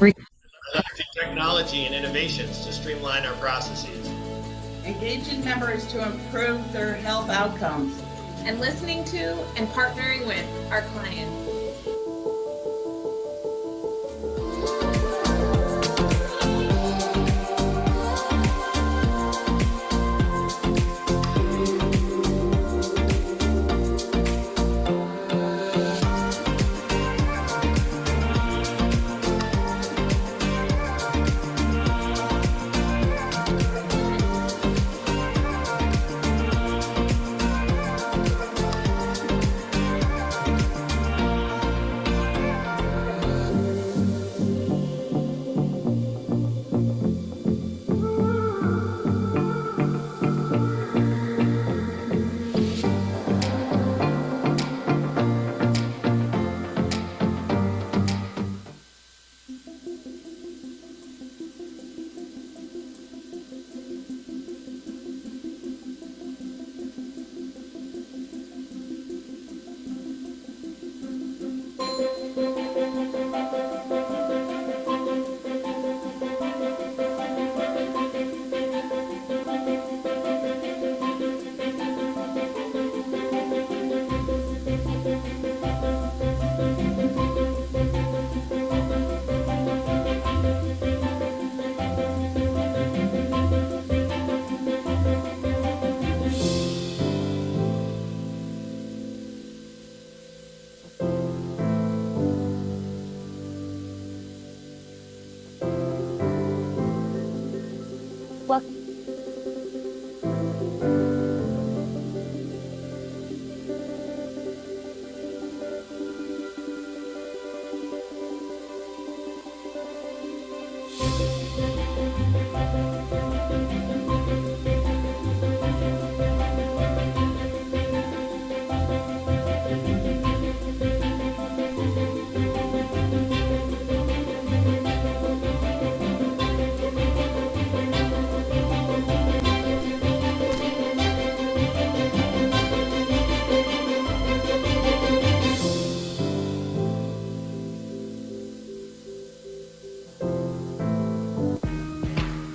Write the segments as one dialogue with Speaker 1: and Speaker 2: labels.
Speaker 1: adopting technology and innovations to streamline our processes.
Speaker 2: Engaging members to improve their health outcomes.
Speaker 3: And listening to and partnering with our clients.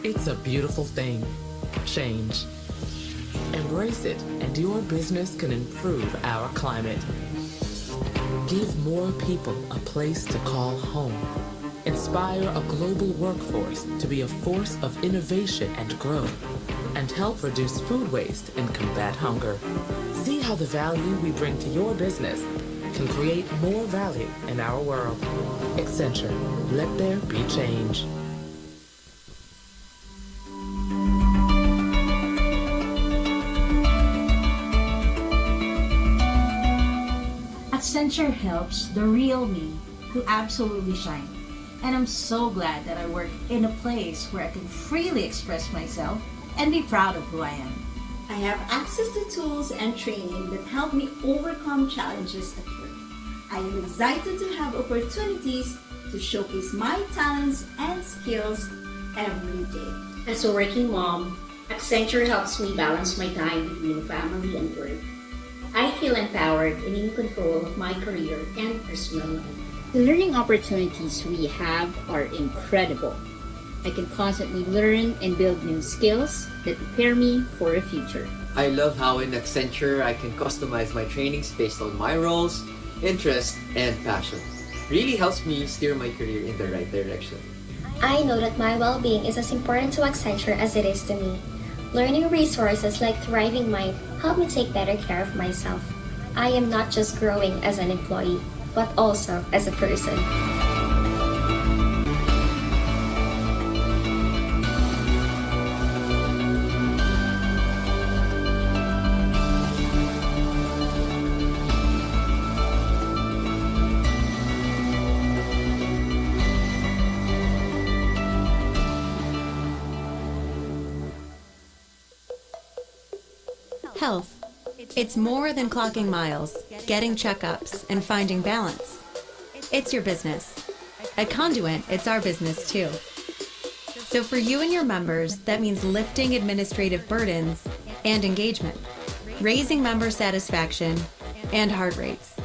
Speaker 4: It's a beautiful thing. Change. Embrace it, and your business can improve our climate. Give more people a place to call home. Inspire a global workforce to be a force of innovation and growth, and help reduce food waste and combat hunger. See how the value we bring to your business can create more value in our world. Accenture, let there be change.
Speaker 5: Accenture helps the real me to absolutely shine. And I'm so glad that I work in a place where I can freely express myself and be proud of who I am.
Speaker 6: I have access to tools and training that help me overcome challenges at work. I am excited to have opportunities to showcase my talents and skills every day.
Speaker 7: As a working mom, Accenture helps me balance my time between family and work. I feel empowered and in control of my career and personal life.
Speaker 8: The learning opportunities we have are incredible. I can constantly learn and build new skills that prepare me for a future.
Speaker 9: I love how in Accenture I can customize my trainings based on my roles, interests, and passion. Really helps me steer my career in the right direction.
Speaker 10: I know that my well-being is as important to Accenture as it is to me. Learning resources like Thriving Mind help me take better care of myself. I am not just growing as an employee, but also as a person.
Speaker 11: Health. It's more than clocking miles, getting checkups, and finding balance. It's your business. At Conduent, it's our business too. So for you and your members, that means lifting administrative burdens and engagement, raising member satisfaction and heart rates,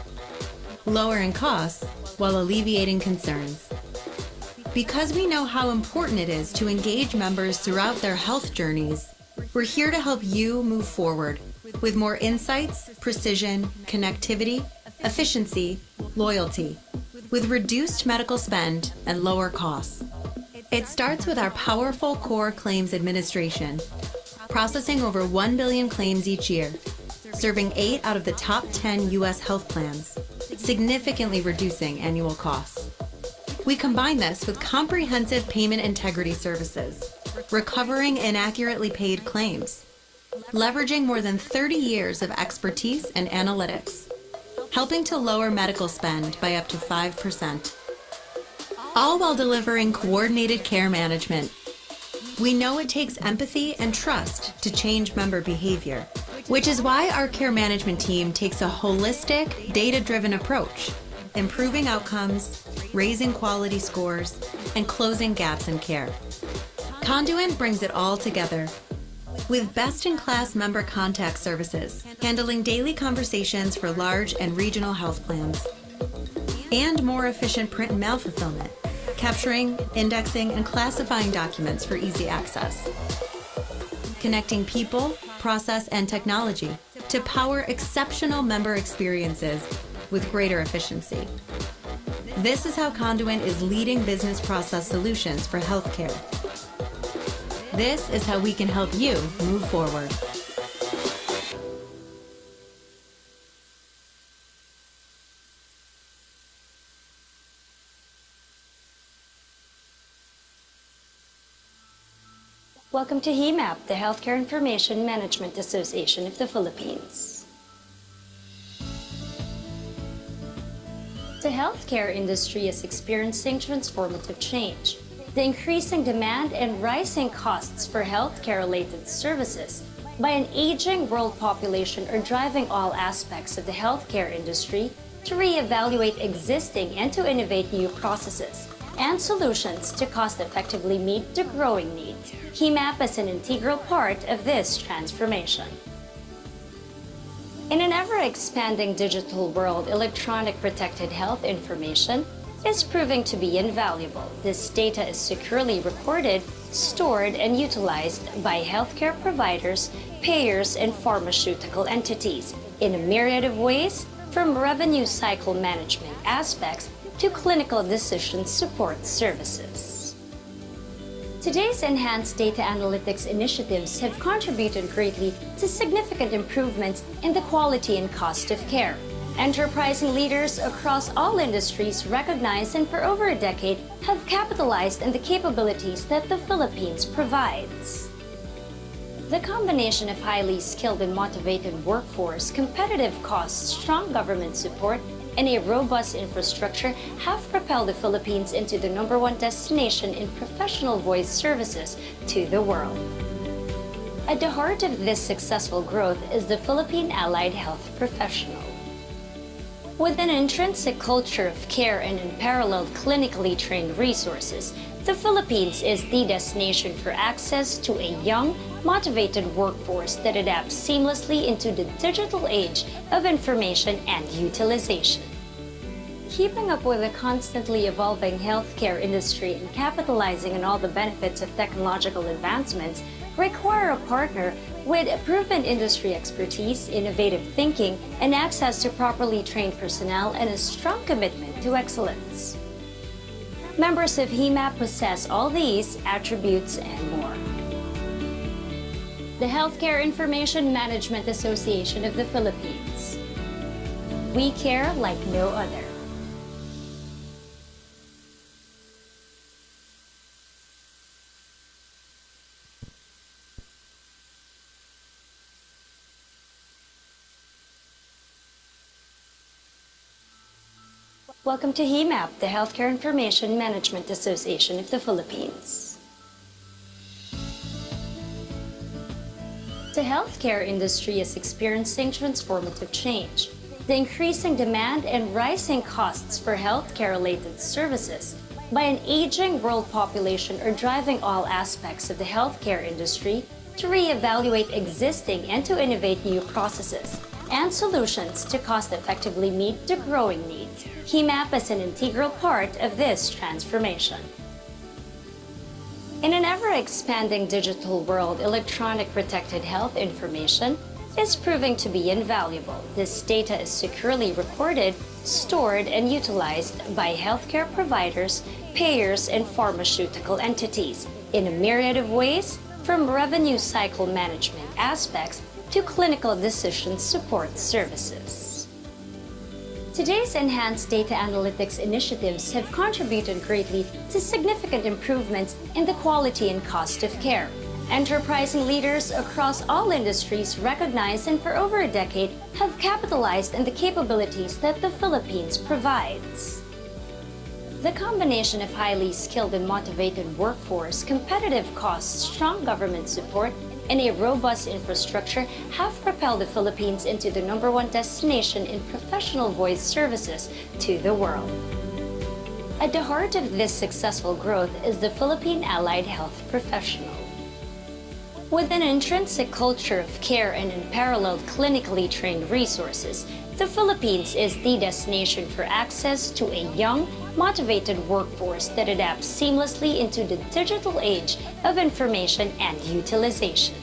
Speaker 11: lowering costs while alleviating concerns. Because we know how important it is to engage members throughout their health journeys, we're here to help you move forward with more insights, precision, connectivity, efficiency, loyalty, with reduced medical spend and lower costs. It starts with our powerful core claims administration, processing over 1 billion claims each year, serving 8 out of the top 10 U.S. health plans, significantly reducing annual costs. We combine this with comprehensive payment integrity services, recovering inaccurately paid claims, leveraging more than 30 years of expertise and analytics, helping to lower medical spend by up to 5%, all while delivering coordinated care management. We know it takes empathy and trust to change member behavior, which is why our care management team takes a holistic, data-driven approach, improving outcomes, raising quality scores, and closing gaps in care. Conduent brings it all together with best-in-class member contact services, handling daily conversations for large and regional health plans, and more efficient print and mail fulfillment, capturing, indexing, and classifying documents for easy access. Connecting people, process, and technology to power exceptional member experiences with greater efficiency. This is how Conduent is leading business process solutions for healthcare. This is how we can help you move forward.
Speaker 12: Welcome to HIMAP, the Healthcare Information Management Association of the Philippines. The healthcare industry is experiencing transformative change. The increasing demand and rising costs for healthcare-related services by an aging world population are driving all aspects of the healthcare industry to reevaluate existing and to innovate new processes and solutions to cost-effectively meet the growing needs. HIMAP is an integral part of this transformation. In an ever-expanding digital world, electronic protected health information is proving to be invaluable. This data is securely recorded, stored, and utilized by healthcare providers, payers, and pharmaceutical entities in a myriad of ways, from revenue cycle management aspects to clinical decision support services. Today's enhanced data analytics initiatives have contributed greatly to significant improvements in the quality and cost of care. Enterprising leaders across all industries recognize and for over a decade have capitalized on the capabilities that the Philippines provides. The combination of highly skilled and motivated workforce, competitive costs, strong government support, and a robust infrastructure have propelled the Philippines into the #1 destination in professional voice services to the world. At the heart of this successful growth is the Philippine Allied Health Professional. With an intrinsic culture of care and unparalleled clinically trained resources, the Philippines is the destination for access to a young, motivated workforce that adapts seamlessly into the digital age of information and utilization. Keeping up with the constantly evolving healthcare industry and capitalizing on all the benefits of technological advancements require a partner with proven industry expertise, innovative thinking, and access to properly trained personnel and a strong commitment to excellence. Members of HIMAP possess all these attributes and more. The Healthcare Information Management Association of the Philippines. We care like no other. Welcome to HIMAP, the Healthcare Information Management Association of the Philippines. The healthcare industry is experiencing transformative change. The increasing demand and rising costs for healthcare-related services by an aging world population are driving all aspects of the healthcare industry to reevaluate existing and to innovate new processes and solutions to cost-effectively meet the growing needs. HIMAP is an integral part of this transformation. In an ever-expanding digital world, electronic protected health information is proving to be invaluable. This data is securely recorded, stored, and utilized by healthcare providers, payers, and pharmaceutical entities in a myriad of ways, from revenue cycle management aspects to clinical decision support services. Today's enhanced data analytics initiatives have contributed greatly to significant improvements in the quality and cost of care. Enterprising leaders across all industries recognize and for over a decade have capitalized on the capabilities that the Philippines provides. The combination of highly skilled and motivated workforce, competitive costs, strong government support, and a robust infrastructure have propelled the Philippines into the #1 destination in professional voice services to the world. At the heart of this successful growth is the Philippine Allied Health Professional. With an intrinsic culture of care and unparalleled clinically trained resources, the Philippines is the destination for access to a young, motivated workforce that adapts seamlessly into the digital age of information and utilization.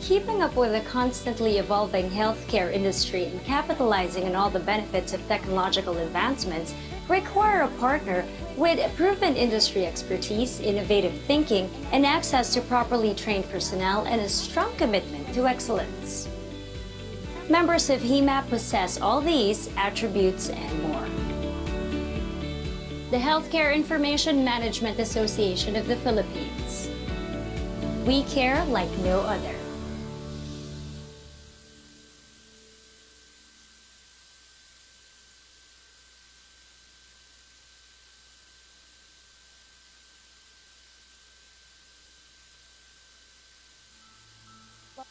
Speaker 12: Keeping up with the constantly evolving healthcare industry and capitalizing on all the benefits of technological advancements require a partner with proven industry expertise, innovative thinking, and access to properly trained personnel and a strong commitment to excellence. Members of HIMAP possess all these attributes and more. The Healthcare Information Management Association of the Philippines. We care like no other.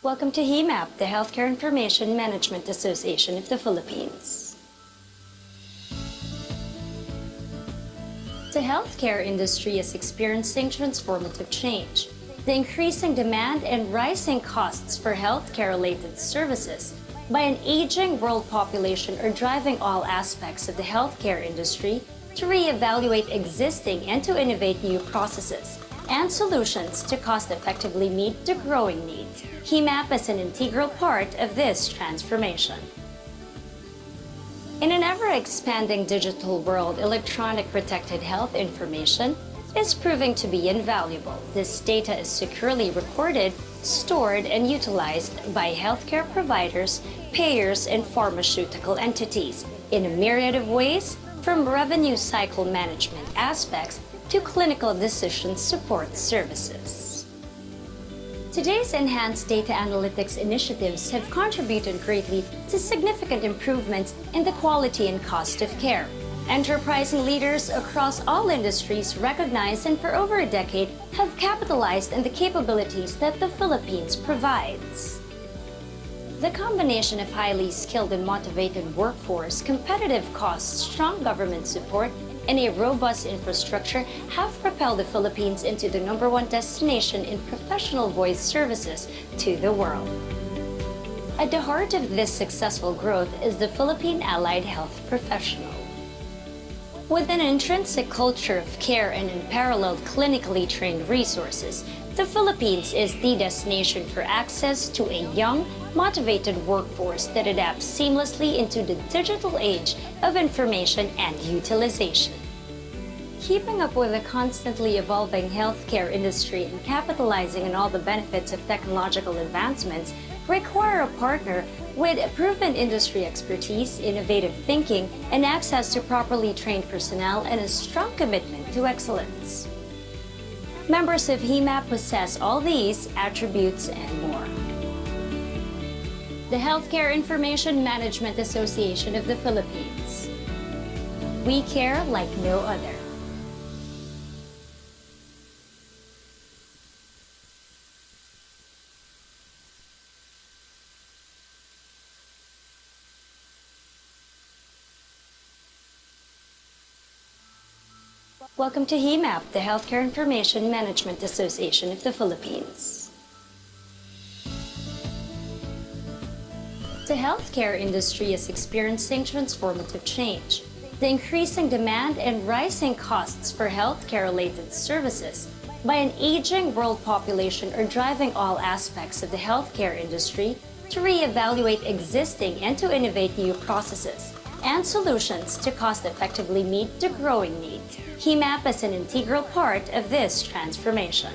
Speaker 12: Welcome to HIMAP, the Healthcare Information Management Association of the Philippines. The healthcare industry is experiencing transformative change. The increasing demand and rising costs for healthcare-related services by an aging world population are driving all aspects of the healthcare industry to reevaluate existing and to innovate new processes and solutions to cost-effectively meet the growing needs. HIMAP is an integral part of this transformation. In an ever-expanding digital world, electronic protected health information is proving to be invaluable. This data is securely recorded, stored, and utilized by healthcare providers, payers, and pharmaceutical entities in a myriad of ways, from revenue cycle management aspects to clinical decision support services. Today's enhanced data analytics initiatives have contributed greatly to significant improvements in the quality and cost of care. Enterprising leaders across all industries recognize and for over a decade have capitalized on the capabilities that the Philippines provides. The combination of highly skilled and motivated workforce, competitive costs, strong government support, and a robust infrastructure have propelled the Philippines into the #1 destination in professional voice services to the world. At the heart of this successful growth is the Philippine Allied Health Professional. With an intrinsic culture of care and unparalleled clinically trained resources, the Philippines is the destination for access to a young, motivated workforce that adapts seamlessly into the digital age of information and utilization. Keeping up with the constantly evolving healthcare industry and capitalizing on all the benefits of technological advancements require a partner with proven industry expertise, innovative thinking, and access to properly trained personnel and a strong commitment to excellence. Members of HIMAP possess all these attributes and more. The Healthcare Information Management Association of the Philippines. We care like no other. Welcome to HIMAP, the Healthcare Information Management Association of the Philippines. The healthcare industry is experiencing transformative change. The increasing demand and rising costs for healthcare-related services by an aging world population are driving all aspects of the healthcare industry to reevaluate existing and to innovate new processes and solutions to cost-effectively meet the growing needs. HIMAP is an integral part of this transformation.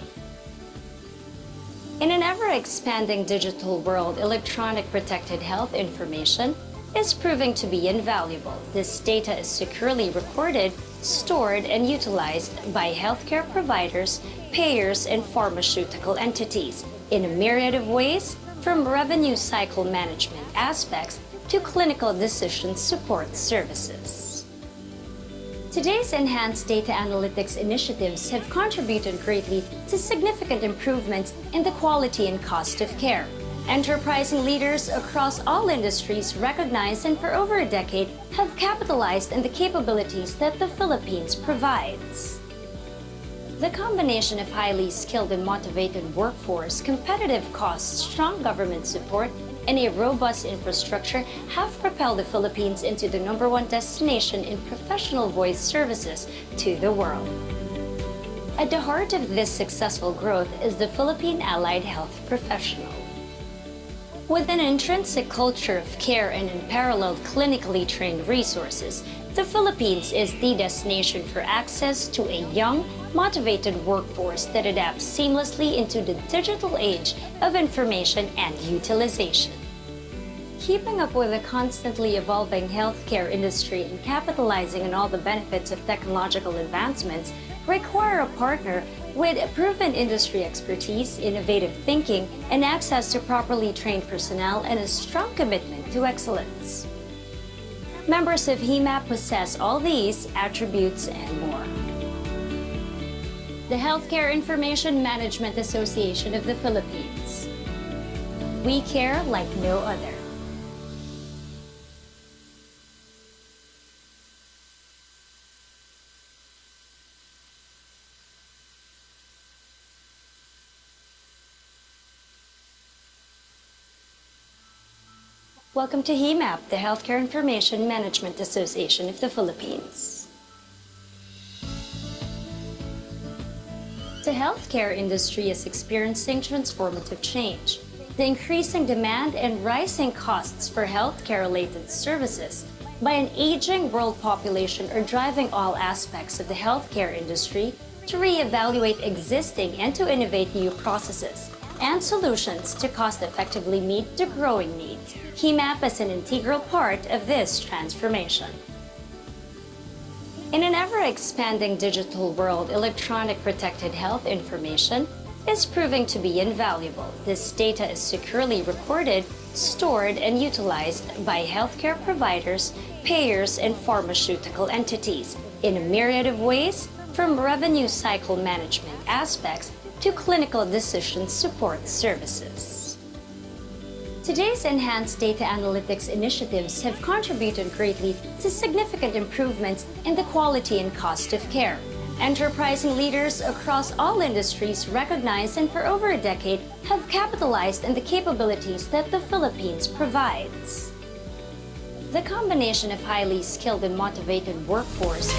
Speaker 12: In an ever-expanding digital world, electronic protected health information is proving to be invaluable. This data is securely recorded, stored, and utilized by healthcare providers, payers, and pharmaceutical entities in a myriad of ways, from revenue cycle management aspects to clinical decision support services. Today's enhanced data analytics initiatives have contributed greatly to significant improvements in the quality and cost of care. Enterprising leaders across all industries recognize and for over a decade have capitalized on the capabilities that the Philippines provides. The combination of highly skilled and motivated workforce, competitive costs, strong government support, and a robust infrastructure have propelled the Philippines into the #1 destination in professional voice services to the world. At the heart of this successful growth is the Philippine Allied Health Professional. With an intrinsic culture of care and unparalleled clinically trained resources, the Philippines is the destination for access to a young, motivated workforce that adapts seamlessly into the digital age of information and utilization. Keeping up with the constantly evolving healthcare industry and capitalizing on all the benefits of technological advancements require a partner with proven industry expertise, innovative thinking, and access to properly trained personnel and a strong commitment to excellence. Members of HIMAP possess all these attributes and more. The Healthcare Information Management Association of the Philippines. We care like no other. Welcome to HIMAP, the Healthcare Information Management Association of the Philippines. The healthcare industry is experiencing transformative change. The increasing demand and rising costs for healthcare-related services by an aging world population are driving all aspects of the healthcare industry to reevaluate existing and to innovate new processes and solutions to cost-effectively meet the growing needs. HIMAP is an integral part of this transformation. In an ever-expanding digital world, electronic protected health information is proving to be invaluable. This data is securely recorded, stored, and utilized by healthcare providers, payers, and pharmaceutical entities in a myriad of ways, from revenue cycle management aspects to clinical decision support services. Today's enhanced data analytics initiatives have contributed greatly to significant improvements in the quality and cost of care. Enterprising leaders across all industries recognize and for over a decade have capitalized on the capabilities that the Philippines provides. The combination of highly skilled and motivated workforce,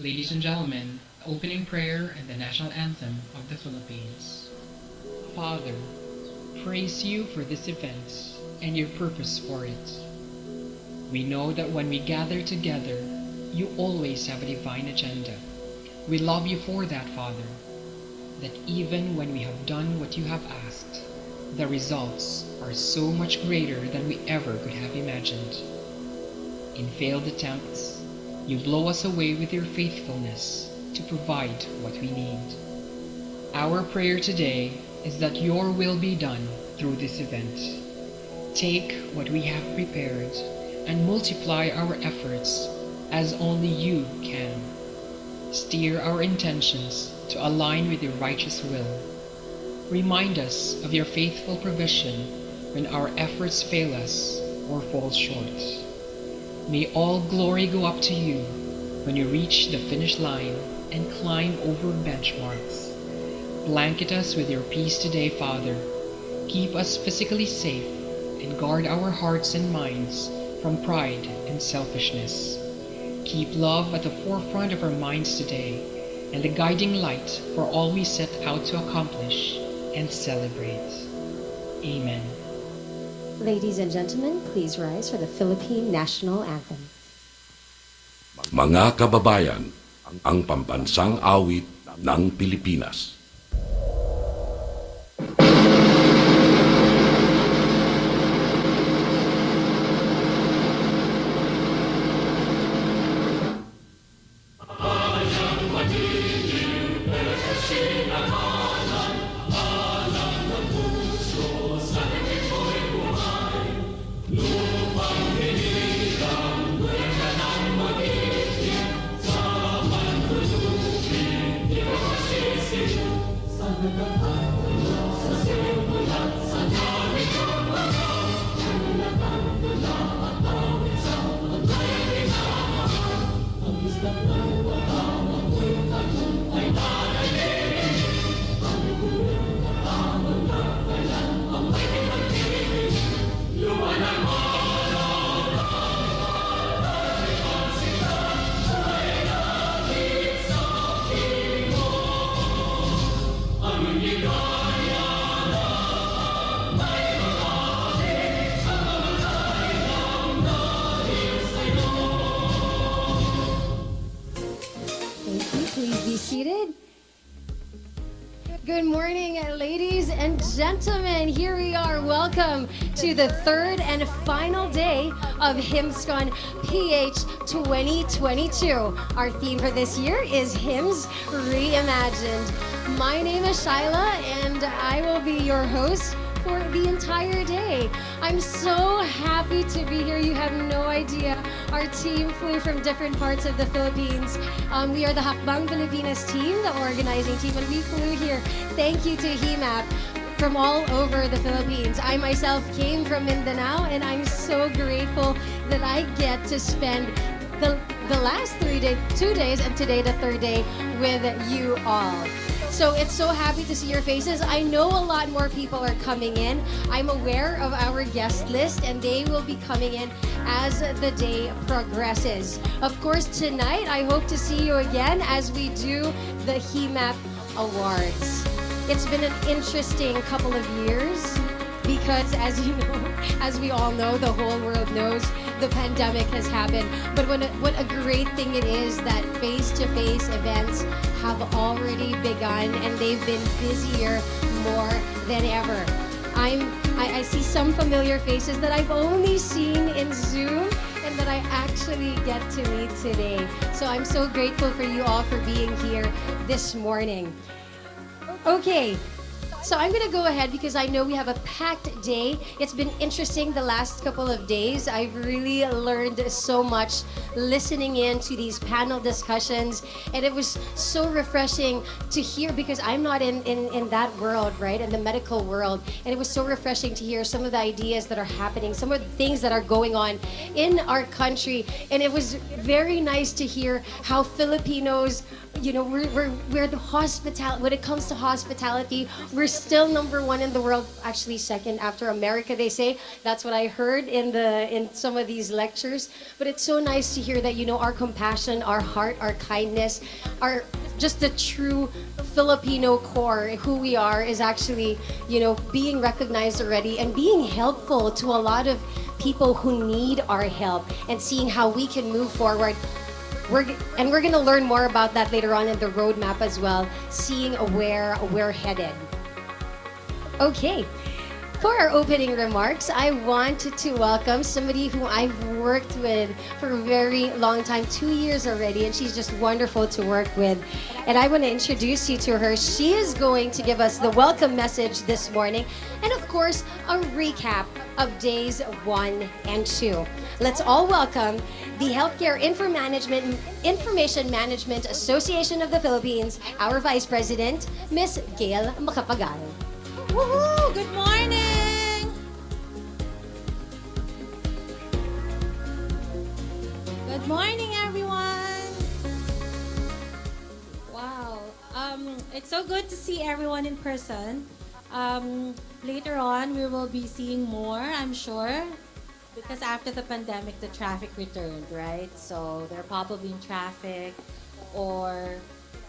Speaker 13: Ladies and gentlemen, opening prayer and the national anthem of the Philippines. Father, praise you for this event and your purpose for it. We know that when we gather together, you always have a divine agenda. We love you for that, Father, that even when we have done what you have asked, the results are so much greater than we ever could have imagined. In failed attempts, you blow us away with your faithfulness to provide what we need. Our prayer today is that your will be done through this event. Take what we have prepared and multiply our efforts as only you can. Steer our intentions to align with your righteous will. Remind us of your faithful provision when our efforts fail us or fall short. May all glory go up to you when you reach the finish line and climb over benchmarks. Blanket us with your peace today, Father. Keep us physically safe and guard our hearts and minds from pride and selfishness. Keep love at the forefront of our minds today and the guiding light for all we set out to accomplish and celebrate. Amen.
Speaker 14: Ladies and gentlemen, please rise for the Philippine National Anthem.
Speaker 15: Mga kababayan, ang pambansang awit ng Pilipinas.
Speaker 14: Good morning, ladies and gentlemen. Here we are. Welcome to the third and final day of HIMSCON PH 2022. Our theme for this year is HIMS Reimagined. My name is Shyla, and I will be your host for the entire day. I'm so happy to be here. You have no idea. Our team flew from different parts of the Philippines. We are the Hakbang Pilipinas team, the organizing team, and we flew here. Thank you to HIMAP from all over the Philippines. I myself came from Mindanao, and I'm so grateful that I get to spend the last 2 days, and today the third day with you all. So it's so happy to see your faces. I know a lot more people are coming in. I'm aware of our guest list, and they will be coming in as the day progresses. Of course, tonight, I hope to see you again as we do the HIMAP Awards. It's been an interesting couple of years because, as you know, as we all know, the whole world knows, the pandemic has happened. But what a great thing it is that face-to-face events have already begun, and they've been busier more than ever. I see some familiar faces that I've only seen in Zoom and that I actually get to meet today. So I'm so grateful for you all for being here this morning. Okay. So I'm going to go ahead because I know we have a packed day. It's been interesting the last couple of days. I've really learned so much listening in to these panel discussions. And it was so refreshing to hear because I'm not in that world, right? In the medical world. And it was so refreshing to hear some of the ideas that are happening, some of the things that are going on in our country. And it was very nice to hear how Filipinos, you know, we're the hospitality, when it comes to hospitality, we're still number one in the world, actually second after America, they say. That's what I heard in some of these lectures. But it's so nice to hear that, our compassion, our heart, our kindness, our just the true Filipino core, who we are, is actually, being recognized already and being helpful to a lot of people who need our help, and seeing how we can move forward. We're going to learn more about that later on in the roadmap as well, seeing where we're headed. Okay. For our opening remarks, I wanted to welcome somebody who I've worked with for a very long time, 2 years already, and she's just wonderful to work with. And I want to introduce you to her. She is going to give us the welcome message this morning, and of course, a recap of days 1 and 2. Let's all welcome the Healthcare Information Management Association of the Philippines, our Vice President, Ms. Gail Macapagal.
Speaker 16: Woohoo! Good morning! Good morning, everyone! Wow. It's so good to see everyone in person. Later on, we will be seeing more, I'm sure, because after the pandemic, the traffic returned, right? So they're probably in traffic or,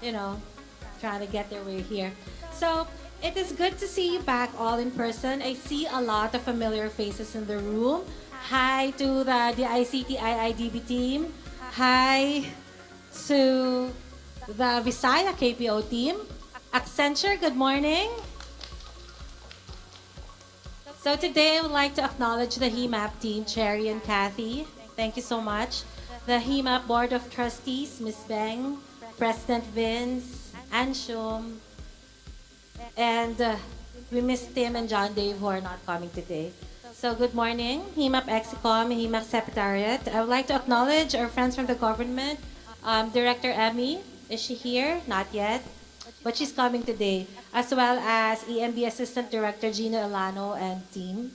Speaker 16: trying to get their way here. So it is good to see you back all in person. I see a lot of familiar faces in the room. Hi to the ICT IIDB team. Hi to the Visaya KPO team. Accenture, good morning. So today I would like to acknowledge the HIMAP team, Cherry and Kathy. Thank you so much. The HIMAP Board of Trustees, Ms. Beng, President Vince, Anshum, and we miss Tim and John Dave, who are not coming today. So good morning, HIMAP Exicom, HIMAP Secretariat. I would like to acknowledge our friends from the government. Director Emmy, is she here? Not yet, but she's coming today. As well as EMB Assistant Director Gina Elano and team.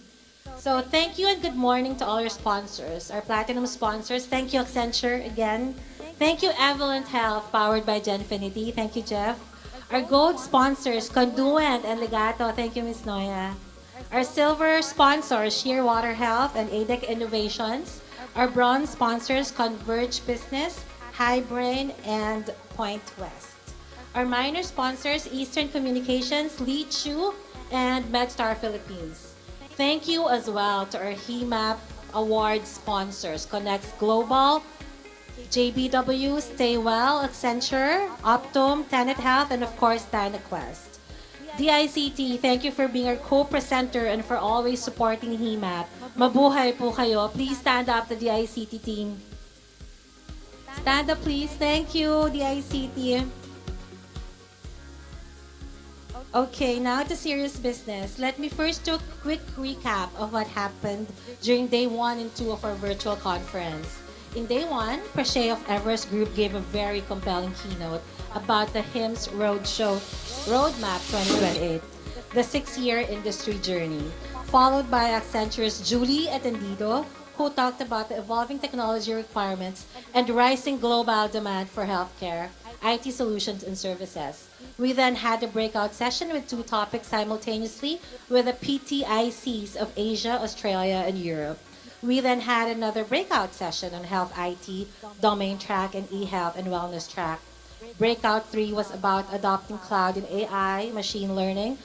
Speaker 16: So thank you and good morning to all your sponsors, our platinum sponsors. Thank you, Accenture, again. Thank you, Evolent Health, powered by Genfinity. Thank you, Jeff. Our gold sponsors, Conduent and Legato. Thank you, Ms. Noya. Our silver sponsors, Shearwater Health and ADEC Innovations. Our bronze sponsors, Converge Business, Highbrain, and Point West. Our minor sponsors, Eastern Communications, Lee Chu, and MedStar Philippines. Thank you as well to our HIMAP Award sponsors, Connect Global, JBW, Stay Well, Accenture, Optum, Tenet Health, and of course, DynaQuest. DICT, thank you for being our co-presenter and for always supporting HIMAP. Mabuhay po kayo. Please stand up, the DICT team. Stand up, please. Thank you, DICT. Okay, now to serious business. Let me first do a quick recap of what happened during day 1 and 2 of our virtual conference. In day 1, Prashay of Everest Group gave a very compelling keynote about the HIMS Roadmap 2028, the 6-year industry journey, followed by Accenture's Julie Atendido, who talked about the evolving technology requirements and rising global demand for healthcare, IT solutions and services. We then had a breakout session with 2 topics simultaneously with the PTICs of Asia, Australia, and Europe. We then had another breakout session on health IT, domain track, and e-health and wellness track. Breakout 3 was about adopting cloud and AI, machine learning,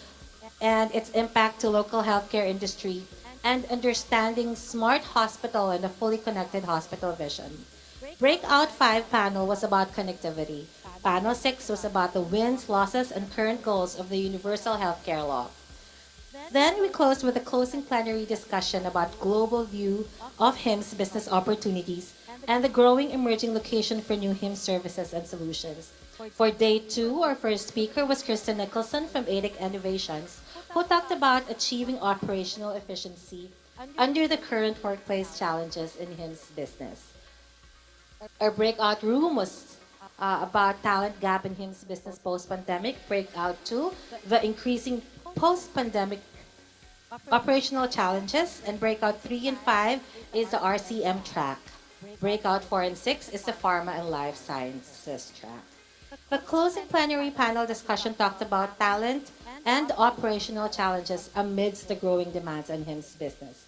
Speaker 16: and its impact to local healthcare industry, and understanding smart hospital and a fully connected hospital vision. Breakout 5 panel was about connectivity. Panel 6 was about the wins, losses, and current goals of the Universal Healthcare Law. Then we closed with a closing plenary discussion about global view of HIMS business opportunities and the growing emerging location for new HIMS services and solutions. For day 2, our first speaker was Kristen Nicholson from ADEC Innovations, who talked about achieving operational efficiency under the current workplace challenges in HIMS business. Our breakout room was about talent gap in HIMS business post-pandemic. Breakout 2, the increasing post-pandemic operational challenges. And breakout 3 and 5 is the RCM track. Breakout 4 and 6 is the pharma and life sciences track. The closing plenary panel discussion talked about talent and operational challenges amidst the growing demands on HIMS business.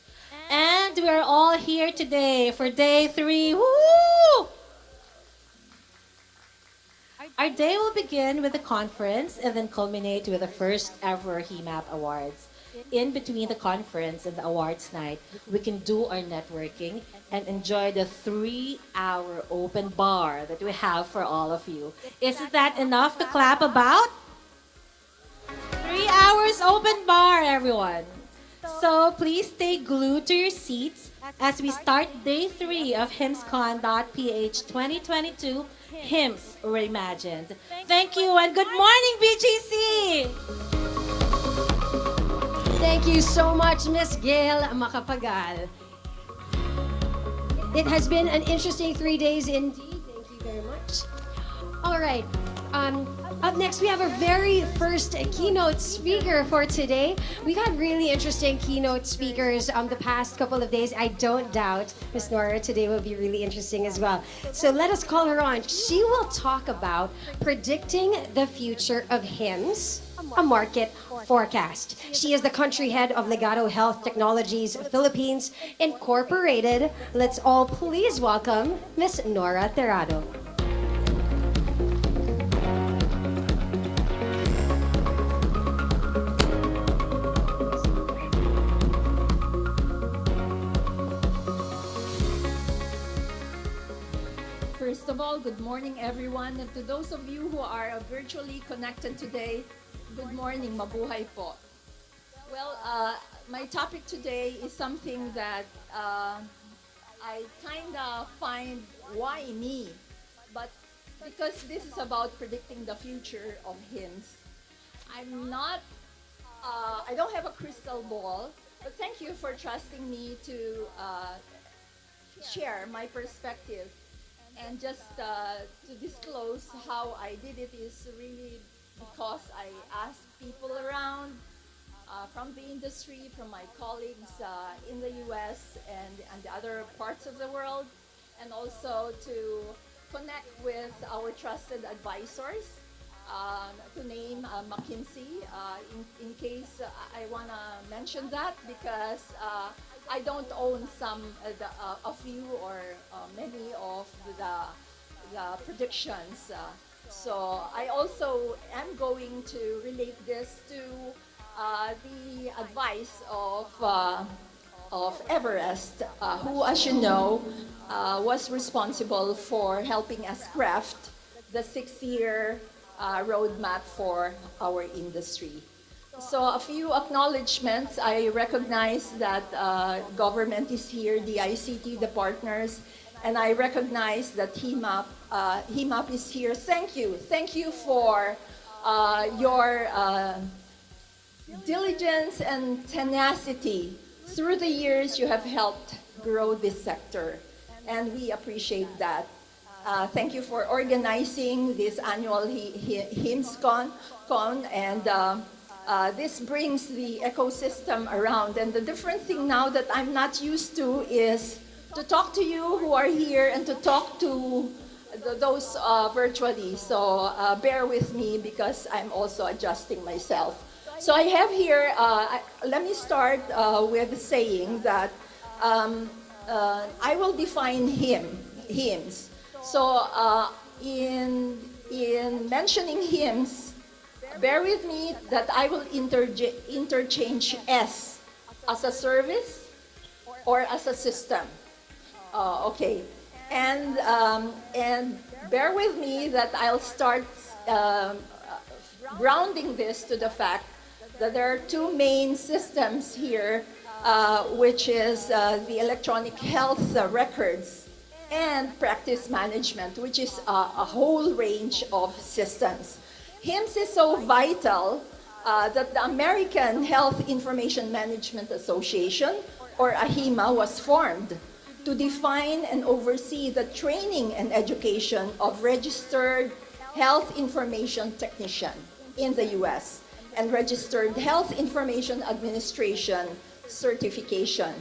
Speaker 16: And we are all here today for day 3. Woo! Our day will begin with a conference and then culminate with the first ever HIMAP Awards. In between the conference and the awards night, we can do our networking and enjoy the 3-hour open bar that we have for all of you. Isn't that enough to clap about? 3 hours open bar, everyone. So please stay glued to your seats as we start day 3 of HIMSCon.ph 2022 HIMS Reimagined. Thank you and good morning, BGC!
Speaker 14: Thank you so much, Miss Gail Macapagal. It has been an interesting 3 days indeed. Thank you very much. All right. Up next, we have our very first keynote speaker for today. We got really interesting keynote speakers the past couple of days. I don't doubt Ms. Nora today will be really interesting as well. So let us call her on. She will talk about predicting the future of HIMS, a market forecast. She is the country head of Legato Health Technologies Philippines Incorporated. Let's all please welcome Ms. Nora Terrado.
Speaker 17: First of all, good morning everyone. And to those of you who are virtually connected today, good morning, mabuhay po. Well, my topic today is something that I kind of find, why me? But because this is about predicting the future of HIMS, I don't have a crystal ball, but thank you for trusting me to share my perspective. And just to disclose how I did it is really because I asked people around from the industry, from my colleagues in the US and the other parts of the world, and also to connect with our trusted advisors, to name McKinsey, in case I want to mention that, because I don't own a few or many of the predictions. So I also am going to relate this to the advice of Everest, who, as you know, was responsible for helping us craft the 6-year roadmap for our industry. So a few acknowledgements. I recognize that government is here, the ICT, the partners, and I recognize that HIMAP is here. Thank you. Thank you for your diligence and tenacity. Through the years, you have helped grow this sector, and we appreciate that. Thank you for organizing this annual HIMSCon, and this brings the ecosystem around. And the different thing now that I'm not used to is to talk to you who are here and to talk to those virtually. So bear with me because I'm also adjusting myself. So I have here, let me start with saying that I will define HIMS. So in mentioning HIMS, bear with me that I will interchange S as a service or as a system. Okay, and bear with me that I'll start grounding this to the fact that there are two main systems here, which is the electronic health records and practice management, which is a whole range of systems. HIMS is so vital that the American Health Information Management Association, or AHIMA, was formed to define and oversee the training and education of registered health information technician in the US and registered health information administration certification.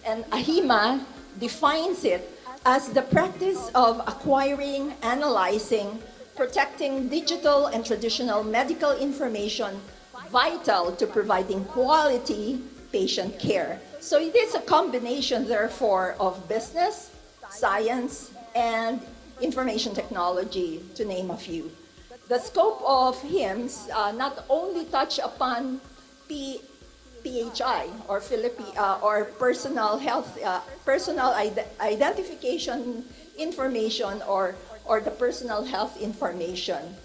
Speaker 17: And AHIMA defines it as the practice of acquiring, analyzing, protecting digital and traditional medical information vital to providing quality patient care. So it is a combination, therefore, of business, science, and information technology, to name a few. The scope of HIMS not only touch upon PHI or or personal health, identification information or the personal health information,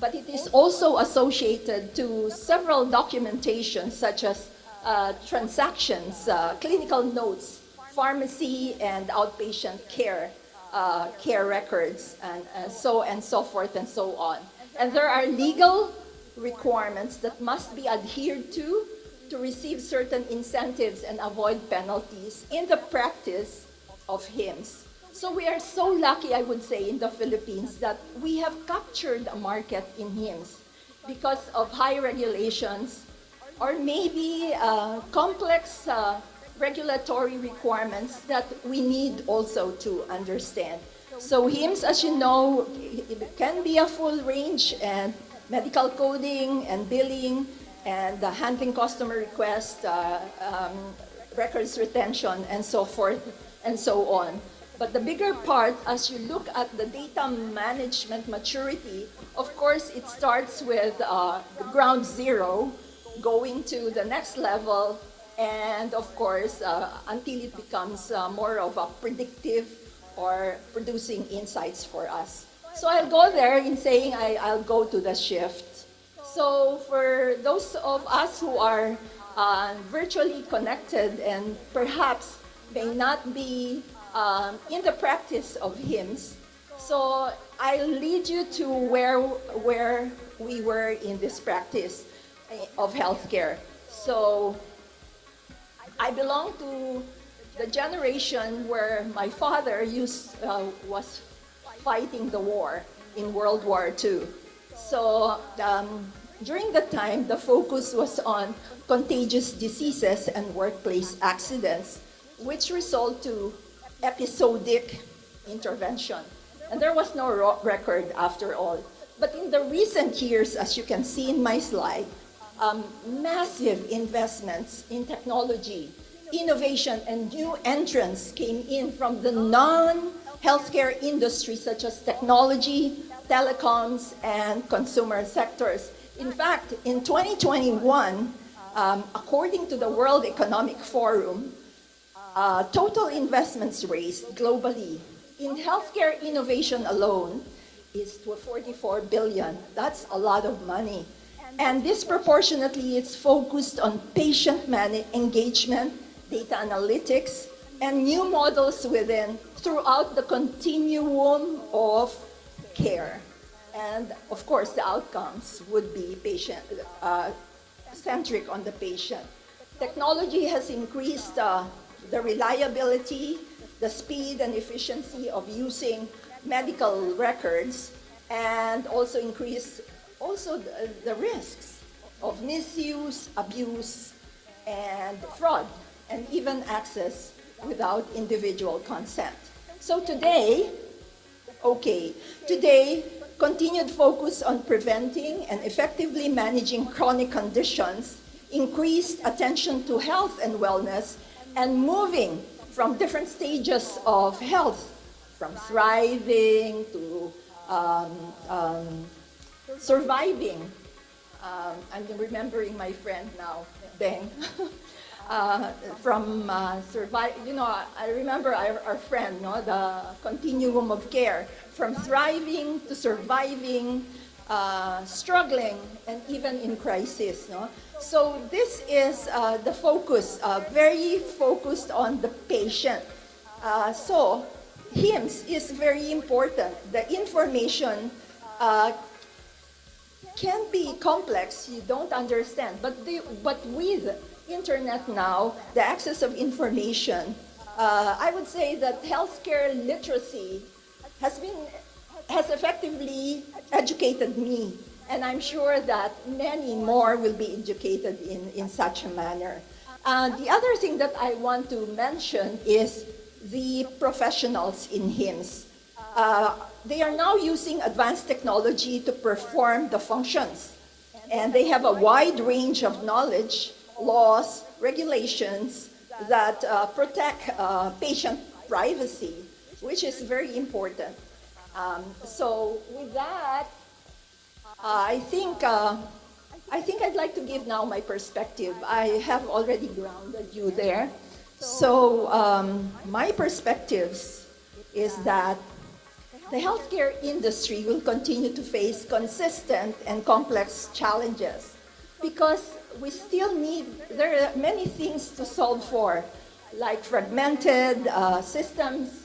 Speaker 17: but it is also associated to several documentations such as transactions, clinical notes, pharmacy and outpatient care, care records, and so forth and so on. And there are legal requirements that must be adhered to receive certain incentives and avoid penalties in the practice of HIMS. So we are so lucky, I would say, in the Philippines that we have captured a market in HIMS because of high regulations or maybe complex regulatory requirements that we need also to understand. So HIMS, as you know, it can be a full range and medical coding and billing and handling customer requests, records retention, and so forth and so on. But the bigger part, as you look at the data management maturity, of course, it starts with ground zero, going to the next level, and of course, until it becomes more of a predictive or producing insights for us. So I'll go there in saying I'll go to the shift. So for those of us who are virtually connected and perhaps may not be in the practice of HIMS, so I'll lead you to where we were in this practice of healthcare. So I belong to the generation where my father was fighting the war in World War II. So during that time, the focus was on contagious diseases and workplace accidents, which result to episodic intervention. And there was no record after all. But in the recent years, as you can see in my slide, massive investments in technology, innovation, and new entrants came in from the non-healthcare industry, such as technology, telecoms, and consumer sectors. In fact, in 2021, according to the World Economic Forum, total investments raised globally in healthcare innovation alone is to 44 billion. That's a lot of money. And disproportionately, it's focused on patient engagement, data analytics, and new models throughout the continuum of care. And of course, the outcomes would be centric on the patient. Technology has increased the reliability, the speed and efficiency of using medical records, and also increased the risks of misuse, abuse, and fraud, and even access without individual consent. So today, continued focus on preventing and effectively managing chronic conditions, increased attention to health and wellness, and moving from different stages of health, from thriving to surviving. I'm remembering my friend now, Beng. I remember our friend, the continuum of care, from thriving to surviving, struggling, and even in crisis. So this is the focus, very focused on the patient. So HIMS is very important. The information can be complex, you don't understand, but with internet now, the access of information, I would say that healthcare literacy has effectively educated me, and I'm sure that many more will be educated in such a manner. The other thing that I want to mention is the professionals in HIMS. They are now using advanced technology to perform the functions And they have a wide range of knowledge, laws, regulations that protect patient privacy, which is very important. So with that, I think I'd like to give now my perspective. I have already grounded you there. So my perspectives is that the healthcare industry will continue to face consistent and complex challenges because we still need, there are many things to solve for, like fragmented systems,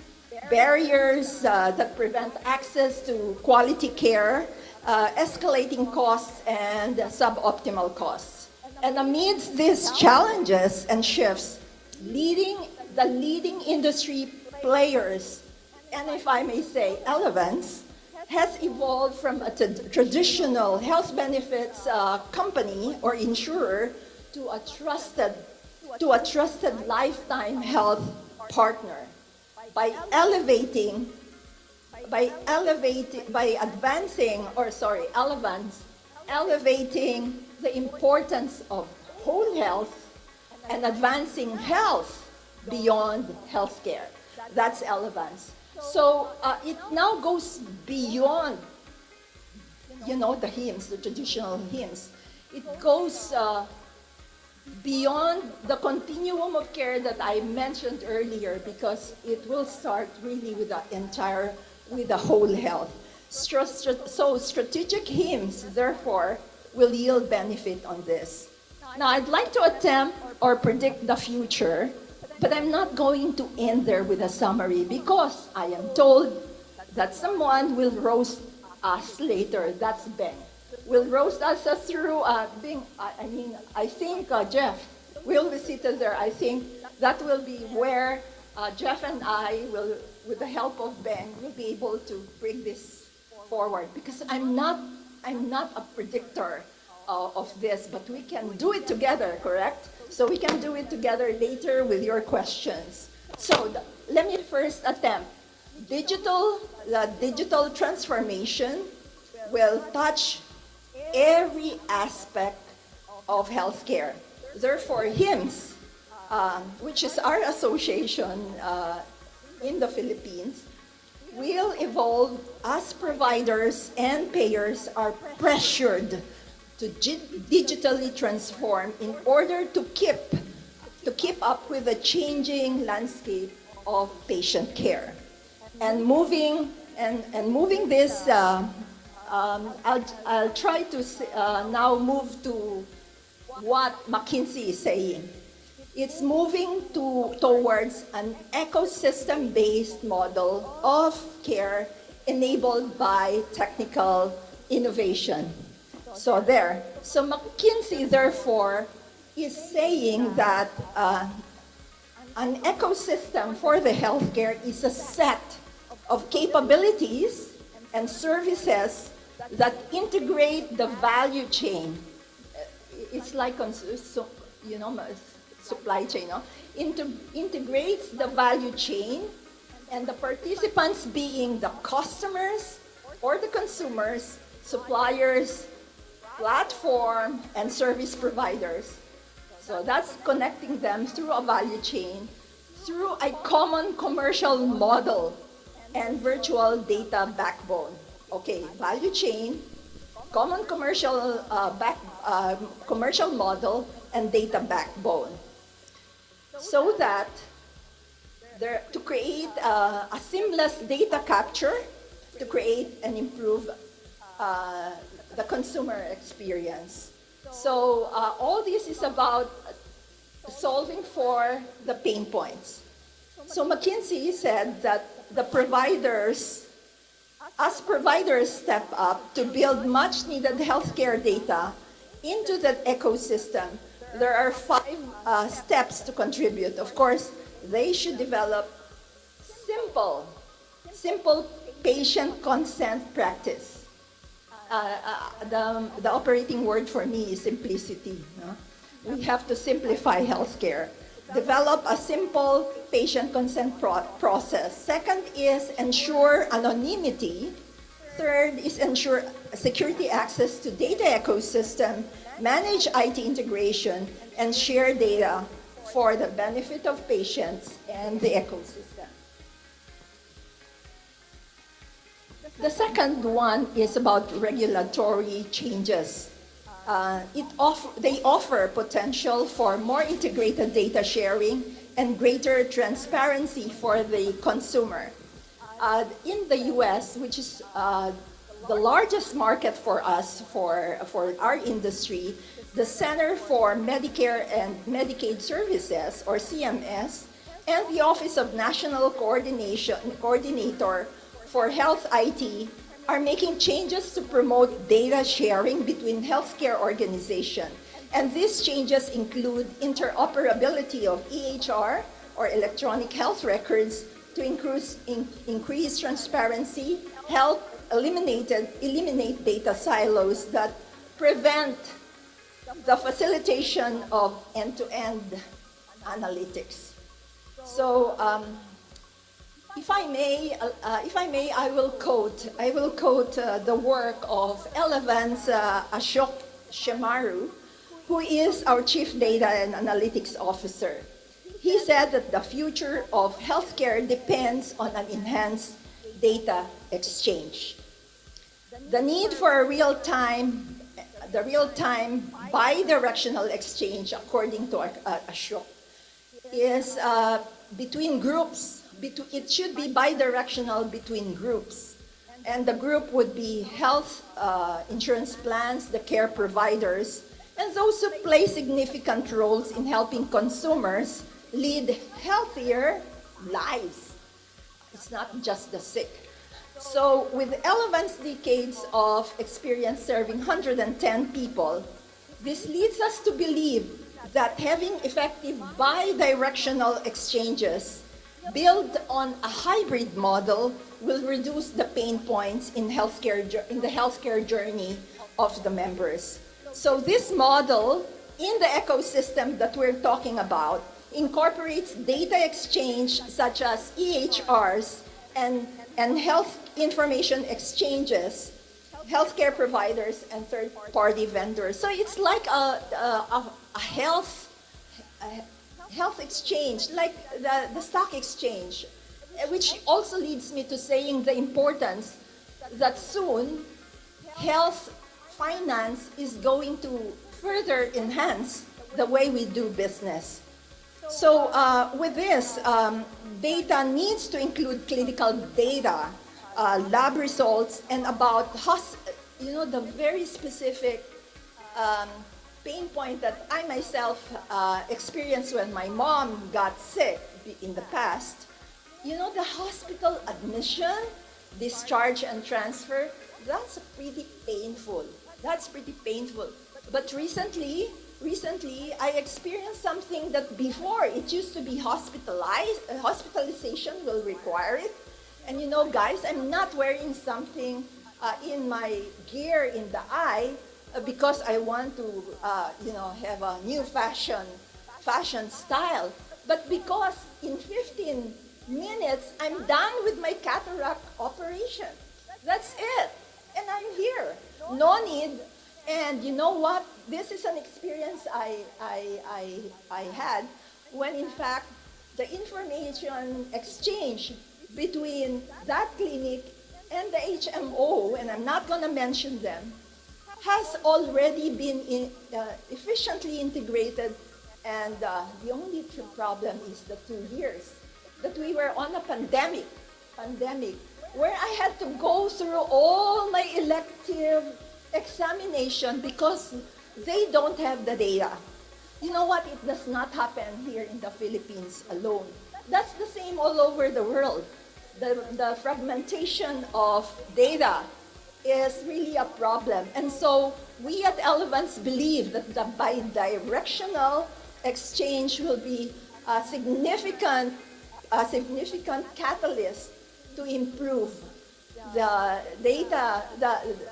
Speaker 17: barriers that prevent access to quality care, escalating costs, and suboptimal costs. And amidst these challenges and shifts, the leading industry players, and if I may say, elephants, has evolved from a traditional health benefits company or insurer to a trusted lifetime health partner by elevating the importance of whole health and advancing health beyond healthcare. That's Elevance. So it now goes beyond, the HIMS, the traditional HIMS. It goes beyond the continuum of care that I mentioned earlier, because it will start really with the whole health. So strategic HIMS, therefore, will yield benefit on this. Now, I'd like to attempt or predict the future, but I'm not going to end there with a summary because I am told that someone will roast us later. That's Ben. Will roast us through I think Jeff will be seated there. I think that will be where Jeff and I will, with the help of Ben, will be able to bring this forward, because I'm not a predictor of this, but we can do it together, correct? So we can do it together later with your questions. So let me first attempt. The digital transformation will touch every aspect of healthcare. Therefore, HIMS, which is our association in the Philippines, will evolve as providers and payers are pressured to digitally transform in order to keep up with the changing landscape of patient care. And moving this, I'll try to now move to what McKinsey is saying. It's moving towards an ecosystem-based model of care enabled by technical innovation. So McKinsey, therefore, is saying that an ecosystem for the healthcare is a set of capabilities and services that integrate the value chain. It's like supply chain, no? Integrates the value chain, and the participants being the customers or the consumers, suppliers, platform, and service providers. So that's connecting them through a value chain, through a common commercial model and virtual data backbone. Okay, value chain, common commercial commercial model, and data backbone. So that to create a seamless data capture, to create and improve the consumer experience. So all this is about solving for the pain points. So McKinsey said that as providers step up to build much needed healthcare data into that ecosystem, there are 5 steps to contribute. Of course, they should develop simple patient consent practice. The operating word for me is simplicity. No? We have to simplify healthcare. Develop a simple patient consent process. Second is ensure anonymity. Third is ensure security access to data ecosystem, manage IT integration, and share data for the benefit of patients and the ecosystem. The second one is about regulatory changes. They offer potential for more integrated data sharing and greater transparency for the consumer. In the US, which is the largest market for us, for our industry, the Center for Medicare and Medicaid Services, or CMS, and the Office of National Coordinator for Health IT are making changes to promote data sharing between healthcare organizations. And these changes include interoperability of EHR, or electronic health records, to increase transparency, help eliminate data silos that prevent the facilitation of end-to-end analytics. So, if I may, I will quote the work of Elevance Ashok Shemaru, who is our Chief Data and Analytics Officer. He said that the future of healthcare depends on an enhanced data exchange. The need for a real-time bi-directional exchange, according to Ashok, is between groups. It should be bi-directional between groups. And the group would be health insurance plans, the care providers, and those who play significant roles in helping consumers lead healthier lives. It's not just the sick. So with Elevance decades of experience serving 110 people, this leads us to believe that having effective bi-directional exchanges built on a hybrid model will reduce the pain points in the healthcare journey of the members. So this model in the ecosystem that we're talking about incorporates data exchange such as EHRs and health information exchanges, healthcare providers, and third-party vendors. So it's like a health exchange, like the stock exchange, which also leads me to saying the importance that soon health finance is going to further enhance the way we do business. So with this, data needs to include clinical data, lab results, and about the very specific pain point that I myself experienced when my mom got sick in the past. The hospital admission, discharge, and transfer, that's pretty painful. But recently, I experienced something that before it used to be hospitalization will require it. And guys, I'm not wearing something in my gear in the eye because I want to, have a new fashion style. But because in 15 minutes, I'm done with my cataract operation. That's it. And I'm here. No need. And you know what? This is an experience I had when, in fact, the information exchange between that clinic and the HMO, and I'm not going to mention them, has already been efficiently integrated. And the only true problem is the 2 years that we were on a pandemic, where I had to go through all my elective examination because they don't have the data. You know what? It does not happen here in the Philippines alone. That's the same all over the world. The fragmentation of data is really a problem. And so we at Elevance believe that the bi-directional exchange will be a significant catalyst to improve the data,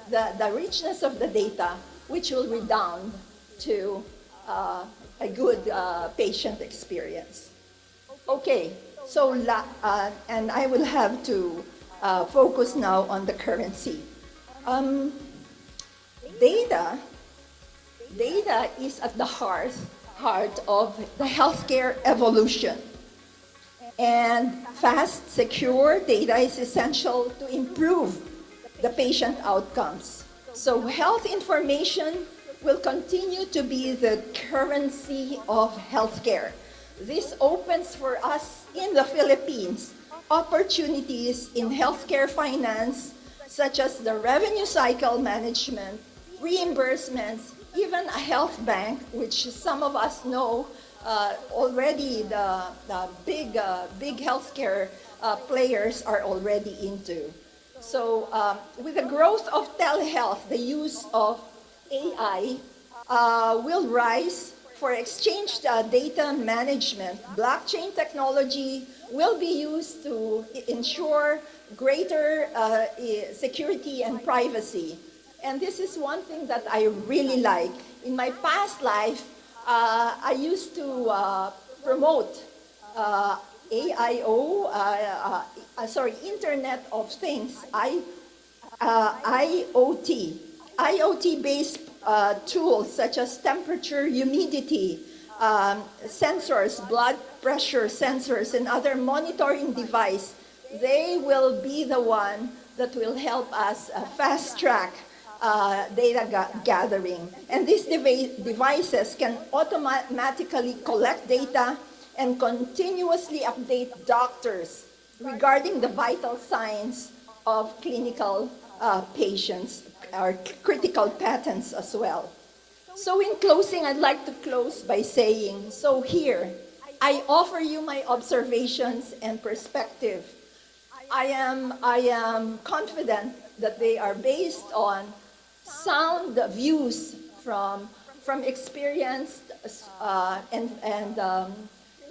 Speaker 17: the richness of the data, which will redound to a good patient experience. Okay, so and I will have to focus now on the currency. Um, data, data is at the heart of the healthcare evolution. And fast, secure data is essential to improve the patient outcomes. So health information will continue to be the currency of healthcare. This opens for us in the Philippines opportunities in healthcare finance, such as the revenue cycle management, reimbursements, even a health bank, which some of us know already the big healthcare players are already into. So with the growth of telehealth, the use of AI will rise for exchange data management. Blockchain technology will be used to ensure greater security and privacy. And this is one thing that I really like. In my past life, I used to promote Internet of Things, IoT. IoT-based tools such as temperature, humidity, sensors, blood pressure sensors, and other monitoring device, they will be the one that will help us fast-track data gathering. And these devices can automatically collect data and continuously update doctors regarding the vital signs of clinical patients or critical patents as well. So in closing, I'd like to close by saying, so here, I offer you my observations and perspective. I am confident that they are based on sound views from experienced and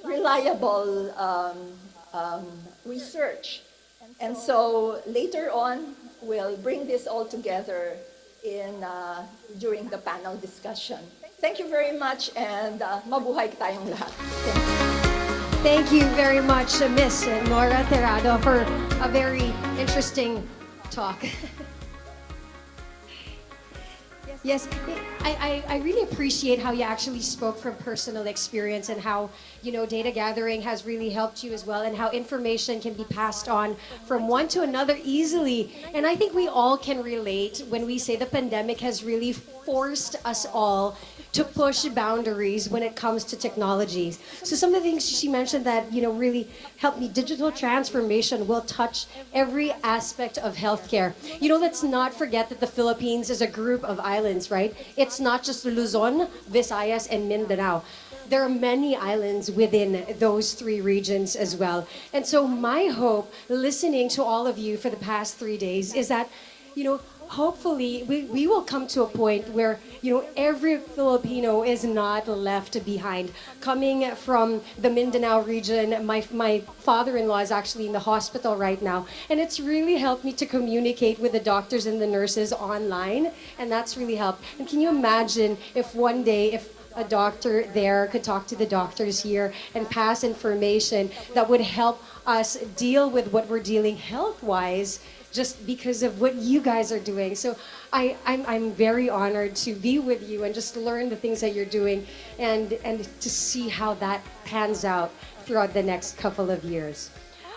Speaker 17: reliable research. And so later on, we'll bring this all together during the panel discussion. Thank you very much, and mabuhay tayong lahat.
Speaker 14: Thank you very much, Miss Nora Terrado, for a very interesting talk. Yes, I really appreciate how you actually spoke from personal experience and how, data gathering has really helped you as well, and how information can be passed on from one to another easily. And I think we all can relate when we say the pandemic has really forced us all to push boundaries when it comes to technologies. So some of the things she mentioned that, really helped me, digital transformation will touch every aspect of healthcare. Let's not forget that the Philippines is a group of islands, right? It's not just Luzon, Visayas, and Mindanao. There are many islands within those three regions as well. And so my hope, listening to all of you for the past 3 days, is that, hopefully we will come to a point where every Filipino is not left behind. Coming from the Mindanao region, my father-in-law is actually in the hospital right now, and it's really helped me to communicate with the doctors and the nurses online, and that's really helped. And can you imagine if one day, if a doctor there could talk to the doctors here and pass information that would help us deal with what we're dealing health-wise, just because of what you guys are doing. So I'm very honored to be with you and just learn the things that you're doing and to see how that pans out throughout the next couple of years.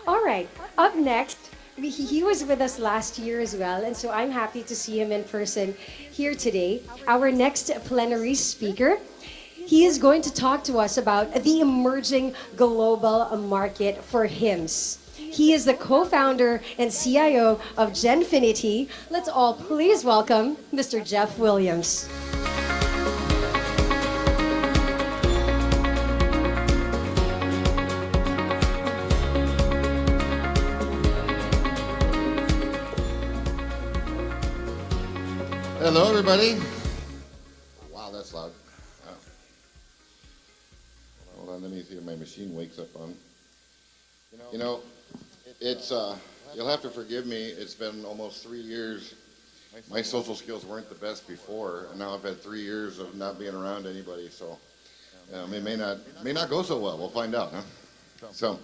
Speaker 14: All right, up next, he was with us last year as well, and so I'm happy to see him in person here today. Our next plenary speaker, he is going to talk to us about the emerging global market for HIMS. He is the co-founder and CIO of Genfinity. Let's all please welcome Mr. Jeff Williams.
Speaker 18: Hello, everybody. Wow, that's loud. Hold on, let me see if my machine wakes up on. It's, you'll have to forgive me, it's been almost 3 years. My social skills weren't the best before, and now I've had 3 years of not being around anybody, so it may not go so well. We'll find out, huh? So,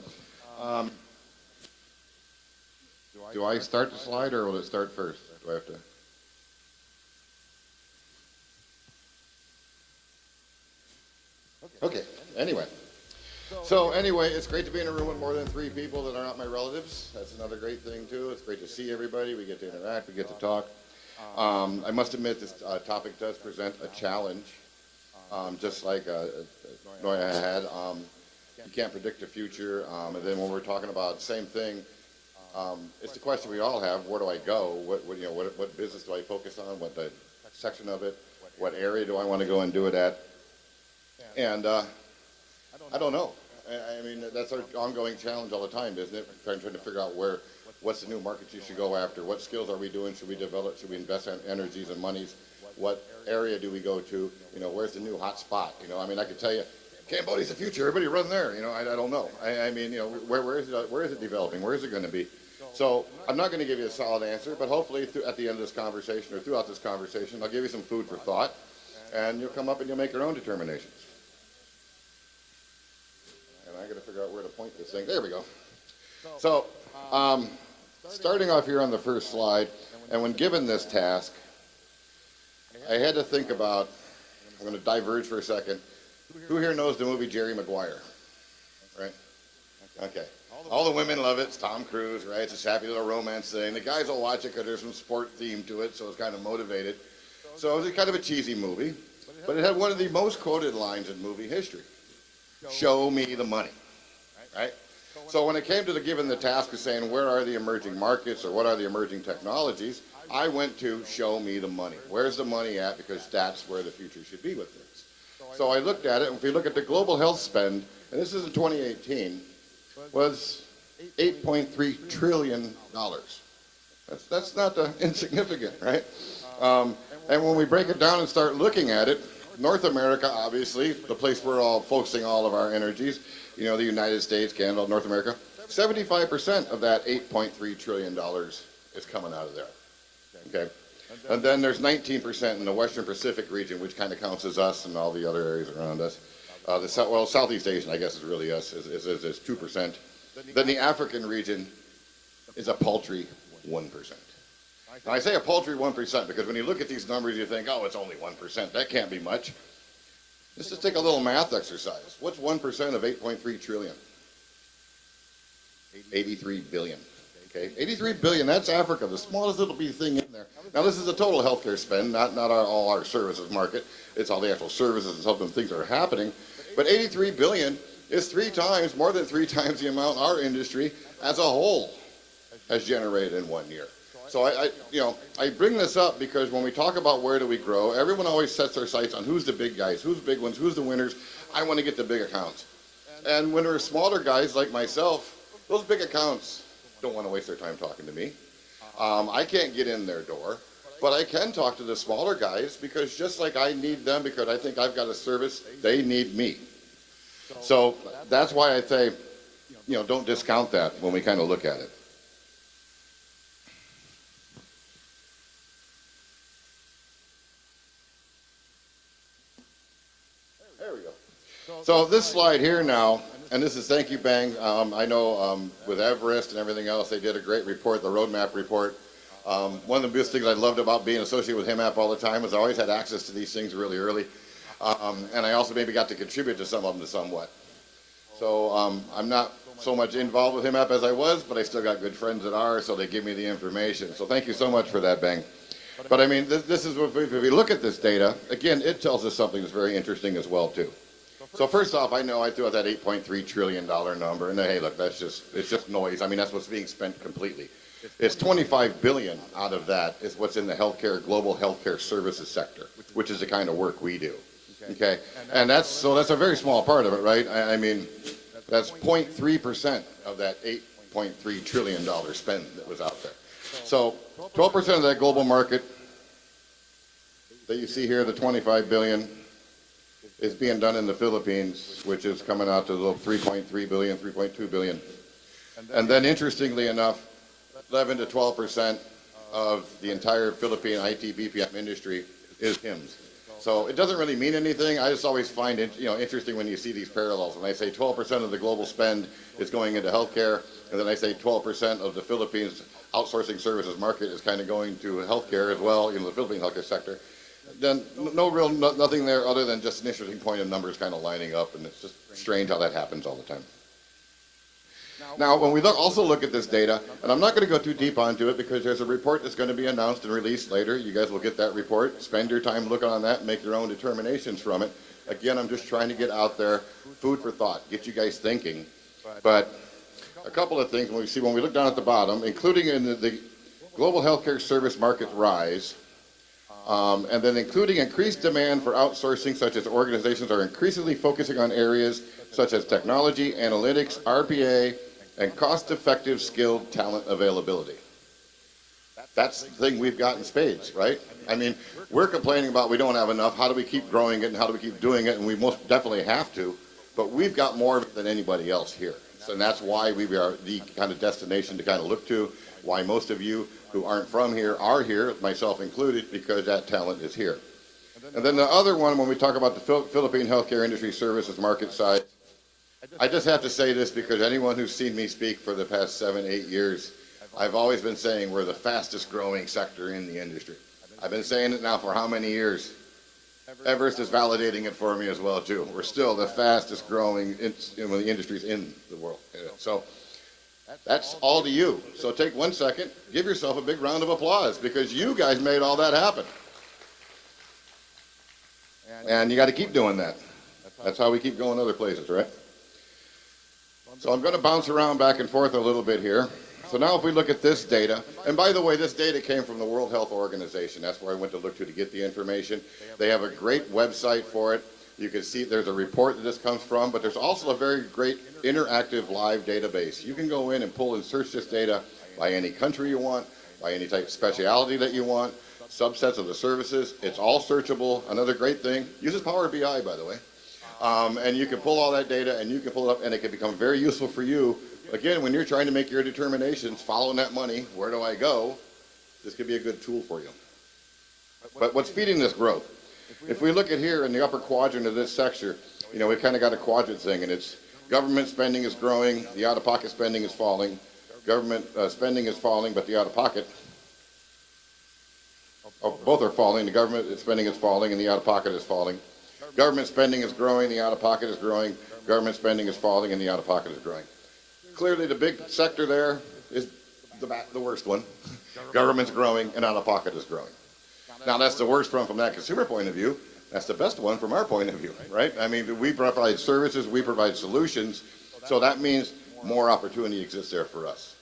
Speaker 18: do I start the slide, or will it start first? Do I have to? Okay, anyway. So anyway, it's great to be in a room with more than 3 people that are not my relatives. That's another great thing too. It's great to see everybody. We get to interact, we get to talk. I must admit this topic does present a challenge, just like Noya had. You can't predict the future. And then when we're talking about same thing, it's the question we all have: where do I go? What business do I focus on? What section of it? What area do I want to go and do it at? And I don't know. I mean, that's our ongoing challenge all the time, isn't it? Trying to figure out what's the new market you should go after? What skills are we doing? Should we develop? Should we invest in energies and monies? What area do we go to? Where's the new hot spot? I mean, I could tell you, Cambodia's the future. Everybody run there. I don't know. I mean, where is it developing? Where is it going to be? So I'm not going to give you a solid answer, but hopefully at the end of this conversation or throughout this conversation, I'll give you some food for thought, and you'll come up and you'll make your own determinations. And I got to figure out where to point this thing. There we go. So, starting off here on the first slide, and when given this task, I had to think about, I'm going to diverge for a second. Who here knows the movie Jerry Maguire? Right? Okay. All the women love it. It's Tom Cruise, right? It's a happy little romance thing. The guys will watch it because there's some sport theme to it, so it's kind of motivated. So it was kind of a cheesy movie, but it had one of the most quoted lines in movie history. Show me the money, right? So when it came to given the task of saying where are the emerging markets or what are the emerging technologies, I went to show me the money. Where's the money at? Because that's where the future should be with things. So I looked at it, and if we look at the global health spend, and this is in 2018, was $8.3 trillion. That's not insignificant, right? And when we break it down and start looking at it, North America, obviously, the place we're all focusing all of our energies, the United States, Canada, North America, 75% of that $8.3 trillion is coming out of there, okay? And then there's 19% in the Western Pacific region, which kind of counts as us and all the other areas around us. Southeast Asian, I guess, is really us, is 2%. Then the African region is a paltry 1%. Now, I say a paltry 1% because when you look at these numbers, you think, oh, it's only 1%. That can't be much. Let's just take a little math exercise. What's 1% of 8.3 trillion? 83 billion. Okay, 83 billion, that's Africa, the smallest little bitty thing in there. Now, this is a total healthcare spend, not all our services market. It's all the actual services and some of them things that are happening. But 83 billion is more than three times the amount our industry as a whole has generated in 1 year. So I bring this up because when we talk about where do we grow, everyone always sets their sights on who's the big guys, who's the big ones, who's the winners. I want to get the big accounts. And when we're smaller guys like myself, those big accounts don't want to waste their time talking to me. I can't get in their door, but I can talk to the smaller guys because just like I need them because I think I've got a service, they need me. So that's why I say, don't discount that when we kind of look at it. There we go. So this slide here now, and this is thank you, Bang. I know with Everest and everything else, they did a great report, the roadmap report. One of the biggest things I loved about being associated with HIMAP all the time was I always had access to these things really early. And I also maybe got to contribute to some of them somewhat. So I'm not so much involved with HIMAP as I was, but I still got good friends that are, so they give me the information. So thank you so much for that, Bang. But I mean, this is if we look at this data, again, it tells us something that's very interesting as well, too. So first off, I know I threw out that $8.3 trillion number, and hey, look, it's just noise. I mean, that's what's being spent completely. It's 25 billion out of that is what's in the global healthcare services sector, which is the kind of work we do. Okay, and that's a very small part of it, right? I mean, that's 0.3% of that $8.3 trillion spend that was out there. So 12% of that global market that you see here, the 25 billion, is being done in the Philippines, which is coming out to the 3.3 billion, 3.2 billion. And then interestingly enough, 11 to 12% of the entire Philippine IT BPM industry is HIMS. So it doesn't really mean anything. I just always find it interesting when you see these parallels. When I say 12% of the global spend is going into healthcare, and then I say 12% of the Philippines outsourcing services market is kind of going to healthcare as well, the Philippine healthcare sector. then nothing there other than just an interesting point of numbers kind of lining up, and it's just strange how that happens all the time. Now, when we also look at this data, and I'm not going to go too deep onto it because there's a report that's going to be announced and released later. You guys will get that report. Spend your time looking on that and make your own determinations from it. Again, I'm just trying to get out there food for thought, get you guys thinking. But a couple of things when we look down at the bottom, including in the global healthcare service market rise, and then including increased demand for outsourcing, such as organizations are increasingly focusing on areas such as technology, analytics, RPA, and cost-effective skilled talent availability. That's the thing we've got in spades, right? I mean, we're complaining about we don't have enough. How do we keep growing it and how do we keep doing it? And we most definitely have to, but we've got more of it than anybody else here. So, and that's why we are the kind of destination to kind of look to, why most of you who aren't from here are here, myself included, because that talent is here. And then the other one, when we talk about the Philippine healthcare industry services market size, I just have to say this because anyone who's seen me speak for the past 7-8 years, I've always been saying we're the fastest growing sector in the industry. I've been saying it now for how many years? Everest is validating it for me as well too. We're still the fastest growing the industries in the world. So that's all to you. So take 1 second, give yourself a big round of applause because you guys made all that happen. And you got to keep doing that. That's how we keep going other places, right? So I'm going to bounce around back and forth a little bit here. So now if we look at this data, and by the way, this data came from the World Health Organization. That's where I went to look to get the information. They have a great website for it. You can see there's a report that this comes from, but there's also a very great interactive live database. You can go in and pull and search this data by any country you want, by any type of speciality that you want, subsets of the services. It's all searchable. Another great thing, uses Power BI, by the way. And you can pull all that data and you can pull it up and it can become very useful for you. Again, when you're trying to make your determinations, following that money, where do I go? This could be a good tool for you. But what's feeding this growth? If we look at here in the upper quadrant of this sector, we've kind of got a quadrant thing, and it's government spending is growing, the out-of-pocket spending is falling. Government spending is falling, but the out-of-pocket, both are falling. The government spending is falling and the out-of-pocket is falling. Government spending is growing, the out-of-pocket is growing. Government spending is falling and the out-of-pocket is growing. Clearly the big sector there is the worst one. Government's growing and out-of-pocket is growing. Now that's the worst one from that consumer point of view. That's the best one from our point of view, right? I mean, we provide services, we provide solutions, so that means more opportunity exists there for us.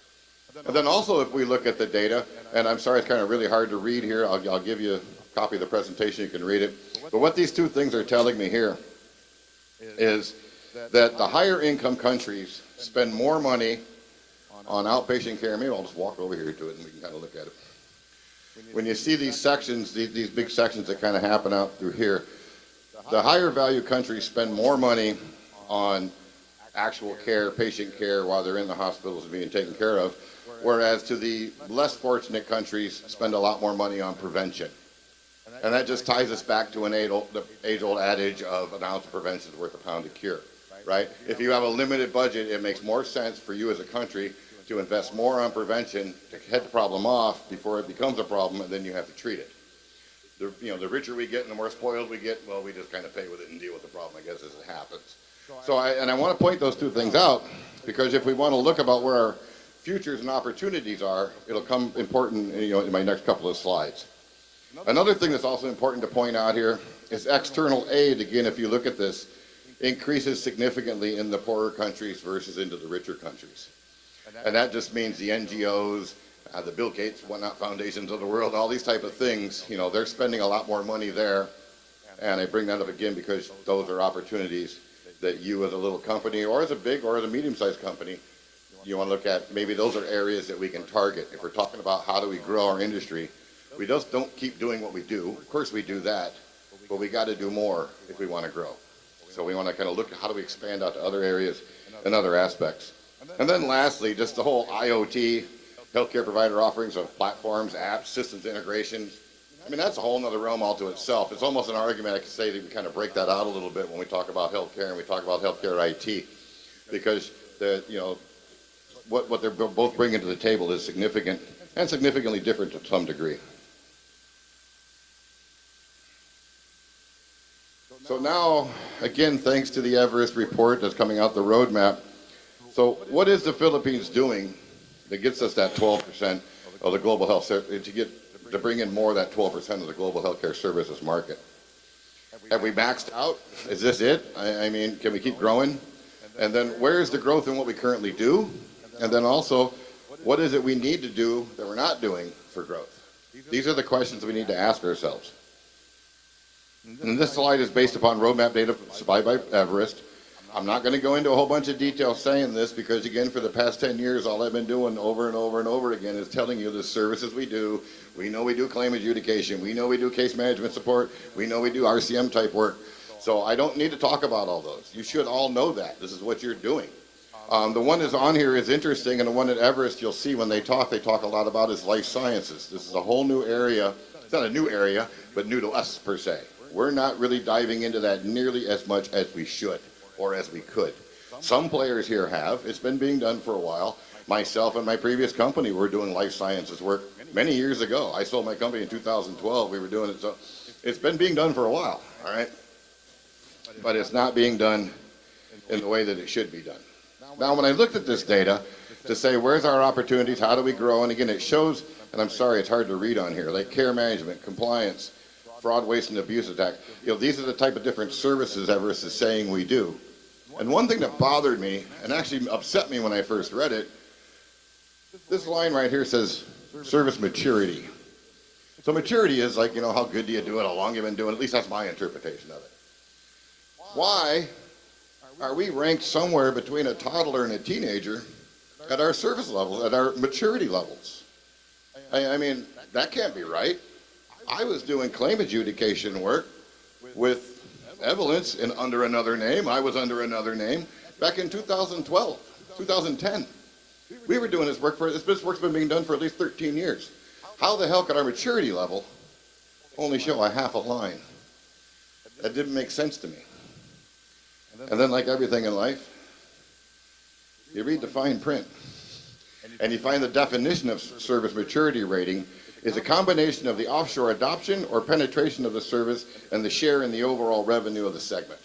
Speaker 18: And then also if we look at the data, and I'm sorry it's kind of really hard to read here, I'll give you a copy of the presentation, you can read it. But what these two things are telling me here is that the higher income countries spend more money on outpatient care. Maybe I'll just walk over here to it and we can kind of look at it. When you see these sections, these big sections that kind of happen out through here, the higher value countries spend more money on actual care, patient care while they're in the hospitals being taken care of, whereas to the less fortunate countries spend a lot more money on prevention. And that just ties us back to the age-old adage of an ounce of prevention is worth a pound of cure, right? If you have a limited budget, it makes more sense for you as a country to invest more on prevention to head the problem off before it becomes a problem, and then you have to treat it. The richer we get and the more spoiled we get, well, we just kind of pay with it and deal with the problem, I guess, as it happens. So I want to point those two things out because if we want to look about where our futures and opportunities are, it'll come important, in my next couple of slides. Another thing that's also important to point out here is external aid. Again, if you look at this, increases significantly in the poorer countries versus into the richer countries. And that just means the NGOs, the Bill Gates, whatnot foundations of the world, all these type of things, they're spending a lot more money there. And I bring that up again because those are opportunities that you as a little company or as a big or as a medium-sized company, you want to look at. Maybe those are areas that we can target. If we're talking about how do we grow our industry, we just don't keep doing what we do. Of course we do that, but we got to do more if we want to grow. So we want to kind of look at how do we expand out to other areas and other aspects. And then lastly, just the whole IoT, healthcare provider offerings of platforms, apps, systems integrations. I mean, that's a whole other realm all to itself. It's almost an argument I could say that we kind of break that out a little bit when we talk about healthcare and we talk about healthcare IT, because what they're both bringing to the table is significant and significantly different to some degree. So now, again, thanks to the Everest report that's coming out, the roadmap. So what is the Philippines doing that gets us that 12% of the global health, to bring in more of that 12% of the global healthcare services market? Have we maxed out? Is this it? I mean, can we keep growing? And then where is the growth in what we currently do? And then also, what is it we need to do that we're not doing for growth? These are the questions we need to ask ourselves. And this slide is based upon roadmap data supplied by Everest. I'm not going to go into a whole bunch of detail saying this because, again, for the past 10 years, all I've been doing over and over and over again is telling you the services we do. We know we do claim adjudication. We know we do case management support. We know we do RCM type work. So I don't need to talk about all those. You should all know that. This is what you're doing. The one that's on here is interesting, and the one at Everest you'll see when they talk a lot about is life sciences. This is a whole new area. It's not a new area, but new to us per se. We're not really diving into that nearly as much as we should or as we could. Some players here have. It's been being done for a while. Myself and my previous company were doing life sciences work many years ago. I sold my company in 2012. We were doing it. So it's been being done for a while, all right? But it's not being done in the way that it should be done. Now, when I looked at this data to say, where's our opportunities? How do we grow? And again, it shows, and I'm sorry, it's hard to read on here, like care management, compliance, fraud, waste, and abuse attack. These are the type of different services Everest is saying we do. And one thing that bothered me, and actually upset me when I first read it, this line right here says service maturity. So maturity is like, how good do you do it, how long you've been doing it, at least that's my interpretation of it. Why are we ranked somewhere between a toddler and a teenager at our service levels, at our maturity levels? I mean, that can't be right. I was doing claim adjudication work with Evolence under another name. I was under another name back in 2012, 2010. We were doing this work's been being done for at least 13 years. How the hell could our maturity level only show a half a line? That didn't make sense to me. And then, like everything in life, you read the fine print and you find the definition of service maturity rating is a combination of the offshore adoption or penetration of the service and the share in the overall revenue of the segment.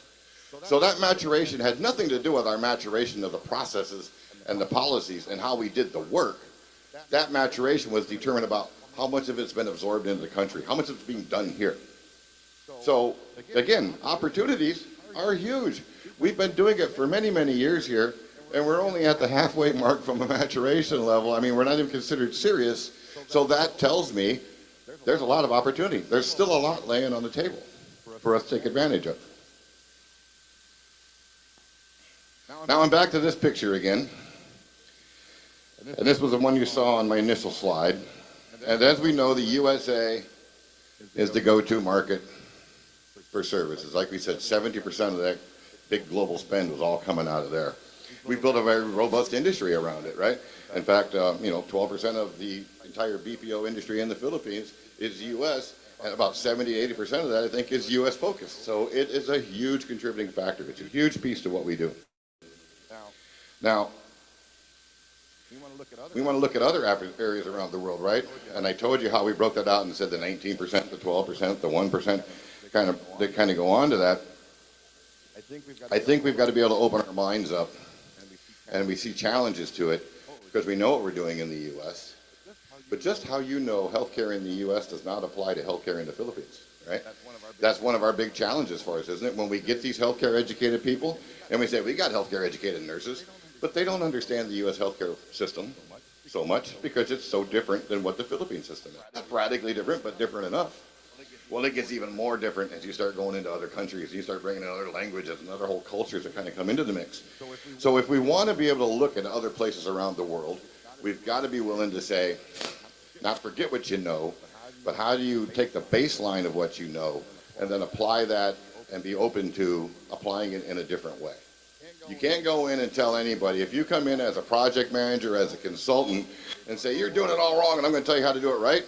Speaker 18: So that maturation had nothing to do with our maturation of the processes and the policies and how we did the work. That maturation was determined about how much of it's been absorbed into the country, how much of it's being done here. So again, opportunities are huge. We've been doing it for many, many years here, and we're only at the halfway mark from a maturation level. I mean, we're not even considered serious. So that tells me there's a lot of opportunity. There's still a lot laying on the table for us to take advantage of. Now I'm back to this picture again. And this was the one you saw on my initial slide. And as we know, the USA is the go-to market for services. Like we said, 70% of that big global spend was all coming out of there. We built a very robust industry around it, right? In fact, 12% of the entire BPO industry in the Philippines is U.S., and about 70-80% of that, I think, is U.S. focused. So it is a huge contributing factor. It's a huge piece to what we do. Now, we want to look at other areas around the world, right? And I told you how we broke that out and said the 19%, the 12%, the 1%, they kind of go on to that. I think we've got to be able to open our minds up, and we see challenges to it because we know what we're doing in the U.S., but just how you know healthcare in the U.S. does not apply to healthcare in the Philippines, right? That's one of our big challenges for us, isn't it? When we get these healthcare educated people, and we say, we got healthcare educated nurses, but they don't understand the U.S. healthcare system so much because it's so different than what the Philippine system is. Not radically different, but different enough. Well, it gets even more different as you start going into other countries. You start bringing in other languages and other whole cultures that kind of come into the mix. So if we want to be able to look at other places around the world, we've got to be willing to say, not forget what you know, but how do you take the baseline of what you know and then apply that and be open to applying it in a different way. You can't go in and tell anybody, if you come in as a project manager, as a consultant, and say, you're doing it all wrong and I'm going to tell you how to do it right,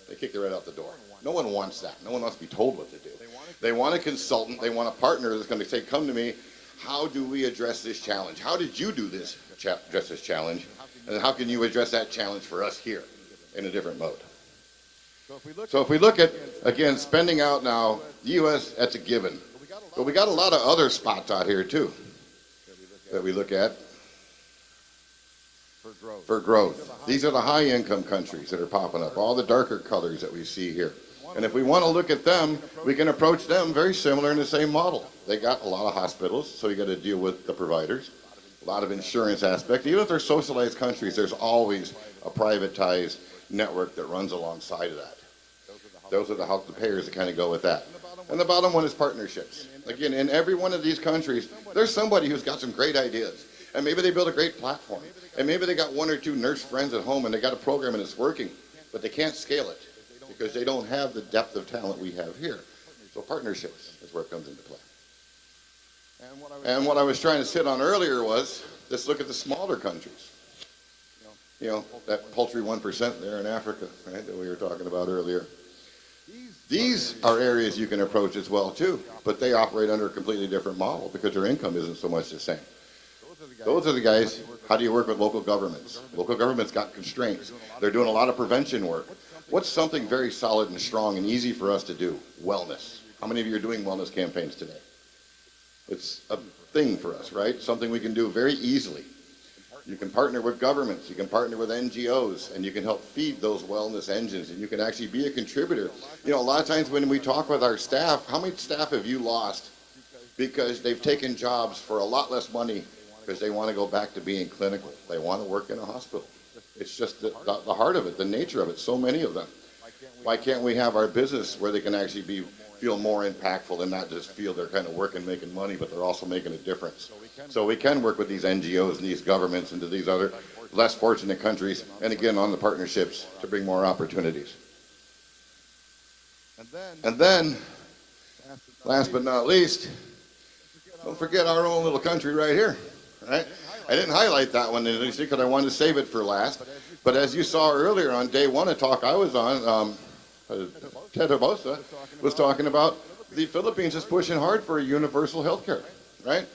Speaker 18: they kick you right out the door. No one wants that. No one wants to be told what to do. They want a consultant. They want a partner that's going to say, come to me, how do we address this challenge? How did you do this, address this challenge? And how can you address that challenge for us here in a different mode? So if we look at, again, spending out now, the U.S., that's a given. But we got a lot of other spots out here too that we look at for growth. These are the high income countries that are popping up, all the darker colors that we see here. And if we want to look at them, we can approach them very similar in the same model. They got a lot of hospitals, so you got to deal with the providers, a lot of insurance aspect. Even if they're socialized countries, there's always a privatized network that runs alongside of that. Those are the payers that kind of go with that. And the bottom one is partnerships. Again, in every one of these countries, there's somebody who's got some great ideas. And maybe they build a great platform. And maybe they got one or two nurse friends at home and they got a program and it's working, but they can't scale it because they don't have the depth of talent we have here. So partnerships is where it comes into play. And what I was trying to sit on earlier was, let's look at the smaller countries. You know, that paltry 1% there in Africa, right, that we were talking about earlier. These are areas you can approach as well too, but they operate under a completely different model because their income isn't so much the same. Those are the guys, how do you work with local governments? Local governments got constraints. They're doing a lot of prevention work. What's something very solid and strong and easy for us to do? Wellness. How many of you are doing wellness campaigns today? It's a thing for us, right? Something we can do very easily. You can partner with governments, you can partner with NGOs, and you can help feed those wellness engines, and you can actually be a contributor. You know, a lot of times when we talk with our staff, how many staff have you lost because they've taken jobs for a lot less money because they want to go back to being clinical. They want to work in a hospital. It's just the heart of it, the nature of it, so many of them. Why can't we have our business where they can actually feel more impactful and not just feel they're kind of working, making money, but they're also making a difference? So we can work with these NGOs and these governments into these other less fortunate countries, and again on the partnerships to bring more opportunities. And then, last but not least, don't forget our own little country right here, right? I didn't highlight that one initially because I wanted to save it for last, but as you saw earlier on day one of talk I was on, Ted Abosa was talking about the Philippines is pushing hard for a universal health care, right?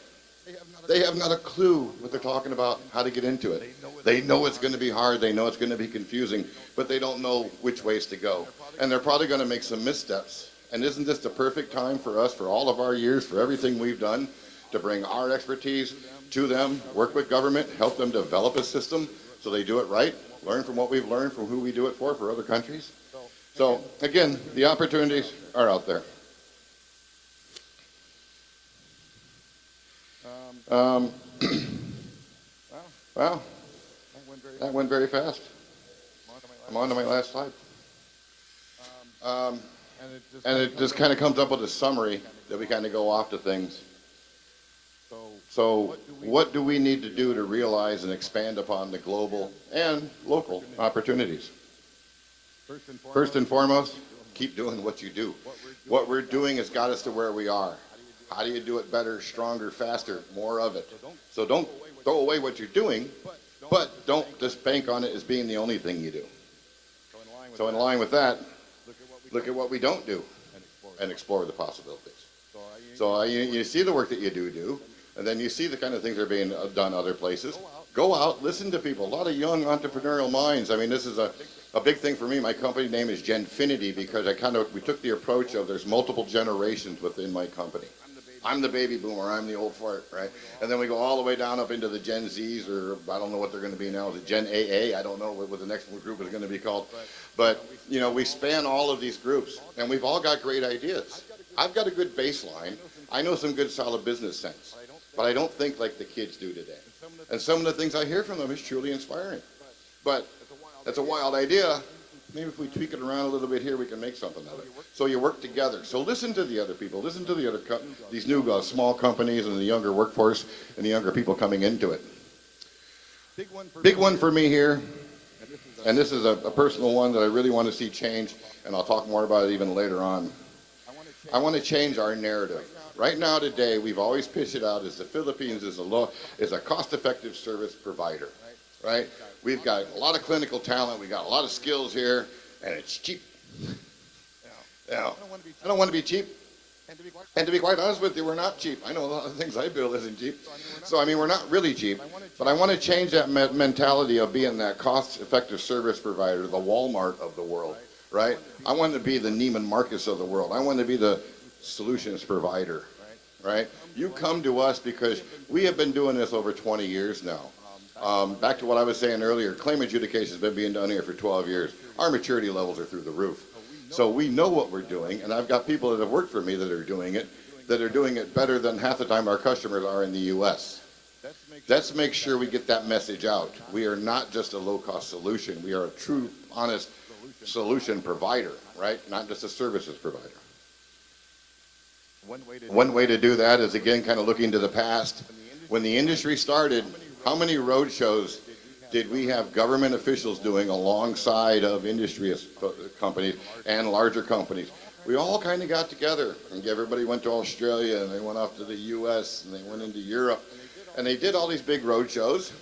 Speaker 18: They have not a clue what they're talking about, how to get into it. They know it's going to be hard, they know it's going to be confusing, but they don't know which ways to go. And they're probably going to make some missteps. And isn't this the perfect time for us, for all of our years, for everything we've done, to bring our expertise to them, work with government, help them develop a system so they do it right, learn from what we've learned from who we do it for other countries? So, again, the opportunities are out there. Well, that went very fast. I'm on to my last slide. And it just kind of comes up with a summary that we kind of go off to things. So what do we need to do to realize and expand upon the global and local opportunities? First and foremost, keep doing what you do. What we're doing has got us to where we are. How do you do it better, stronger, faster, more of it? So don't throw away what you're doing, but don't just bank on it as being the only thing you do. So in line with that, look at what we don't do and explore the possibilities. So you see the work that you do, and then you see the kind of things that are being done other places. Go out, listen to people. A lot of young entrepreneurial minds. I mean, this is a big thing for me. My company name is Genfinity because we took the approach of there's multiple generations within my company. I'm the baby boomer, I'm the old fart, right? And then we go all the way down up into the Gen Zs, or I don't know what they're going to be now, the Gen AA, I don't know what the next group is going to be called. But, you know, we span all of these groups, and we've all got great ideas. I've got a good baseline. I know some good solid business sense, but I don't think like the kids do today. And some of the things I hear from them is truly inspiring. But that's a wild idea. Maybe if we tweak it around a little bit here, we can make something of it. So you work together. So listen to the other people. Listen to the other these new small companies and the younger workforce and the younger people coming into it. Big one for me here, and this is a personal one that I really want to see change, and I'll talk more about it even later on. I want to change our narrative. Right now today, we've always pitched it out as the Philippines is a cost-effective service provider. Right? We've got a lot of clinical talent, we got a lot of skills here, and it's cheap. Now, I don't want to be cheap. And to be quite honest with you, we're not cheap. I know a lot of things I build isn't cheap. So, I mean, we're not really cheap. But I want to change that mentality of being that cost-effective service provider, the Walmart of the world, right? I want to be the Neiman Marcus of the world. I want to be the solutions provider. right? You come to us because we have been doing this over 20 years now. Back to what I was saying earlier, claim adjudication has been being done here for 12 years. Our maturity levels are through the roof. So we know what we're doing, and I've got people that have worked for me that are doing it better than half the time our customers are in the U.S. Let's make sure we get that message out. We are not just a low-cost solution. We are a true, honest solution provider, right? Not just a services provider. One way to do that is, again, kind of looking to the past. When the industry started, how many road shows did we have government officials doing alongside of industry companies and larger companies? We all kind of got together, and everybody went to Australia, and they went off to the U.S., and they went into Europe, and they did all these big road shows.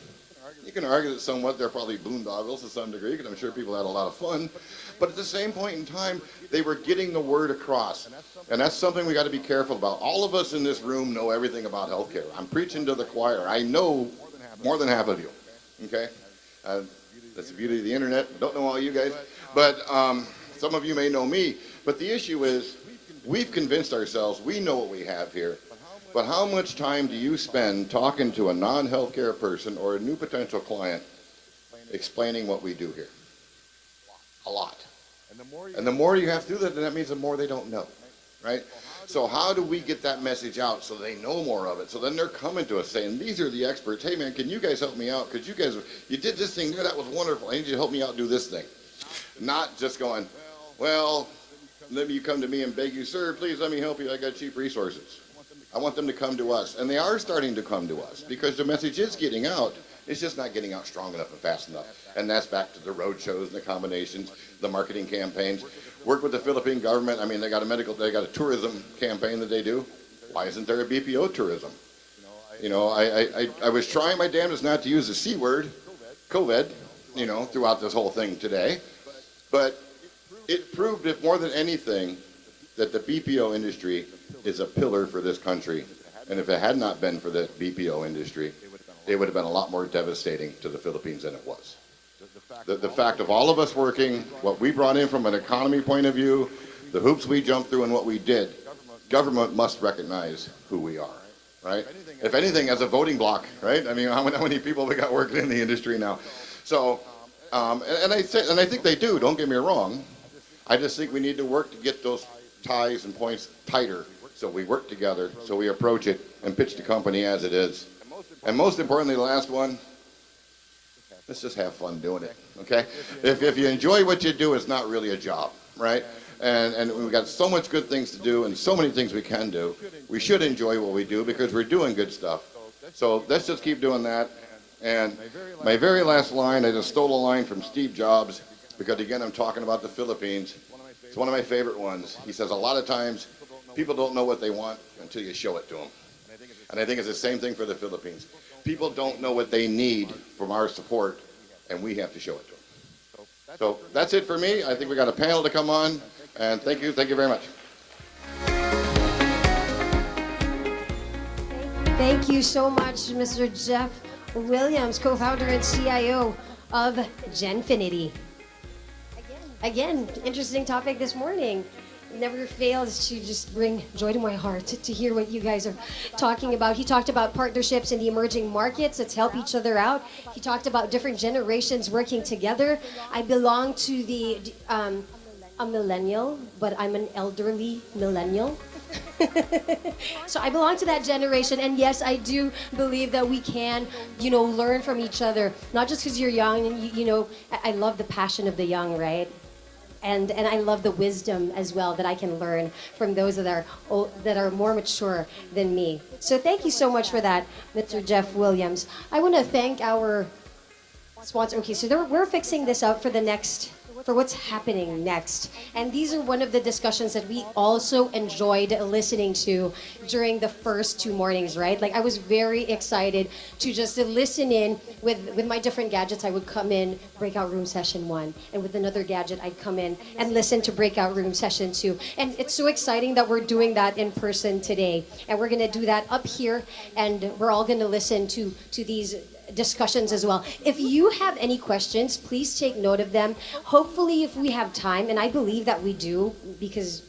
Speaker 18: You can argue that somewhat they're probably boondoggles to some degree, because I'm sure people had a lot of fun. But at the same point in time, they were getting the word across. And that's something we got to be careful about. All of us in this room know everything about healthcare. I'm preaching to the choir. I know more than half of you. Okay? That's the beauty of the internet. I don't know all you guys. But some of you may know me. But the issue is, we've convinced ourselves we know what we have here. But how much time do you spend talking to a non-healthcare person or a new potential client explaining what we do here? A lot. And the more you have to do that, then that means the more they don't know, right? So how do we get that message out so they know more of it? So then they're coming to us saying, these are the experts. Hey, man, can you guys help me out? Because you did this thing there. That was wonderful. I need you to help me out do this thing. Not just going, well, let you come to me and beg you, sir, please let me help you. I got cheap resources. I want them to come to us. And they are starting to come to us because the message is getting out. It's just not getting out strong enough and fast enough. And that's back to the road shows and the combinations, the marketing campaigns. Work with the Philippine government. I mean, they got a tourism campaign that they do. Why isn't there a BPO tourism? You know, I was trying my damnedest not to use the C word, COVID, you know, throughout this whole thing today. But it proved, if more than anything, that the BPO industry is a pillar for this country. And if it had not been for the BPO industry, it would have been a lot more devastating to the Philippines than it was. The fact of all of us working, what we brought in from an economy point of view, the hoops we jumped through and what we did, government must recognize who we are, right? If anything, as a voting bloc, right? I mean, how many people we got working in the industry now? So, and I think they do, don't get me wrong. I just think we need to work to get those ties and points tighter so we work together, so we approach it and pitch the company as it is. And most importantly, the last one, let's just have fun doing it, okay? If you enjoy what you do, it's not really a job, right? And we've got so much good things to do and so many things we can do. We should enjoy what we do because we're doing good stuff. So let's just keep doing that. And my very last line, I just stole a line from Steve Jobs because, again, I'm talking about the Philippines. It's one of my favorite ones. He says a lot of times people don't know what they want until you show it to them. And I think it's the same thing for the Philippines. People don't know what they need from our support, and we have to show it to them. So that's it for me. I think we got a panel to come on, and thank you very much.
Speaker 14: Thank you so much, Mr. Jeff Williams, co-founder and CIO of Genfinity. Again, interesting topic this morning. Never fails to just bring joy to my heart to hear what you guys are talking about. He talked about partnerships in the emerging markets. Let's help each other out. He talked about different generations working together. I belong to a millennial, but I'm an elderly millennial. So I belong to that generation, and yes, I do believe that we can, learn from each other. Not just because you're young, and I love the passion of the young, right? And I love the wisdom as well that I can learn from those that are more mature than me. So thank you so much for that, Mr. Jeff Williams. I want to thank our sponsor. Okay, so we're fixing this up for what's happening next. And these are one of the discussions that we also enjoyed listening to during the first two mornings, right? Like, I was very excited to just listen in with my different gadgets. I would come in breakout room session 1, and with another gadget, I'd come in and listen to breakout room session 2. And it's so exciting that we're doing that in person today. And we're gonna do that up here, and we're all gonna listen to these discussions as well. If you have any questions, please take note of them. Hopefully, if we have time, and I believe that we do, because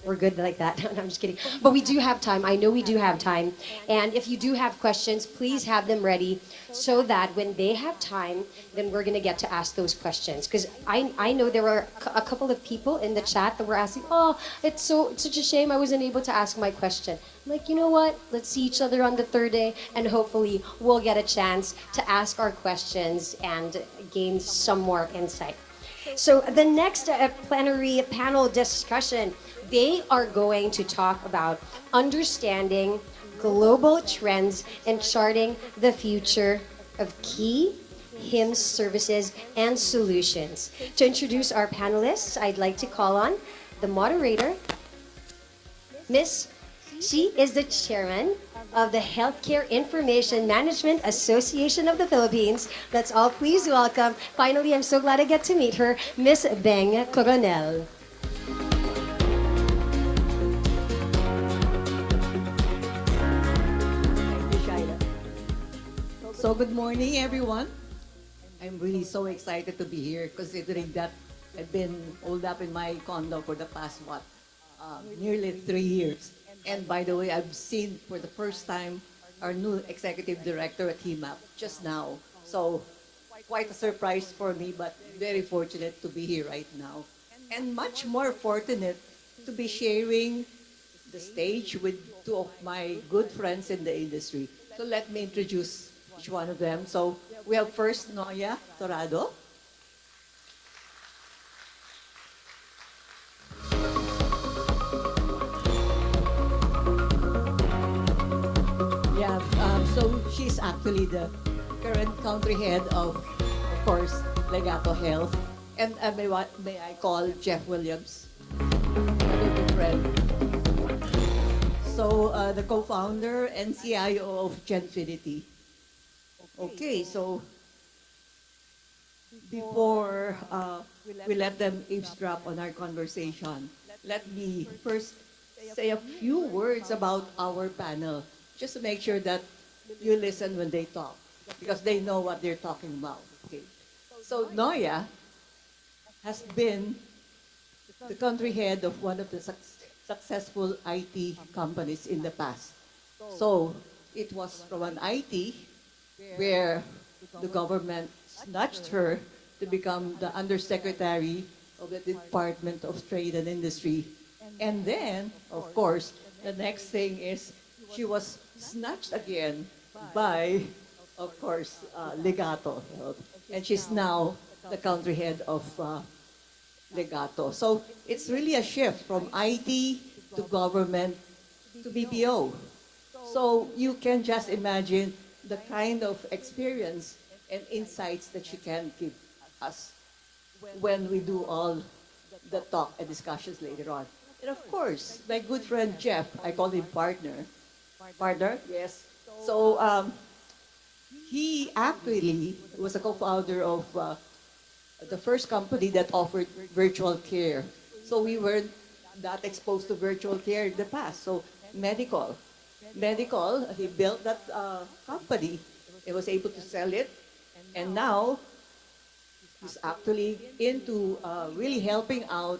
Speaker 14: We're good like that. No, I'm just kidding. But we do have time. I know we do have time. And if you do have questions, please have them ready so that when they have time, then we're going to get to ask those questions. Because I know there were a couple of people in the chat that were asking, oh, it's such a shame I wasn't able to ask my question. I'm like, you know what? Let's see each other on the third day, and hopefully we'll get a chance to ask our questions and gain some more insight. So the next plenary panel discussion, they are going to talk about understanding global trends and charting the future of key HIMS services and solutions. To introduce our panelists, I'd like to call on the moderator, Miss. She is the chairman of the Healthcare Information Management Association of the Philippines. Let's all please welcome, finally, I'm so glad I get to meet her, Miss Beng Coronel.
Speaker 19: So good morning, everyone. I'm really so excited to be here considering that I've been holed up in my condo for the past, nearly 3 years. And by the way, I've seen for the first time our new executive director at HIMAP just now. So quite a surprise for me, but very fortunate to be here right now. And much more fortunate to be sharing the stage with two of my good friends in the industry. So let me introduce each one of them. So we have first Noya Torado. Yeah, so she's actually the current country head of course, Legato Health. And may I call Jeff Williams, a good friend. So the co-founder and CIO of Genfinity. Okay, so before we let them eavesdrop on our conversation, let me first say a few words about our panel, just to make sure that you listen when they talk, because they know what they're talking about. Okay. So Noya has been the country head of one of the successful IT companies in the past. So it was from an IT where the government snatched her to become the undersecretary of the Department of Trade and Industry. And then, of course, the next thing is she was snatched again by, of course, Legato. And she's now the country head of Legato. So it's really a shift from IT to government to BPO. So you can just imagine the kind of experience and insights that she can give us when we do all the talk and discussions later on. And of course, my good friend Jeff, I call him partner. Partner, yes. So he actually was a co-founder of the first company that offered virtual care. So we weren't that exposed to virtual care in the past. So medical, he built that company. He was able to sell it. And now he's actually into really helping out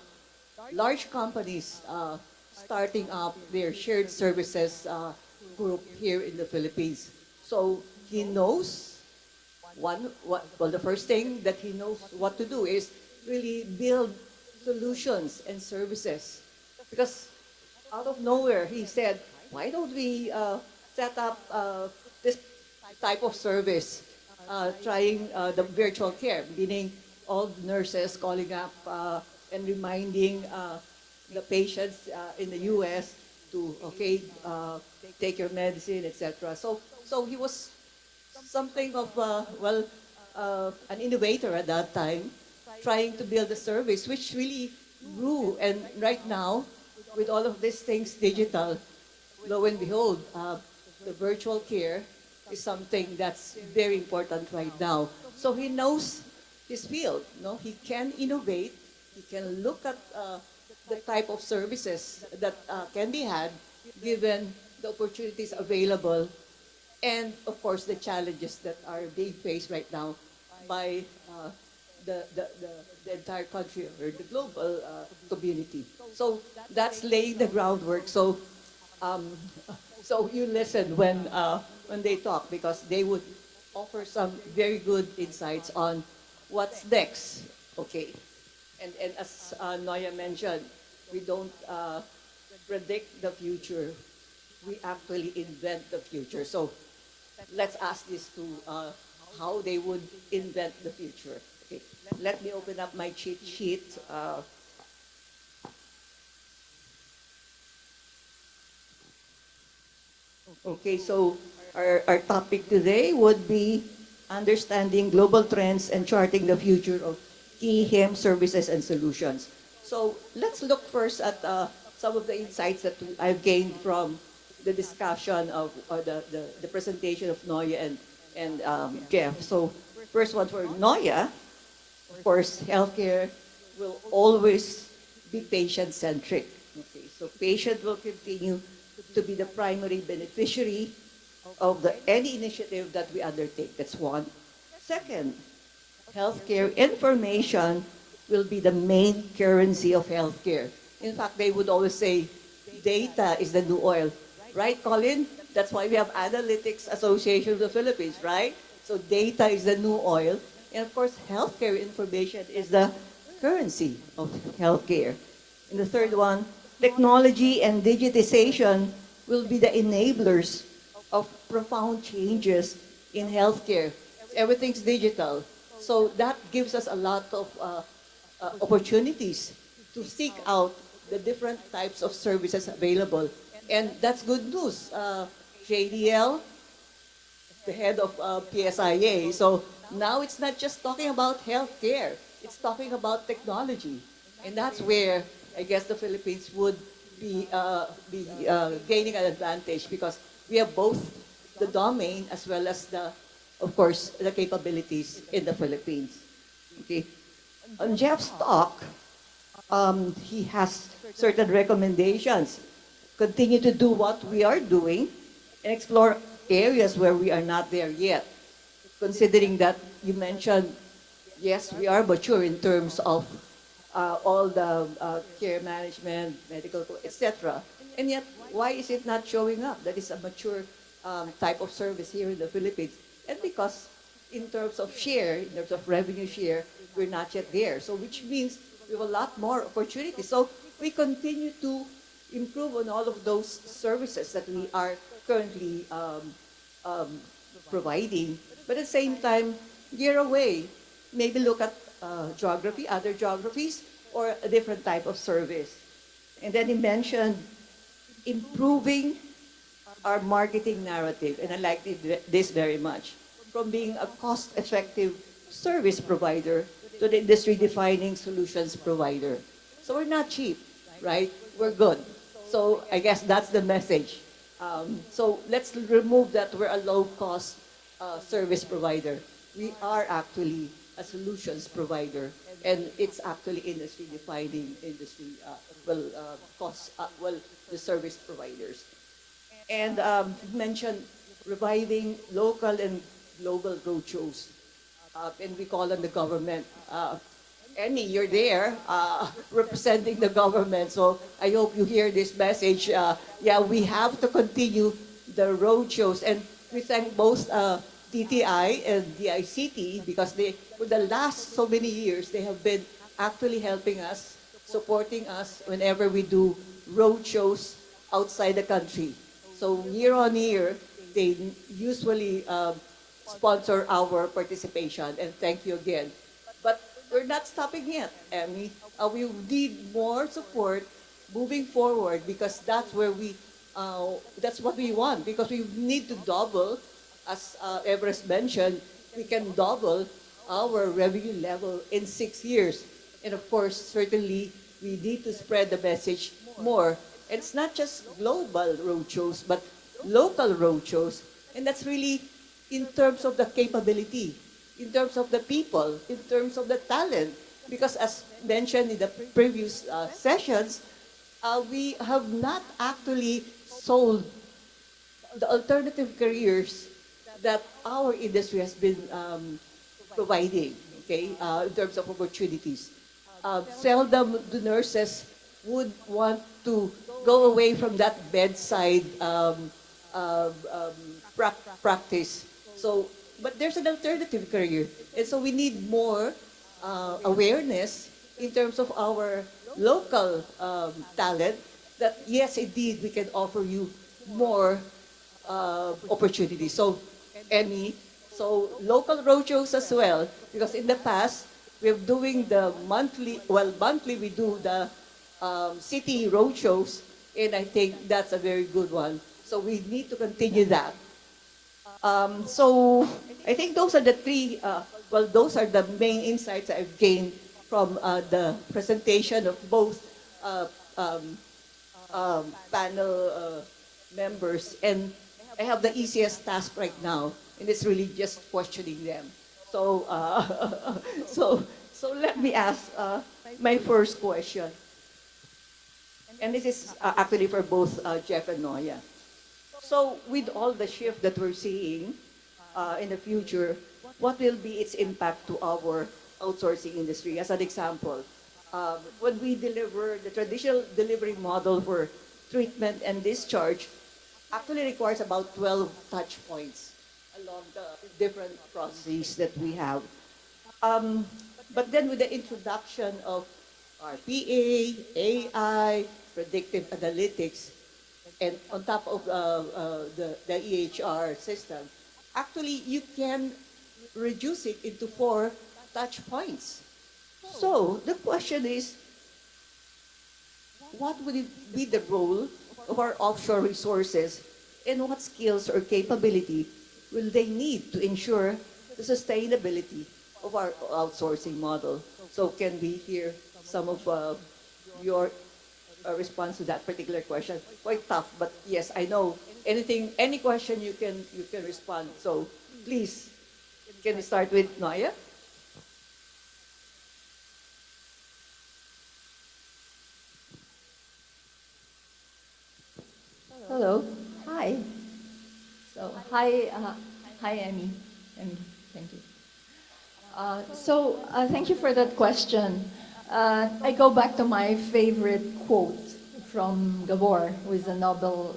Speaker 19: large companies starting up their shared services group here in the Philippines. So he knows the first thing that he knows what to do is really build solutions and services. Because out of nowhere, he said, why don't we set up this type of service, trying the virtual care, meaning all the nurses calling up and reminding the patients in the US to, take your medicine, etc. So he was something of, an innovator at that time, trying to build a service which really grew. And right now, with all of these things digital, lo and behold, the virtual care is something that's very important right now. So he knows his field. No? He can innovate. He can look at the type of services that can be had given the opportunities available and, of course, the challenges that are being faced right now by the entire country or the global community. So that's laying the groundwork. So um, so you listen when they talk because they would offer some very good insights on what's next. Okay, and as Noya mentioned, we don't predict the future. We actually invent the future. So let's ask this to how they would invent the future. Okay, let me open up my cheat sheet. Okay, so our topic today would be understanding global trends and charting the future of key HIM services and solutions. So let's look first at some of the insights that I've gained from the discussion of the presentation of Noya and Jeff. So first one for Noya, of course, healthcare will always be patient-centric. Okay, so patient will continue to be the primary beneficiary of any initiative that we undertake. That's one. Second, healthcare information will be the main currency of healthcare. In fact, they would always say data is the new oil. Right, Colin? That's why we have Analytics Association of the Philippines, right? So data is the new oil. And of course, healthcare information is the currency of healthcare. And the third one, technology and digitization will be the enablers of profound changes in healthcare. Everything's digital. So that gives us a lot of opportunities to seek out the different types of services available. And that's good news. JDL, the head of PSIA. So now it's not just talking about healthcare. It's talking about technology. And that's where I guess the Philippines would be gaining an advantage because we have both the domain as well as of course, the capabilities in the Philippines. Okay. On Jeff's talk, he has certain recommendations. Continue to do what we are doing and explore areas where we are not there yet. Considering that you mentioned, yes, we are mature in terms of all the care management, medical, etc. And yet, why is it not showing up? That is a mature type of service here in the Philippines. And because in terms of share, in terms of revenue share, we're not yet there. So which means we have a lot more opportunities. So we continue to improve on all of those services that we are currently providing. But at the same time, gear away. Maybe look at geography, other geographies, or a different type of service. And then he mentioned improving our marketing narrative, and I like this very much. From being a cost-effective service provider to the industry-defining solutions provider. So we're not cheap, right? We're good. So I guess that's the message. So let's remove that we're a low-cost service provider. We are actually a solutions provider, and it's actually industry-defining the service providers. And mentioned reviving local and global roadshows, and we call on the government. Annie, you're there representing the government, so I hope you hear this message. Yeah, we have to continue the roadshows, and we thank both TTI and the ICT because for the last so many years, they have been actually helping us, supporting us whenever we do roadshows outside the country. So year on year, they usually sponsor our participation, and thank you again. But we're not stopping yet, Emmy. We need more support moving forward because that's what we want, because we need to double, as Everest mentioned, we can double our revenue level in 6 years. And of course, certainly, we need to spread the message more. It's not just global roadshows, but local roadshows. And that's really in terms of the capability, in terms of the people, in terms of the talent. Because as mentioned in the previous sessions, we have not actually sold the alternative careers that our industry has been providing. okay, in terms of opportunities. Seldom the nurses would want to go away from that bedside practice. So, but there's an alternative career. And so we need more awareness in terms of our local talent that yes, indeed, we can offer you more opportunities. So, Emmy, so local roadshows as well, because in the past, we're doing the monthly, well, monthly we do the city roadshows, and I think that's a very good one. So we need to continue that. So I think those are the three, well, those are the main insights I've gained from the presentation of both panel members. And I have the easiest task right now, and it's really just questioning them. So, so let me ask my first question. And this is actually for both Jeff and Noya. So with all the shift that we're seeing in the future, what will be its impact to our outsourcing industry? As an example, when we deliver the traditional delivery model for treatment and discharge, actually requires about 12 touch points along the different processes that we have. But then with the introduction of RPA, AI, predictive analytics, and on top of the EHR system, actually you can reduce it into 4 touch points. So the question is, what would it be the role of our offshore resources, and what skills or capability will they need to ensure the sustainability of our outsourcing model? So can we hear some of your response to that particular question? Quite tough, but yes, I know any question you can respond. So please, can we start with Noya?
Speaker 17: Hello. Hi. So, hi, Emmy. Emmy, thank you. Thank you for that question. I go back to my favorite quote from Gabor, who is a Nobel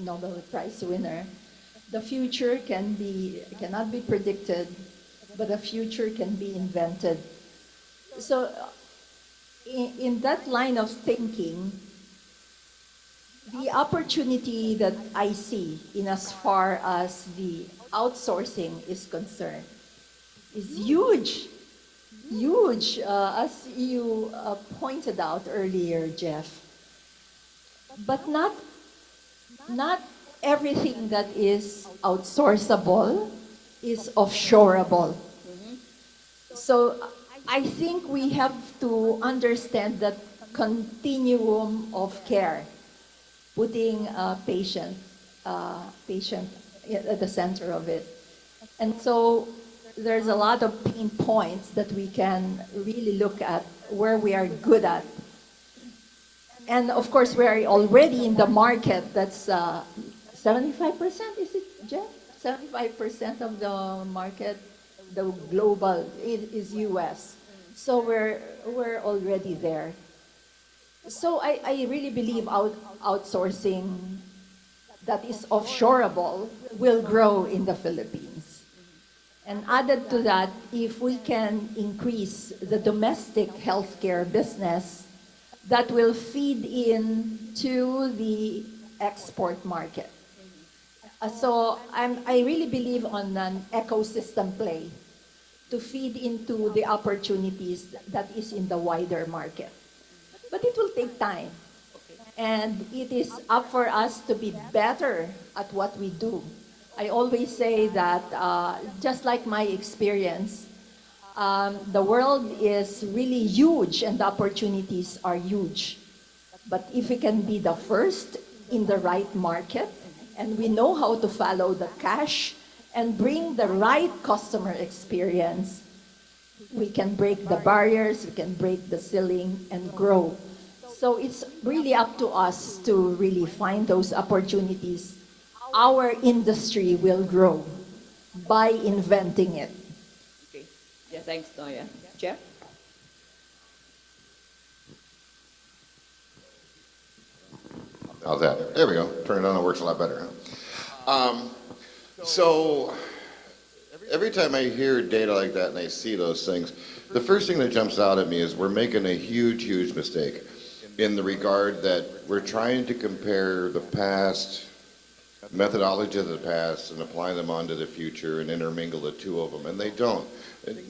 Speaker 17: Nobel Prize winner. The future cannot be predicted, but the future can be invented. So, in that line of thinking, the opportunity that I see in as far as the outsourcing is concerned is huge, huge, as you pointed out earlier, Jeff. But not everything that is outsourceable is offshoreable. So I think we have to understand that continuum of care, putting patient at the center of it. And so there's a lot of pain points that we can really look at where we are good at. And of course, we are already in the market. That's 75%, is it, Jeff? 75% of the market, the global, is US. So we're already there. So I really believe outsourcing that is offshoreable will grow in the Philippines. And added to that, if we can increase the domestic healthcare business, that will feed into the export market. So I really believe on an ecosystem play to feed into the opportunities that is in the wider market. But it will take time. And it is up for us to be better at what we do. I always say that, just like my experience, the world is really huge and the opportunities are huge. But if we can be the first in the right market, and we know how to follow the cash and bring the right customer experience, we can break the barriers, we can break the ceiling and grow. So it's really up to us to really find those opportunities. Our industry will grow by inventing it.
Speaker 19: Okay. Yeah, thanks, Noya. Jeff?
Speaker 18: How's that? There we go. Turn it on, it works a lot better. So every time I hear data like that and I see those things, the first thing that jumps out at me is we're making a huge, huge mistake in the regard that we're trying to compare the past, methodology of the past, and apply them onto the future and intermingle the two of them, and they don't.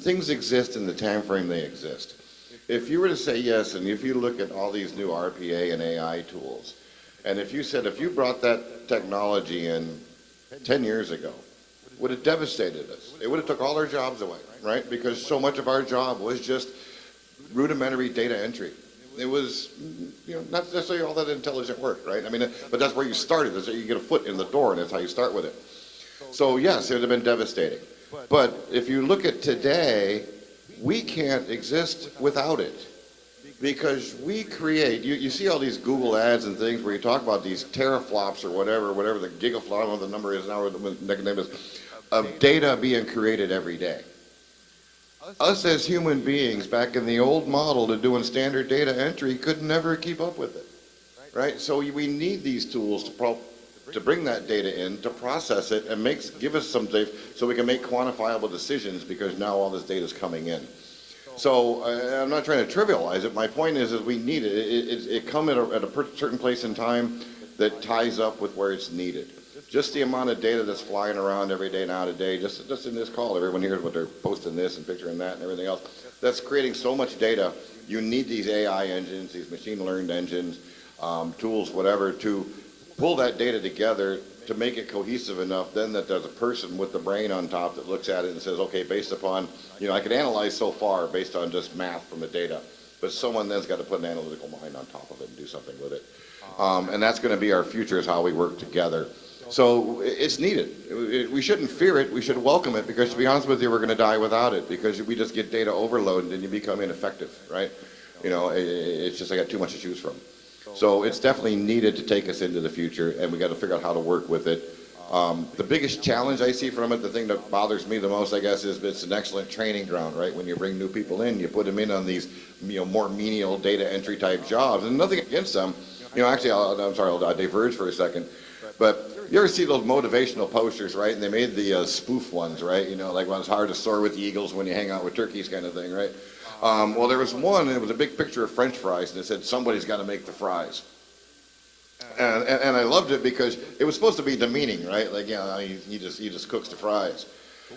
Speaker 18: Things exist in the time frame they exist. If you were to say yes, and if you look at all these new RPA and AI tools, and if you said if you brought that technology in 10 years ago, would have devastated us. It would have took all our jobs away, right? Because so much of our job was just rudimentary data entry. It was, not necessarily all that intelligent work, right? I mean, but that's where you started. That's how you get a foot in the door, and that's how you start with it. So yes, it would have been devastating. But if you look at today, we can't exist without it. Because we create, you see all these Google ads and things where you talk about these teraflops or whatever the gigaflop, I don't know what the number is now, or the next name is, of data being created every day. Us as human beings, back in the old model to doing standard data entry, could never keep up with it, right? So we need these tools to bring that data in, to process it, and give us some data so we can make quantifiable decisions, because now all this data is coming in. So I'm not trying to trivialize it. My point is we need it. It come at a certain place in time that ties up with where it's needed. Just the amount of data that's flying around every day now today, just in this call, everyone hears what they're posting this and picturing that and everything else. That's creating so much data. You need these AI engines, these machine learned engines, tools, whatever, to pull that data together to make it cohesive enough then that there's a person with the brain on top that looks at it and says, okay, based upon, I can analyze so far based on just math from the data, but someone then's got to put an analytical mind on top of it and do something with it. And that's going to be our future, is how we work together. So it's needed. We shouldn't fear it. We should welcome it, because to be honest with you, we're going to die without it, because we just get data overload and then you become ineffective, right? It's just I got too much to choose from. So it's definitely needed to take us into the future, and we got to figure out how to work with it. The biggest challenge I see from it, the thing that bothers me the most, I guess, is it's an excellent training ground, right? When you bring new people in, you put them in on these, more menial data entry type jobs, and nothing against them. Actually, I'll diverge for a second, but you ever see those motivational posters, right? And they made the spoof ones, right? Like when it's hard to soar with the eagles when you hang out with turkeys, kind of thing, right? Well, there was one, and it was a big picture of French fries, and it said, somebody's got to make the fries. And I loved it because it was supposed to be demeaning, right? Like, he just cooks the fries.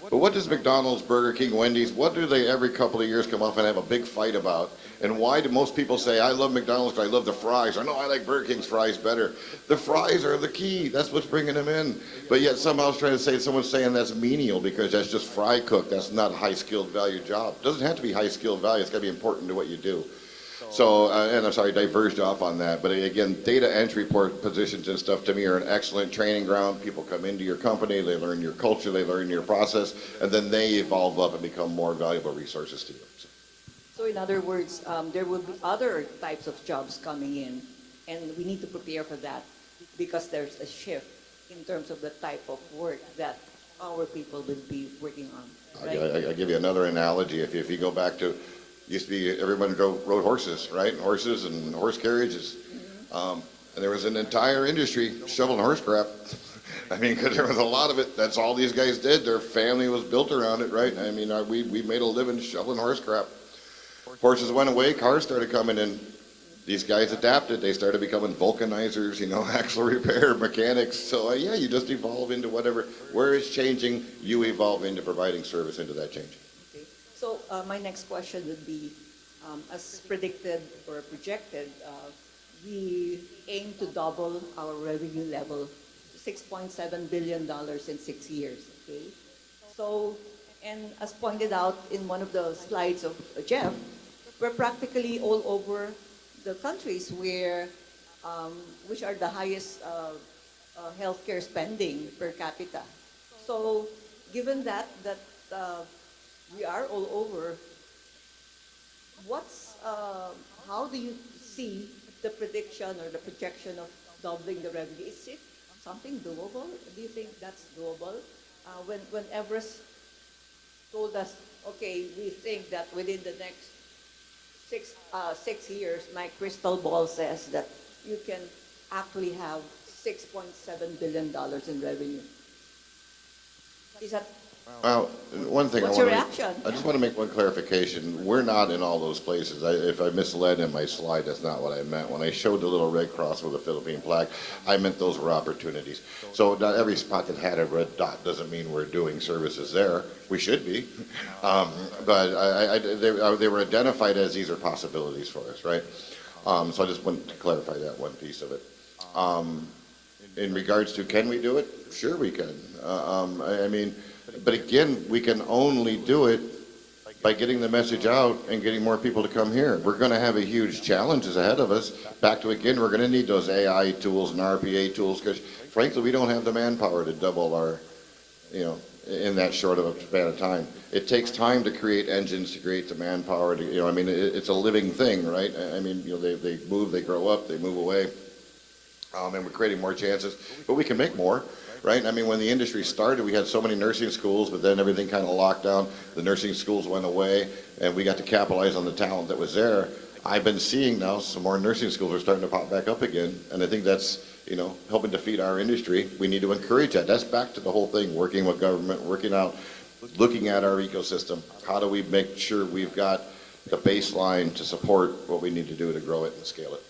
Speaker 18: But what does McDonald's, Burger King, Wendy's, what do they every couple of years come off and have a big fight about? And why do most people say, I love McDonald's because I love the fries, or no, I like Burger King's fries better? The fries are the key. That's what's bringing them in. But yet somehow it's trying to say, someone's saying that's menial because that's just fry cook. That's not a high-skilled value job. It doesn't have to be high-skilled value. It's got to be important to what you do. So, and I'm sorry, diverged off on that. But again, data entry positions and stuff to me are an excellent training ground. People come into your company, they learn your culture, they learn your process, and then they evolve up and become more valuable resources to you.
Speaker 19: So in other words, there will be other types of jobs coming in, and we need to prepare for that, because there's a shift in terms of the type of work that our people will be working on. Right?
Speaker 18: I'll give you another analogy. If you go back to, used to be everyone rode horses, right? Horses and horse carriages. And there was an entire industry shoveling horse crap. I mean, because there was a lot of it. That's all these guys did. Their family was built around it, right? I mean, we made a living shoveling horse crap. Horses went away, cars started coming in. These guys adapted. They started becoming vulcanizers, axle repair, mechanics. So yeah, you just evolve into whatever. Where it's changing, you evolve into providing service into that change.
Speaker 19: Okay. So my next question would be, as predicted or projected, we aim to double our revenue level to $6.7 billion in 6 years. Okay. So, and as pointed out in one of the slides of Jeff, we're practically all over the countries where, which are the highest healthcare spending per capita. So, given that we are all over, how do you see the prediction or the projection of doubling the revenue? Is it something doable? Do you think that's doable? When Everest told us, okay, we think that within the next 6 years, my crystal ball says that you can actually have $6.7 billion in revenue. Is that
Speaker 18: Well, one thing
Speaker 19: What's
Speaker 18: I
Speaker 19: your
Speaker 18: want
Speaker 19: reaction?
Speaker 18: I just want to make one clarification. We're not in all those places. If I misled in my slide, that's not what I meant. When I showed the little red cross with a Philippine flag, I meant those were opportunities. So not every spot that had a red dot doesn't mean we're doing services there. We should be. But they were identified as these are possibilities for us, right? So I just wanted to clarify that one piece of it. In regards to can we do it? Sure we can. I mean, but again, we can only do it by getting the message out and getting more people to come here. We're going to have a huge challenges ahead of us. Back to again, we're going to need those AI tools and RPA tools because frankly, we don't have the manpower to double our, in that short of a span of time. It takes time to create engines, to create the manpower. I mean, it's a living thing, right? I mean, they move, they grow up, they move away, and we're creating more chances. But we can make more. Right? I mean, when the industry started, we had so many nursing schools, but then everything kind of locked down. The nursing schools went away, and we got to capitalize on the talent that was there. I've been seeing now some more nursing schools are starting to pop back up again, and I think that's, helping to feed our industry. We need to encourage that. That's back to the whole thing, working with government, looking at our ecosystem. How do we make sure we've got the baseline to support what we need to do to grow it and scale it?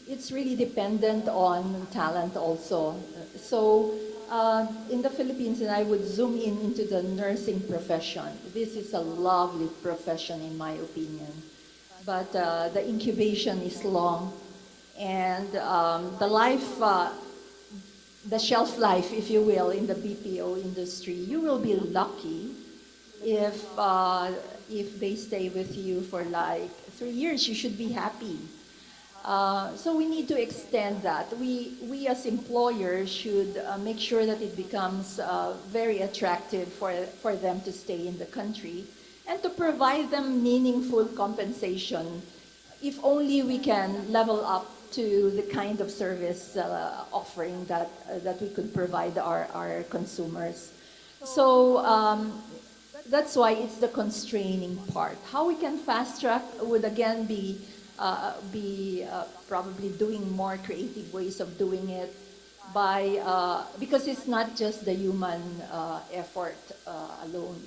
Speaker 17: It's really dependent on talent also. So in the Philippines, and I would zoom into the nursing profession. This is a lovely profession in my opinion. But the incubation is long and the shelf life, if you will, in the BPO industry, you will be lucky if they stay with you for like 3 years, you should be happy. So we need to extend that. We as employers should make sure that it becomes very attractive for them to stay in the country and to provide them meaningful compensation if only we can level up to the kind of service offering that we could provide our consumers. So that's why it's the constraining part. How we can fast track would again be probably doing more creative ways of doing it by because it's not just the human effort alone.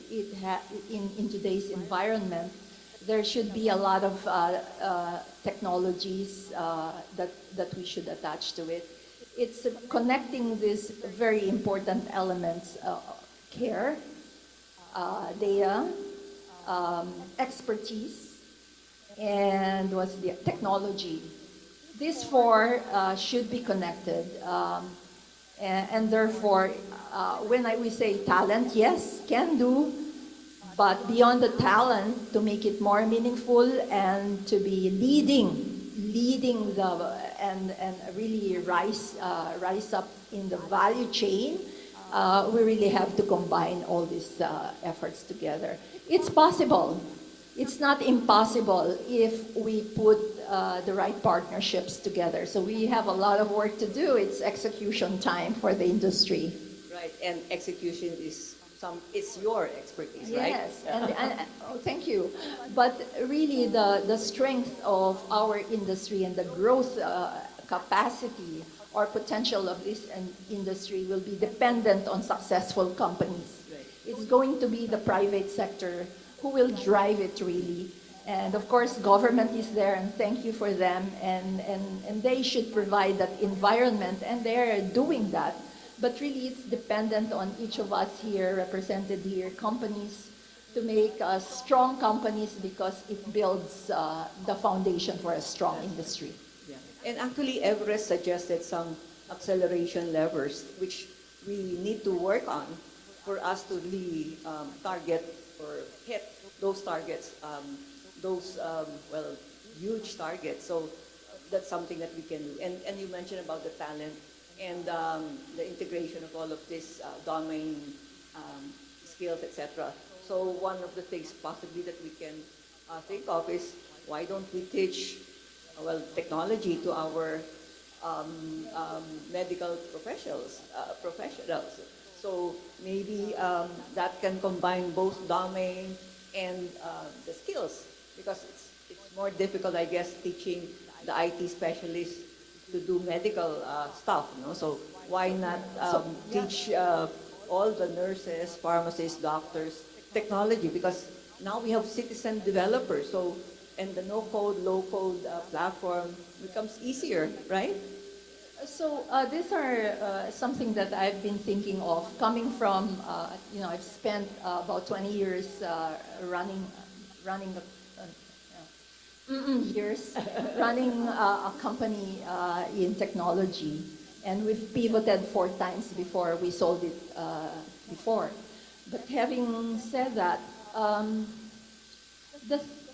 Speaker 17: In today's environment, there should be a lot of technologies that we should attach to it. It's connecting these very important elements: care, data, expertise, and what's the technology. These four should be connected, and therefore, when we say talent, yes, can do, but beyond the talent, to make it more meaningful and to be leading and really rise up in the value chain, we really have to combine all these efforts together. It's possible. It's not impossible if we put the right partnerships together. So we have a lot of work to do. It's execution time for the industry.
Speaker 19: Right, and execution is your expertise, right?
Speaker 17: Yes, and oh, thank you. But really, the strength of our industry and the growth capacity or potential of this industry will be dependent on successful companies.
Speaker 19: Right.
Speaker 17: It's going to be the private sector who will drive it really. And of course, government is there, and thank you for them. And they should provide that environment, and they're doing that. But really, it's dependent on each of us here, represented here, companies, to make strong companies because it builds the foundation for a strong industry.
Speaker 19: Yeah. And actually, Everest suggested some acceleration levers, which we need to work on for us to really target or hit those targets, huge targets. So that's something that we can do. And you mentioned about the talent and the integration of all of this domain skills, etc. So one of the things possibly that we can think of is why don't we teach technology to our medical professionals. So maybe that can combine both domain and the skills, because it's more difficult, I guess, teaching the IT specialists to do medical stuff. No? So why not teach all the nurses, pharmacists, doctors technology? Because now we have citizen developers. So and the no-code, low-code platform becomes easier, right?
Speaker 17: So these are something that I've been thinking of, coming from, I've spent about 20 years running years running a company in technology, and we've pivoted 4 times before we sold it before. But having said that,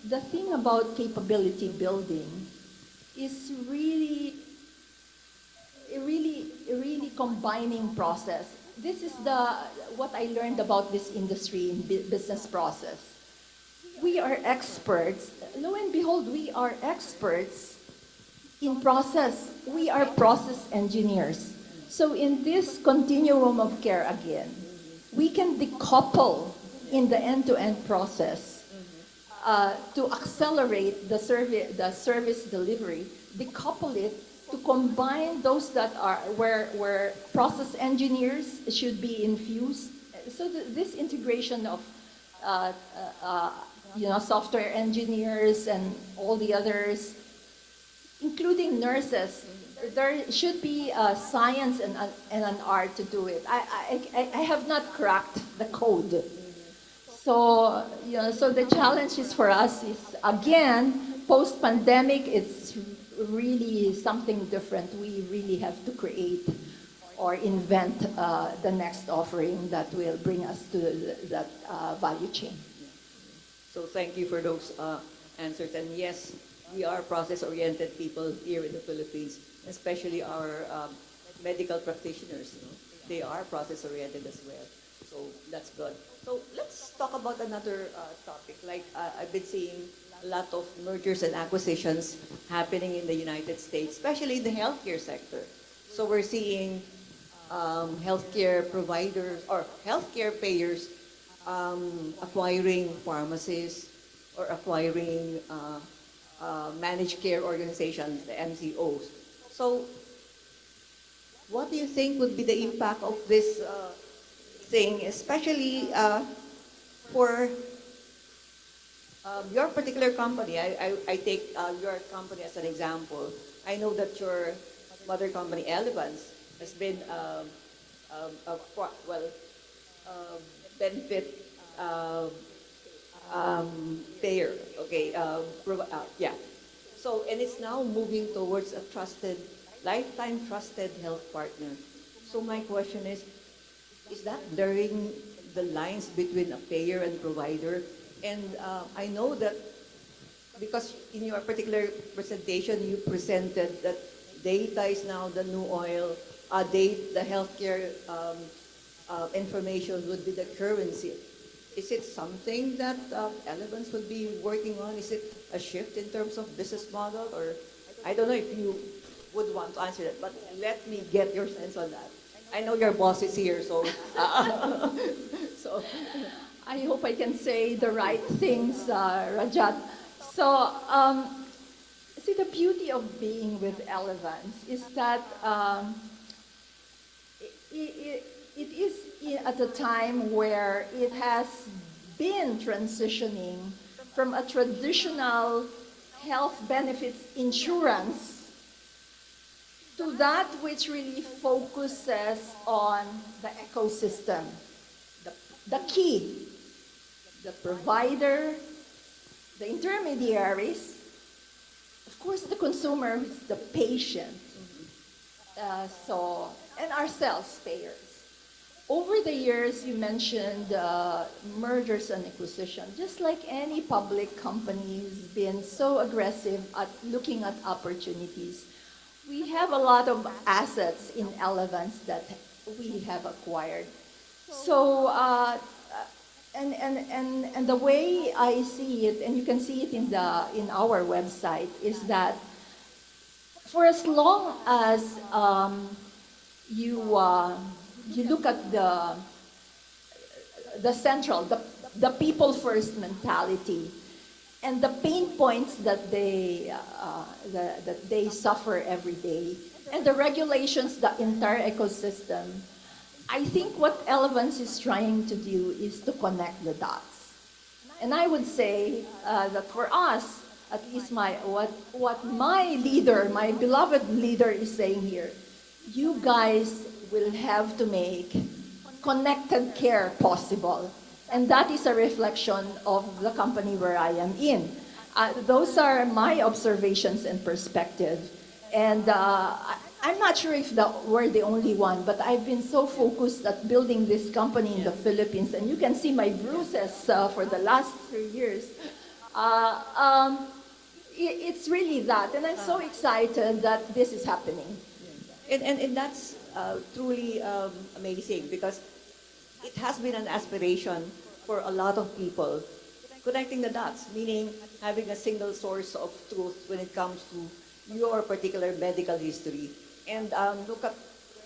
Speaker 17: the thing about capability building is really combining process. This is what I learned about this industry in business process. We are experts. Lo and behold, we are experts in process. We are process engineers. So in this continuum of care again, we can decouple in the end-to-end process to accelerate the service delivery, decouple it to combine those that are where process engineers should be infused. So this integration of software engineers and all the others, including nurses, there should be a science and an art to do it. I have not cracked the code. So, so the challenge is for us is, again, post-pandemic, it's really something different. We really have to create or invent the next offering that will bring us to that value chain.
Speaker 19: So thank you for those answers. And yes, we are process-oriented people here in the Philippines, especially our medical practitioners. They are process-oriented as well. So that's good. So let's talk about another topic. Like I've been seeing a lot of mergers and acquisitions happening in the United States, especially in the healthcare sector. So we're seeing healthcare providers or healthcare payers acquiring pharmacies or acquiring managed care organizations, the MCOs. So what do you think would be the impact of this thing, especially for your particular company? I take your company as an example. I know that your mother company, Elevance, has been benefit payer. Okay, yeah. So, and it's now moving towards a lifetime trusted health partner. So my question is that blurring the lines between a payer and provider? And I know that because in your particular presentation, you presented that data is now the new oil, the healthcare information would be the currency. Is it something that Elevance would be working on? Is it a shift in terms of business model? Or I don't know if you would want to answer that, but let me get your sense on that. I know your boss is here, so
Speaker 17: so I hope I can say the right things, Rajat. So see, the beauty of being with Elevance is that it is at a time where it has been transitioning from a traditional health benefits insurance to that which really focuses on the ecosystem, the key, the provider, the intermediaries, of course the consumer, who's the patient, and ourselves, payers. Over the years, you mentioned mergers and acquisition. Just like any public company has been so aggressive at looking at opportunities, we have a lot of assets in Elevance that we have acquired. So, and the way I see it, and you can see it in our website, is that for as long as you you look at the central, the people first mentality, and the pain points that they suffer every day, and the regulations, the entire ecosystem. I think what Elevance is trying to do is to connect the dots. And I would say that for us, at least what my leader, my beloved leader is saying here, you guys will have to make connected care possible. And that is a reflection of the company where I am in. Those are my observations and perspective. And I'm not sure if we're the only one, but I've been so focused at building this company in the Philippines, and you can see my bruises for the last 3 years. It's really that, and I'm so excited that this is happening.
Speaker 19: And that's truly amazing, because it has been an aspiration for a lot of people, connecting the dots, meaning having a single source of truth when it comes to your particular medical history. And look at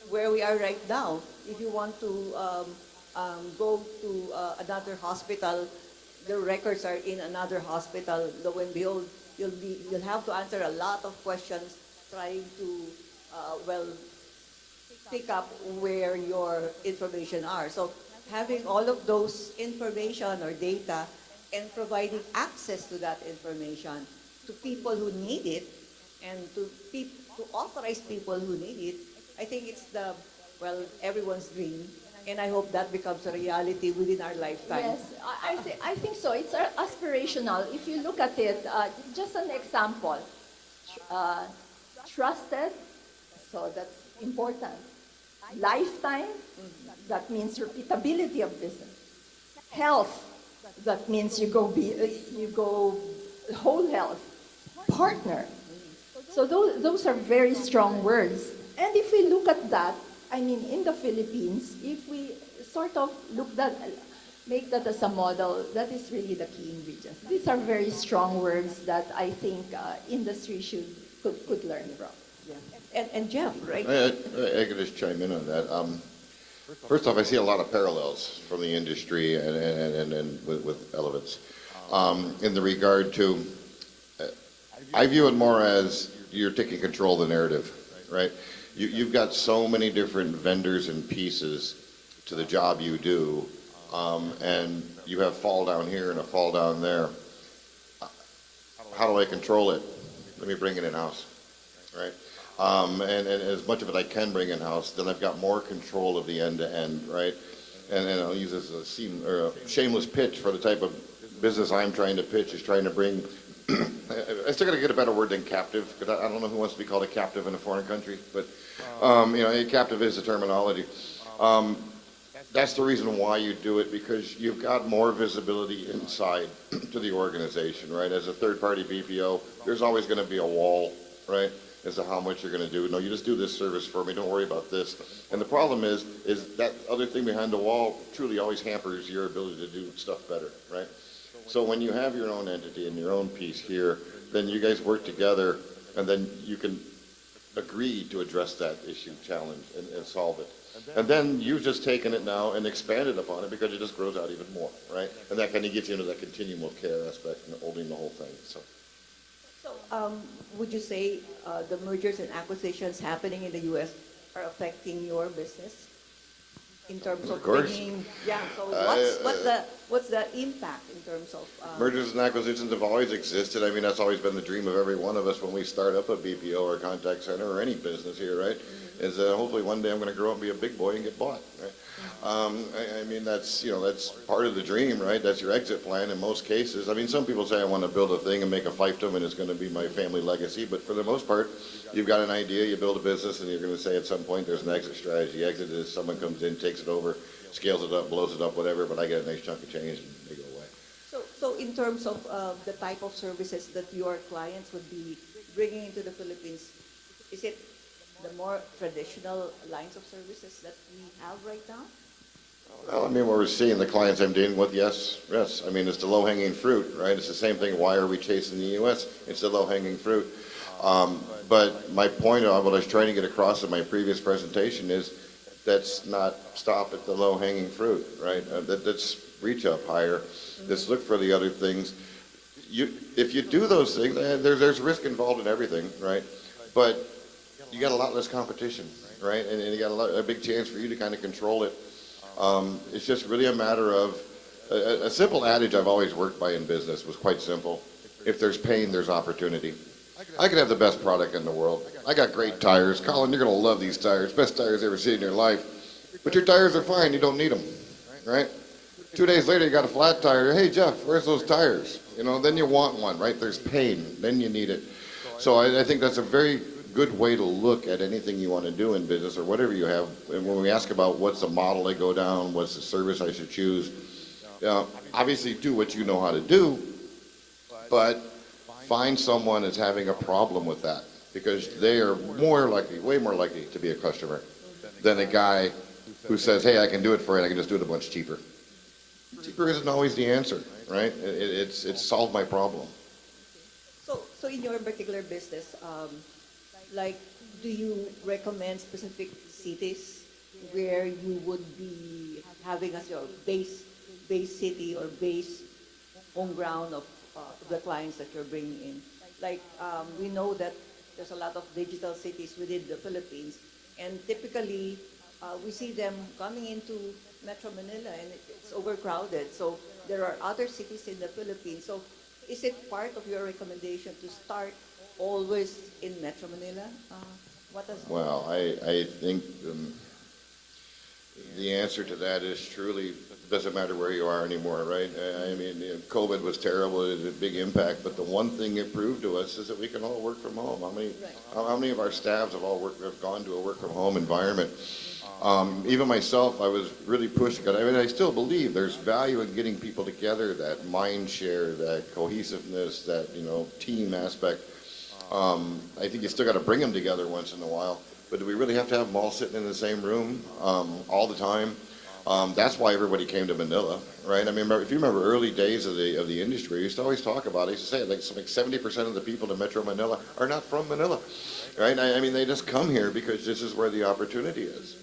Speaker 19: where we are right now. If you want to go to another hospital, the records are in another hospital. Lo and behold, you'll have to answer a lot of questions trying to pick up where your information are. So having all of those information or data and providing access to that information to people who need it, and to authorized people who need it, I think it's everyone's dream. And I hope that becomes a reality within our lifetime.
Speaker 17: Yes, I think so. It's aspirational. If you look at it, just an example, trusted, so that's important. Lifetime, that means repeatability of business. Health, that means you go whole health. Partner. So those are very strong words. And if we look at that, I mean, in the Philippines, if we sort of make that as a model, that is really the key ingredients. These are very strong words that I think industry could learn from.
Speaker 19: Yeah. And Jeff, right?
Speaker 18: I could just chime in on that. First off, I see a lot of parallels from the industry and with Elevance. In the regard to, I view it more as you're taking control of the narrative, right? You've got so many different vendors and pieces to the job you do, and you have fall down here and a fall down there. How do I control it? Let me bring it in-house, right? And as much of it I can bring in-house, then I've got more control of the end-to-end, right? And I'll use this as a shameless pitch for the type of business I'm trying to pitch, is trying to bring, I still got to get a better word than captive, because I don't know who wants to be called a captive in a foreign country, but a captive is the terminology. That's the reason why you do it, because you've got more visibility inside to the organization, right? As a third-party BPO, there's always going to be a wall, right, as to how much you're going to do. No, you just do this service for me, don't worry about this. And the problem is that other thing behind the wall truly always hampers your ability to do stuff better, right? So when you have your own entity and your own piece here, then you guys work together, and then you can agree to address that issue, challenge, and solve it. And then you've just taken it now and expanded upon it, because it just grows out even more, right? And that kind of gets you into that continuum of care aspect and holding the whole thing. So
Speaker 19: would you say the mergers and acquisitions happening in the U.S. are affecting your business in terms of bringing? Yeah. So what's the impact in terms of
Speaker 18: mergers and acquisitions have always existed. I mean, that's always been the dream of every one of us when we start up a BPO or a contact center or any business here, right? Is that hopefully one day I'm going to grow up and be a big boy and get bought, right? I mean, that's part of the dream, right? That's your exit plan in most cases. I mean, some people say I want to build a thing and make a fiefdom and it's going to be my family legacy, but for the most part, you've got an idea, you build a business, and you're going to say at some point there's an exit strategy. Exit is someone comes in, takes it over, scales it up, blows it up, whatever, but I get a nice chunk of change and they go away.
Speaker 19: So in terms of the type of services that your clients would be bringing into the Philippines, is it the more traditional lines of services that we have right now?
Speaker 18: Well, I mean, what we're seeing, the clients I'm dealing with, yes. I mean, it's the low-hanging fruit, right? It's the same thing. Why are we chasing the U.S.? It's the low-hanging fruit. But my point of what I was trying to get across in my previous presentation is Let's not stop at the low-hanging fruit, right? Let's reach up higher. Let's look for the other things. If you do those things, there's risk involved in everything, right? But you got a lot less competition, right? And you got a big chance for you to kind of control it. It's just really a matter of a simple adage I've always worked by in business was quite simple. If there's pain, there's opportunity. I could have the best product in the world. I got great tires. Colin, you're going to love these tires. Best tires you ever seen in your life. But your tires are fine. You don't need them, right? 2 days later, you got a flat tire. Hey, Jeff, where's those tires? You know, then you want one, right? There's pain. Then you need it. So I think that's a very good way to look at anything you want to do in business or whatever you have. And when we ask about what's the model I go down, what's the service I should choose, obviously do what you know how to do, but find someone that's having a problem with that, because they are more likely, way more likely to be a customer than a guy who says, hey, I can do it for you, and I can just do it a bunch cheaper. Cheaper isn't always the answer, right? It's solved my problem.
Speaker 19: So in your particular business, like, do you recommend specific cities where you would be having as your base city or base home ground of the clients that you're bringing in? Like, we know that there's a lot of digital cities within the Philippines, and typically we see them coming into Metro Manila, and it's overcrowded. So there are other cities in the Philippines. So is it part of your recommendation to start always in Metro Manila?
Speaker 18: Well, I think the answer to that is truly, it doesn't matter where you are anymore, right? I mean, COVID was terrible, it was a big impact, but the one thing it proved to us is that we can all work from home. How many of our staffs have gone to a work from home environment? Even myself, I was really pushing it. I mean, I still believe there's value in getting people together, that mind share, that cohesiveness, that, team aspect. I think you still got to bring them together once in a while. But do we really have to have them all sitting in the same room all the time? That's why everybody came to Manila, right? I mean, if you remember early days of the industry, we used to always talk about it. I used to say like 70% of the people in Metro Manila are not from Manila, right? I mean, they just come here because this is where the opportunity is.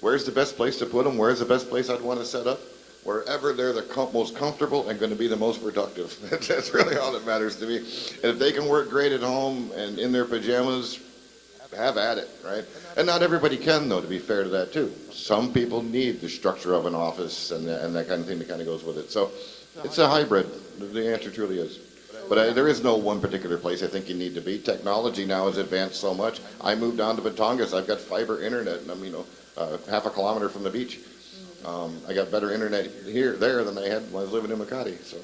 Speaker 18: Where's the best place to put them? Where's the best place I'd want to set up? Wherever they're the most comfortable and going to be the most productive. That's really all that matters to me. And if they can work great at home and in their pajamas, have at it, right? And not everybody can, though, to be fair to that, too. Some people need the structure of an office and that kind of thing that kind of goes with it. So it's a hybrid. The answer truly is. But there is no one particular place I think you need to be. Technology now has advanced so much. I moved down to Batangas. I've got fiber internet, and I'm, half a kilometer from the beach. I got better internet there than I had when I was living in Makati. So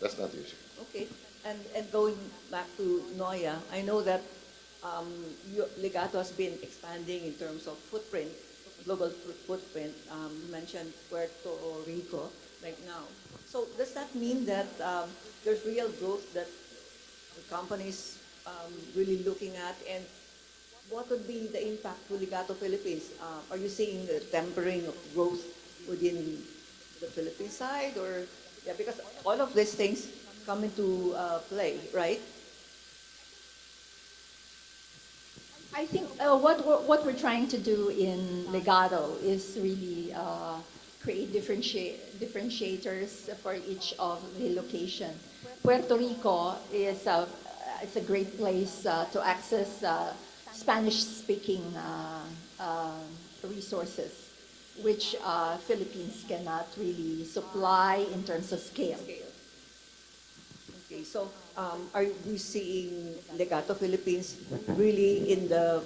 Speaker 18: that's not the issue.
Speaker 19: Okay. And going back to Noya, I know that Legato has been expanding in terms of footprint, global footprint. You mentioned Puerto Rico right now. So does that mean that there's real growth that the company's really looking at? And what would be the impact to Legato Philippines? Are you seeing the tempering of growth within the Philippine side? Or, because all of these things come into play, right?
Speaker 17: I think what we're trying to do in Legato is really create differentiators for each of the location. Puerto Rico is it's a great place to access Spanish-speaking resources, which Philippines cannot really supply in terms of scale.
Speaker 19: Okay, so are we seeing Legato Philippines really in the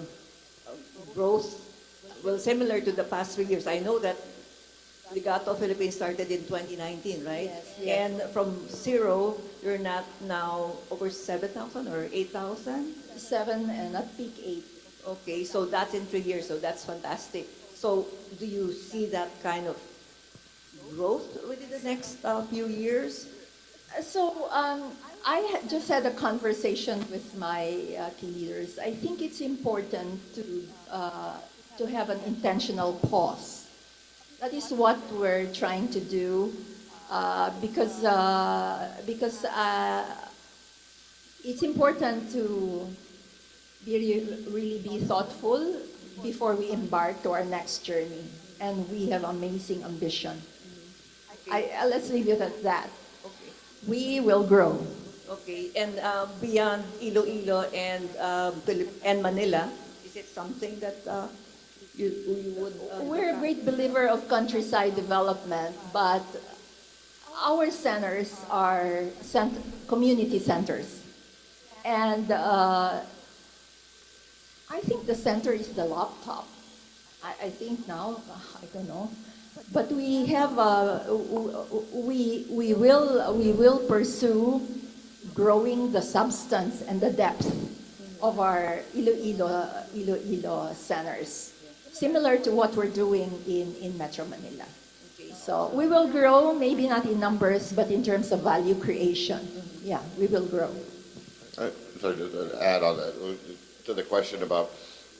Speaker 19: growth, well, similar to the past 3 years? I know that Legato Philippines started in 2019, right?
Speaker 17: Yes.
Speaker 19: And from zero, you're not now over 7,000 or 8,000?
Speaker 17: 7 and at peak 8.
Speaker 19: Okay, so that's in 3 years, so that's fantastic. So do you see that kind of growth within the next few years?
Speaker 17: So I just had a conversation with my key leaders. I think it's important to have an intentional pause. That is what we're trying to do because it's important to really be thoughtful, before we embark to our next journey. And we have amazing ambition. Let's leave it at that.
Speaker 19: Okay.
Speaker 17: We will grow.
Speaker 19: Okay. And beyond Iloilo and Manila, is it something that you would?
Speaker 17: We're a great believer of countryside development, but our centers are community centers. And I think the center is the laptop. I think now, I don't know. But we have, we will pursue growing the substance and the depth of our Iloilo centers, similar to what we're doing in Metro Manila. So we will grow, maybe not in numbers, but in terms of value creation. Yeah, we will grow.
Speaker 18: Sorry, to add on that, to the question about,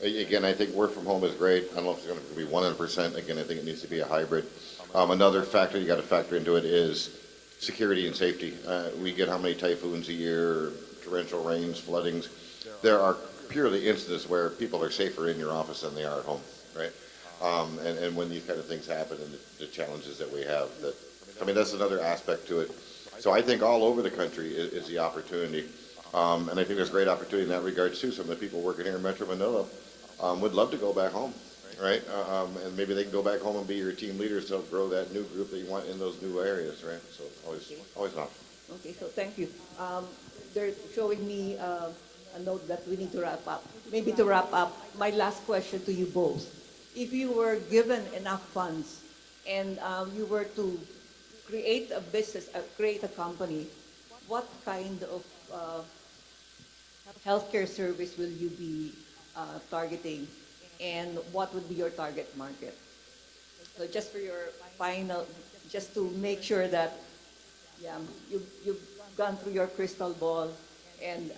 Speaker 18: again, I think work from home is great. I don't know if it's going to be 100%. Again, I think it needs to be a hybrid. Another factor you got to factor into it is security and safety. We get how many typhoons a year, torrential rains, floodings. There are purely instances where people are safer in your office than they are at home, right? And when these kind of things happen and the challenges that we have, that's another aspect to it. So I think all over the country is the opportunity. And I think there's great opportunity in that regard too. Some of the people working here in Metro Manila would love to go back home, right? And maybe they can go back home and be your team leaders to help grow that new group that you want in those new areas, right? So always not.
Speaker 19: Okay, so thank you. They're showing me a note that we need to wrap up. Maybe to wrap up, my last question to you both. If you were given enough funds and you were to create a business, create a company, what kind of healthcare service will you be targeting, and what would be your target market? So just for your final, just to make sure that you've gone through your crystal ball, and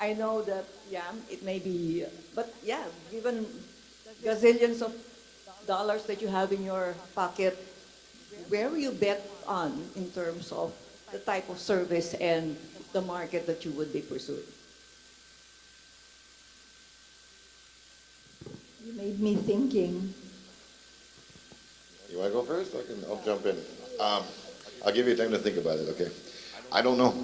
Speaker 19: I know that it may be, but given gazillions of dollars that you have in your pocket, where will you bet on in terms of the type of service and the market that you would be pursuing?
Speaker 17: You made me thinking.
Speaker 18: You want to go first? I'll jump in. I'll give you time to think about it, okay? I don't know.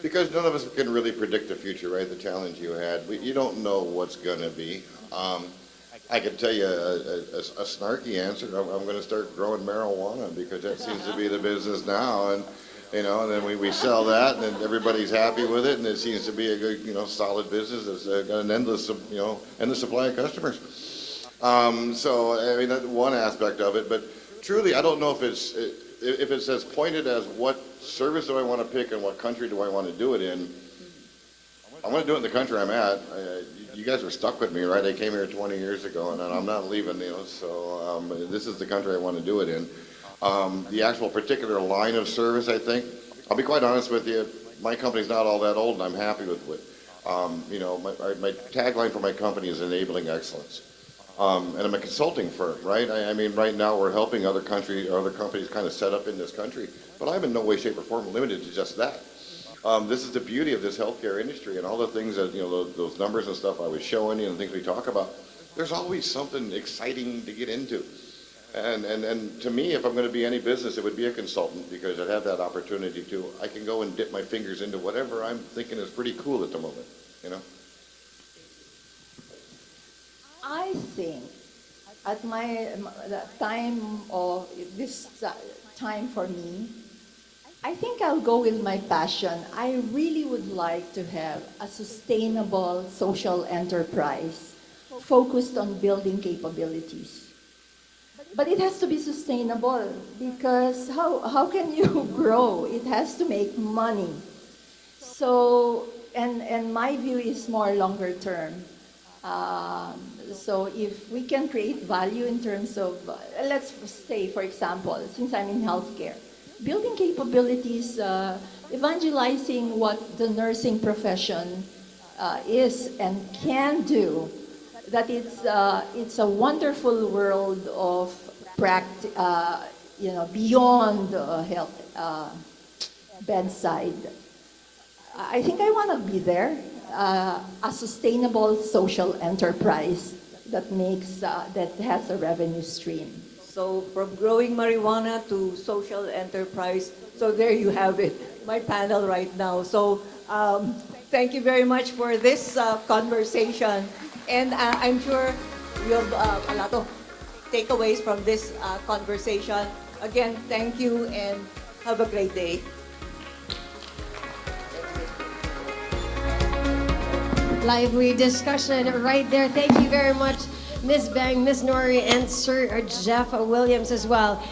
Speaker 18: Because none of us can really predict the future, right? The challenge you had. You don't know what's going to be. I can tell you a snarky answer. I'm going to start growing marijuana because that seems to be the business now. And then we sell that, and then everybody's happy with it, and it seems to be a good, solid business that's got an endless supply of customers. So that's one aspect of it. But truly, I don't know if it's as pointed as what service do I want to pick and what country do I want to do it in. I want to do it in the country I'm at. You guys are stuck with me, right? I came here 20 years ago, and I'm not leaving. So this is the country I want to do it in. The actual particular line of service, I think, I'll be quite honest with you, my company's not all that old, and I'm happy with it. My tagline for my company is enabling excellence. And I'm a consulting firm, right? Right now we're helping other companies kind of set up in this country, but I'm in no way, shape, or form limited to just that. This is the beauty of this healthcare industry and all the things that, those numbers and stuff I was showing you and things we talk about. There's always something exciting to get into. And to me, if I'm going to be any business, it would be a consultant because I'd have that opportunity to. I can go and dip my fingers into whatever I'm thinking is pretty cool at the moment,
Speaker 17: I think at the time of this time for me, I think I'll go with my passion. I really would like to have a sustainable social enterprise focused on building capabilities. But it has to be sustainable because how can you grow? It has to make money. So, and my view is more longer term. So if we can create value in terms of, let's say, for example, since I'm in healthcare, building capabilities, evangelizing what the nursing profession is and can do, that it's a wonderful world of beyond health bedside. I think I want to be there. a sustainable social enterprise that has a revenue stream.
Speaker 19: So from growing marijuana to social enterprise. So there you have it, my panel right now. So thank you very much for this conversation. And I'm sure you have a lot of takeaways from this conversation. Again, thank you and have a great day.
Speaker 14: Lively discussion right there. Thank you very much, Ms. Bang, Ms. Nori, and Sir Jeff Williams as well.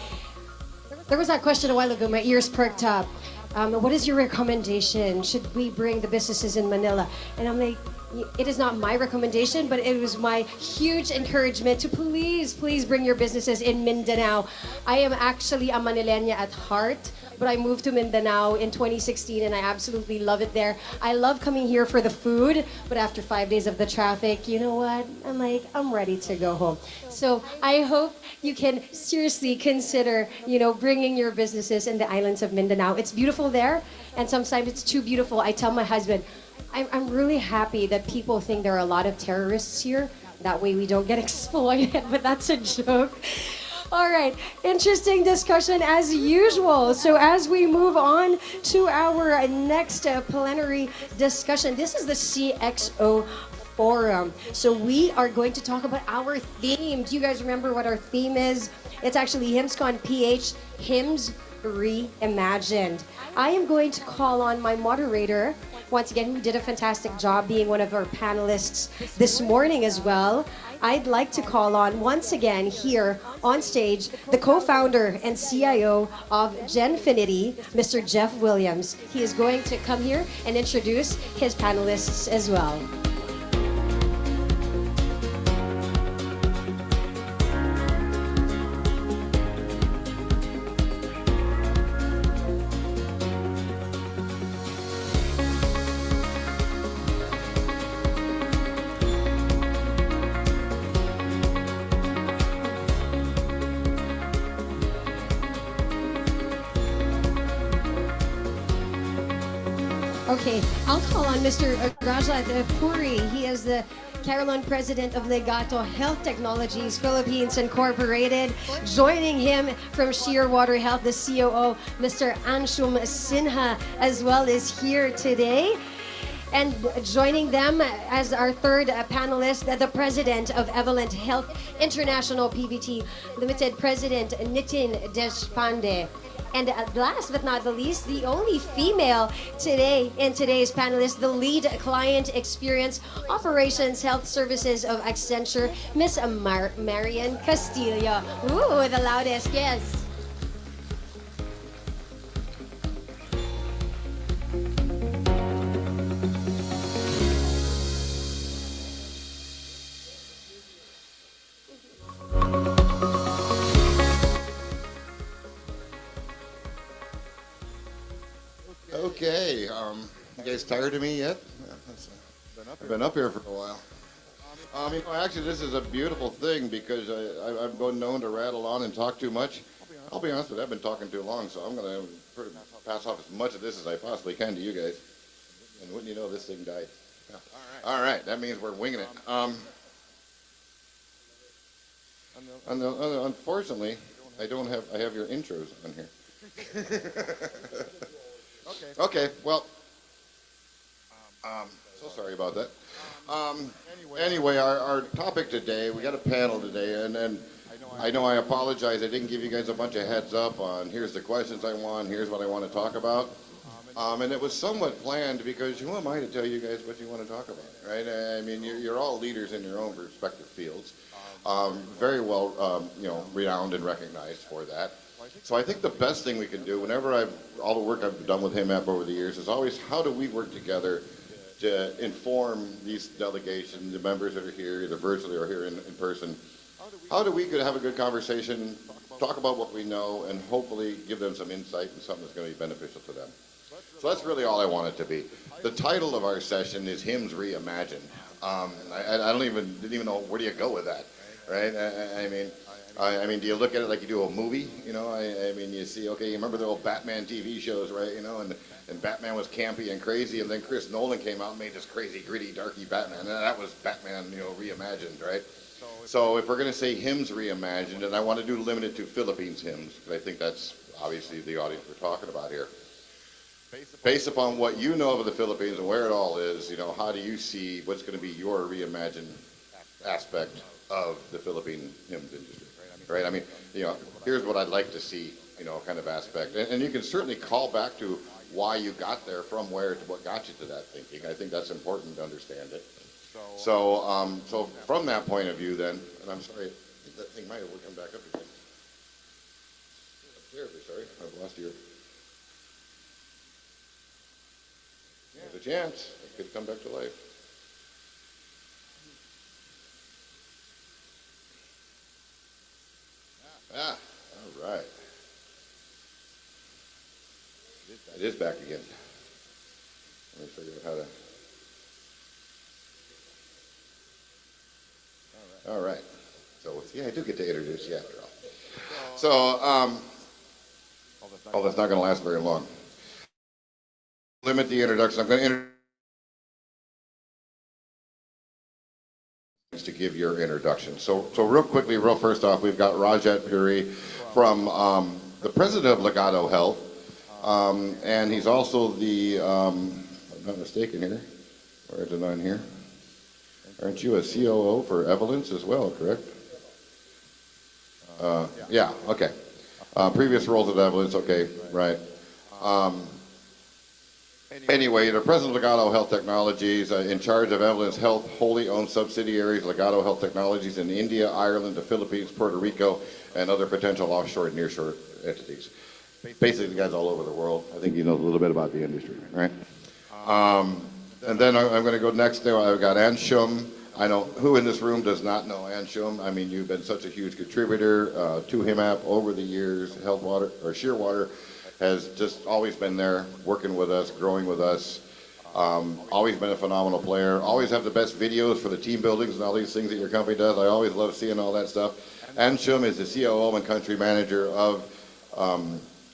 Speaker 14: There was that question a while ago, my ears perked up. What is your recommendation? Should we bring the businesses in Manila? And I'm like, it is not my recommendation, but it was my huge encouragement to please bring your businesses in Mindanao. I am actually a Manilena at heart, but I moved to Mindanao in 2016 and I absolutely love it there. I love coming here for the food, but after 5 days of the traffic, you know what? I'm ready to go home. So I hope you can seriously consider, bringing your businesses in the islands of Mindanao. It's beautiful there, and sometimes it's too beautiful. I tell my husband, I'm really happy that people think there are a lot of terrorists here. That way we don't get exploited, but that's a joke. All right, interesting discussion as usual. So as we move on to our next plenary discussion, this is the CXO Forum. So we are going to talk about our theme. Do you guys remember what our theme is? It's actually HIMSCON PH, HIMS Reimagined. I am going to call on my moderator, once again, who did a fantastic job being one of our panelists this morning as well. I'd like to call on, once again, here on stage, the co-founder and CIO of Genfinity, Mr. Jeff Williams. He is going to come here and introduce his panelists as well. Okay, I'll call on Mr. Rajat Puri. He is the Carillon President of Legato Health Technologies Philippines Incorporated. Joining him from Shearwater Health, the COO, Mr. Anshum Sinha, as well, is here today. And joining them as our third panelist, the President of Evolent Health International PVT Limited, President Nitin Deshpande. And last but not the least, the only female today in today's panelist, the lead client experience operations health services of Accenture, Miss Marian Castillo. Ooh, the loudest, yes.
Speaker 18: Okay, you guys tired of me yet? I've been up here for a while. Actually, this is a beautiful thing because I've been known to rattle on and talk too much. I'll be honest with you, I've been talking too long, so I'm going to pass off as much of this as I possibly can to you guys. And wouldn't you know, this thing died. Yeah. All right, that means we're winging it. Unfortunately, I have your intros on here. Okay, well, so sorry about that. Anyway, our topic today, we got a panel today, and I know I apologize. I didn't give you guys a bunch of heads up on here's the questions I want, here's what I want to talk about. And it was somewhat planned because who am I to tell you guys what you want to talk about, right? I mean, you're all leaders in your own respective fields, very well, renowned and recognized for that. So I think the best thing we can do, whenever all the work I've done with HIMAP over the years, is always how do we work together to inform these delegations, the members that are here, either virtually or here in person. How do we could have a good conversation, talk about what we know, and hopefully give them some insight and something that's going to be beneficial to them. So that's really all I want it to be. The title of our session is HIMS Reimagined. I didn't even know where do you go with that. right? I mean, do you look at it like you do a movie? You know, I mean, you see, okay, you remember the old Batman TV shows, right? You know, and Batman was campy and crazy, and then Chris Nolan came out and made this crazy, gritty, darky Batman, and that was Batman, you know, reimagined, right? So if we're going to say HIMS reimagined, and I want to do limited to Philippines HIMS, because I think that's obviously the audience we're talking about here. Based upon what you know of the Philippines and where it all is, you know, how do you see what's going to be your reimagined aspect of the Philippine HIMS industry, right? I mean, you know, here's what I'd like to see, you know, kind of aspect. And you can certainly call back to why you got there, from where to what got you to that thinking. I think that's important to understand it. So, so from that point of view then, and I'm sorry, I think that thing might have come back up again. Terribly sorry, I've lost your... There's a chance it could come back to life. Ah, all right. It is back again. Let me figure out how to... All right. So, yeah, I do get to introduce you after all. So, oh, that's not going to last very long. Limit the introduction. I'm going to introduce to give your introduction. So real quickly, first off, we've got Rajat Puri from the president of Legato Health, and he's also the, if I'm not mistaken here, where is it on here? Aren't you a COO for Evolence as well, correct? Yeah, okay. Previous roles at Evolence, okay, right. Anyway, the president of Legato Health Technologies, in charge of Evolence Health, wholly owned subsidiaries, Legato Health Technologies in India, Ireland, the Philippines, Puerto Rico, and other potential offshore and nearshore entities. Basically, the guys all over the world. I think he knows a little bit about the industry, right? And then I'm going to go next there. I've got Ann Shum. I know who in this room does not know Ann Shum. I mean, you've been such a huge contributor to HIMAP over the years. Shearwater has just always been there, working with us, growing with us. Always been a phenomenal player. Always have the best videos for the team buildings and all these things that your company does. I always love seeing all that stuff. Ann Shum is the COO and country manager of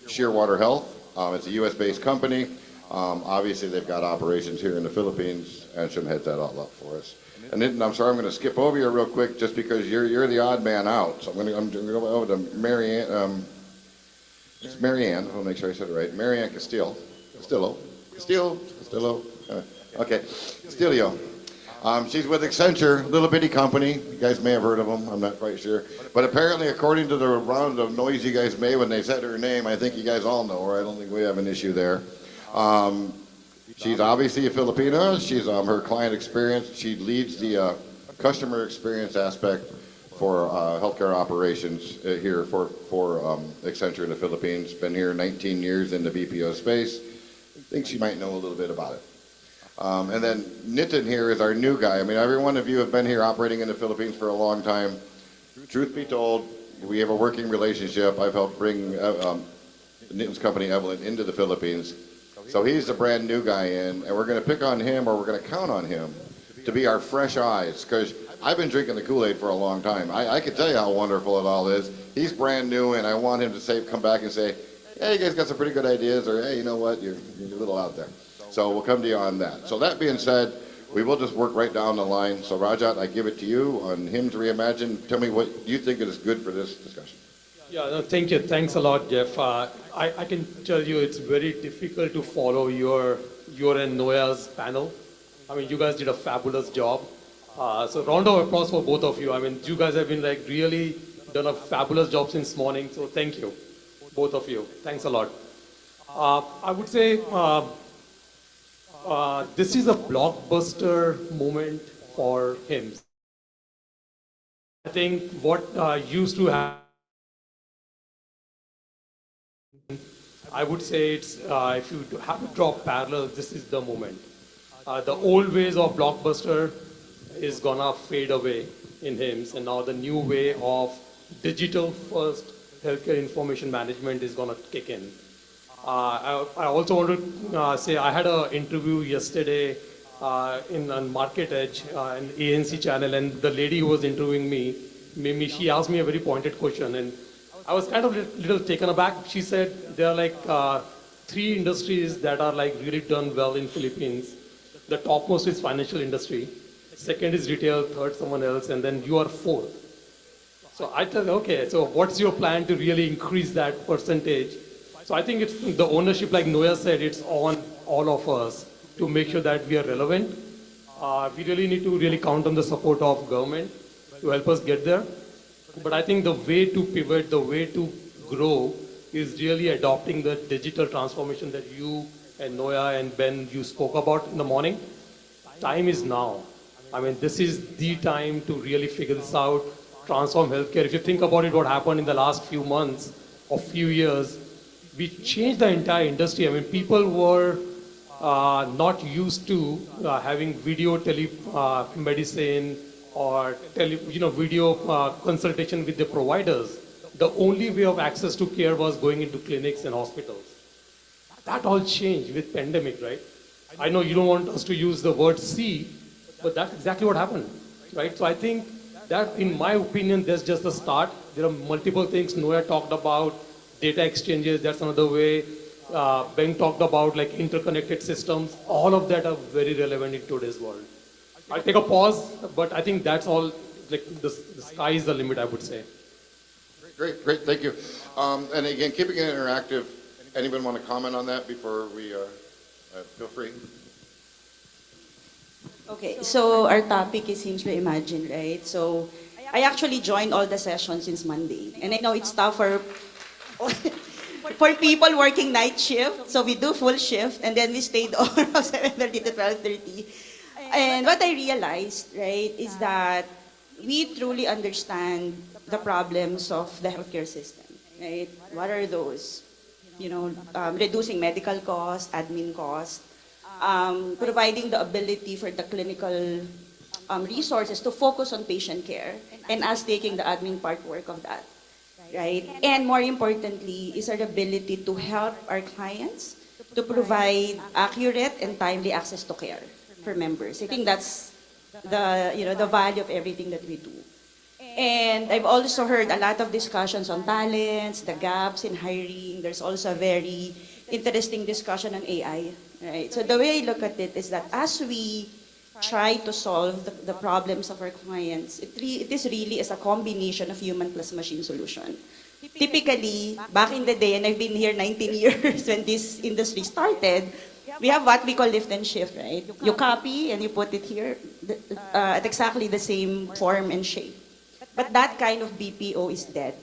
Speaker 18: Shearwater Health. It's a U.S.-based company. Obviously, they've got operations here in the Philippines. Ann Shum heads that all up for us. And then, I'm sorry, I'm going to skip over you real quick just because you're the odd man out. So I'm going to go over to Marianne. It's Marianne. I'll make sure I said it right. Marianne Castillo. Okay, Castillo. She's with Accenture, a little bitty company. You guys may have heard of them. I'm not quite sure. But apparently, according to the round of noise you guys made when they said her name, I think you guys all know her. I don't think we have an issue there. She's obviously a Filipina. She's her client experience. She leads the customer experience aspect for healthcare operations here for Accenture in the Philippines. Been here 19 years in the BPO space. I think she might know a little bit about it. And then Nitin here is our new guy. I mean, every one of you have been here operating in the Philippines for a long time. Truth be told, we have a working relationship. I've helped bring Nitin's company, Evelyn, into the Philippines. So he's the brand new guy in, and we're going to pick on him, or we're going to count on him to be our fresh eyes, because I've been drinking the Kool-Aid for a long time. I can tell you how wonderful it all is. He's brand new, and I want him to come back and say, hey, you guys got some pretty good ideas, or hey, you know what, you're a little out there. So we'll come to you on that. So that being said, we will just work right down the line. So Rajat, I give it to you on HIMS Reimagine. Tell me what you think is good for this discussion.
Speaker 20: Yeah, no, thank you. Thanks a lot, Jeff. I can tell you it's very difficult to follow your and Noya's panel. I mean, you guys did a fabulous job. So round of applause for both of you. I mean, you guys have been like really done a fabulous job since morning. So thank you, both of you. Thanks a lot. I would say this is a blockbuster moment for HIMS. I think what used to happen, I would say it's, if you have to draw parallels, this is the moment. The old ways of blockbuster is gonna fade away in HIMS, and now the new way of digital first healthcare information management is gonna kick in. I also want to say I had an interview yesterday on Market Edge, an ANC channel, and the lady who was interviewing me, she asked me a very pointed question, and I was kind of little taken aback. She said there are like three industries that are like really done well in Philippines. The topmost is financial industry, second is retail, third someone else, and then you are fourth. So I thought, okay, so what's your plan to really increase that percentage? So I think it's the ownership, like Noya said, it's on all of us to make sure that we are relevant. We really need to really count on the support of government to help us get there. But I think the way to pivot, the way to grow is really adopting the digital transformation that you and Noya and Ben, you spoke about in the morning. Time is now. I mean, this is the time to really figure this out, transform healthcare. If you think about it, what happened in the last few months or few years, we changed the entire industry. I mean, people were not used to having video telemedicine or video consultation with the providers. The only way of access to care was going into clinics and hospitals. That all changed with pandemic, right? I know you don't want us to use the word C, but that's exactly what happened, right? So I think that, in my opinion, that's just the start. There are multiple things. Noya talked about data exchanges. That's another way. Ben talked about like interconnected systems. All of that are very relevant in today's world. I'll take a pause, but I think that's all. Like the sky is the limit, I would say.
Speaker 18: Great, thank you. And again, keeping it interactive. Anyone want to comment on that before we feel free?
Speaker 21: Okay, so our topic is Seems Reimagine, right? So I actually joined all the sessions since Monday, and I know it's tough for people working night shift. So we do full shift, and then we stayed on from 7:30 to 12:30. And what I realized, right, is that we truly understand the problems of the healthcare system, right? What are those? Reducing medical costs, admin costs, providing the ability for the clinical resources to focus on patient care, and us taking the admin part work of that, right? And more importantly is our ability to help our clients to provide accurate and timely access to care for members. I think that's the value of everything that we do. And I've also heard a lot of discussions on talents, the gaps in hiring. There's also a very interesting discussion on AI, right? So the way I look at it is that as we try to solve the problems of our clients, it is really as a combination of human plus machine solution. Typically, back in the day, and I've been here 19 years when this industry started, we have what we call lift and shift, right? You copy and you put it here at exactly the same form and shape. But that kind of BPO is dead.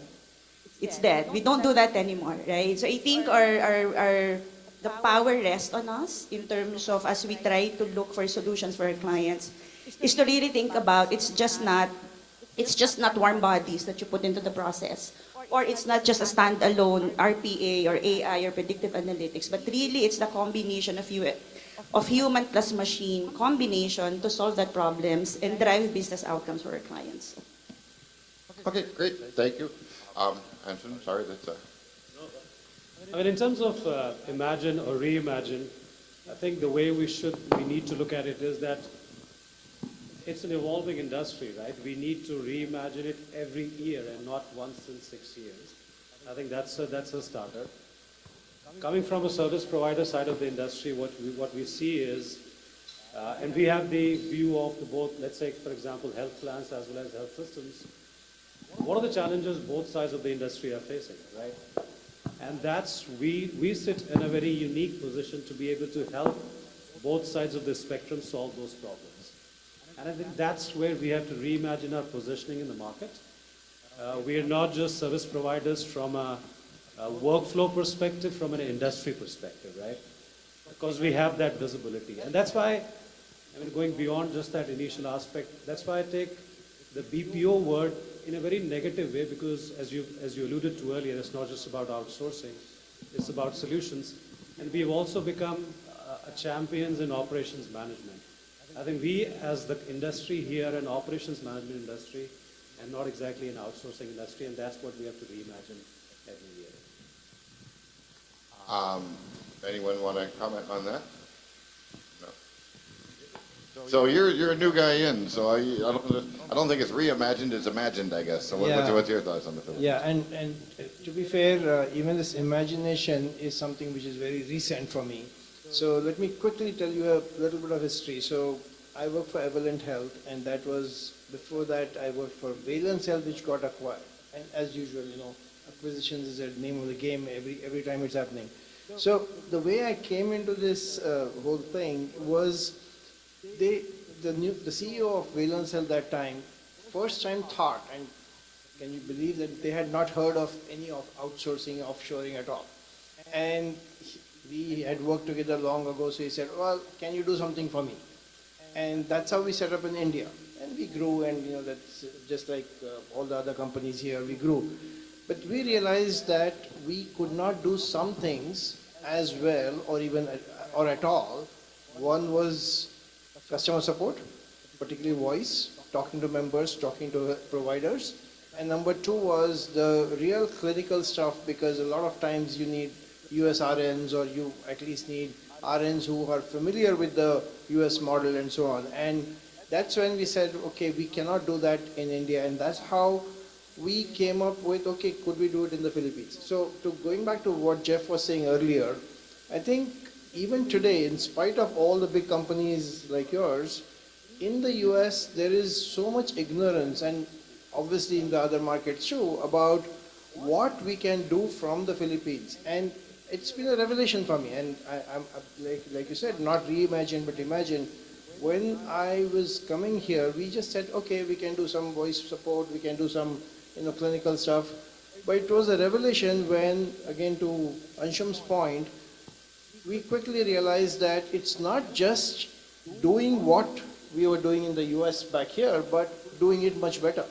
Speaker 21: It's dead. We don't do that anymore, right? So I think the power rests on us in terms of, as we try to look for solutions for our clients, is to really think about it's just not warm bodies that you put into the process, or it's not just a standalone RPA or AI or predictive analytics, but really it's the combination of human plus machine combination to solve that problems and drive business outcomes for our clients.
Speaker 18: Okay, great, thank you. Anson, sorry, that's
Speaker 22: I mean, in terms of imagine or reimagine, I think the way we need to look at it is that it's an evolving industry, right? We need to reimagine it every year and not once in 6 years. I think that's a starter. Coming from a service provider side of the industry, what we see is, and we have the view of the both, let's say, for example, health plans as well as health systems. What are the challenges both sides of the industry are facing, right? And we sit in a very unique position to be able to help both sides of the spectrum solve those problems. And I think that's where we have to reimagine our positioning in the market. We are not just service providers from a workflow perspective, from an industry perspective, right? Because we have that visibility. And that's why, I mean, going beyond just that initial aspect, that's why I take the BPO word in a very negative way, because as you alluded to earlier, it's not just about outsourcing, it's about solutions. And we've also become champions in operations management. I think we as the industry here, an operations management industry, and not exactly an outsourcing industry, and that's what we have to reimagine every year.
Speaker 18: Anyone want to comment on that? No. So you're a new guy in. So I don't think it's reimagined. It's imagined, I guess. So what's your thoughts on the film?
Speaker 1: Yeah, and to be fair, even this imagination is something which is very recent for me. So let me quickly tell you a little bit of history. So I work for Evolent Health, and that was before that I worked for Valence Health, which got acquired. And as usual, acquisitions is the name of the game every time it's happening. So the way I came into this whole thing was the CEO of Valence Health that time first time thought, and can you believe that they had not heard of any of outsourcing, offshoring at all. And we had worked together long ago, so he said, well, can you do something for me? And that's how we set up in India. And we grew, and that's just like all the other companies here, we grew. But we realized that we could not do some things as well or at all. One was customer support, particularly voice, talking to members, talking to providers. And number two was the real clinical stuff, because a lot of times you need US RNs, or you at least need RNs who are familiar with the US model and so on. And that's when we said, okay, we cannot do that in India. And that's how we came up with, okay, could we do it in the Philippines? So going back to what Jeff was saying earlier, I think even today, in spite of all the big companies like yours, in the US, there is so much ignorance, and obviously in the other markets too, about what we can do from the Philippines. And it's been a revelation for me. And I'm like you said, not reimagine, but imagine. When I was coming here, we just said, okay, we can do some voice support, we can do some clinical stuff. But it was a revelation when, again, to Anshum's point, we quickly realized that it's not just doing what we were doing in the US back here, but doing it much better.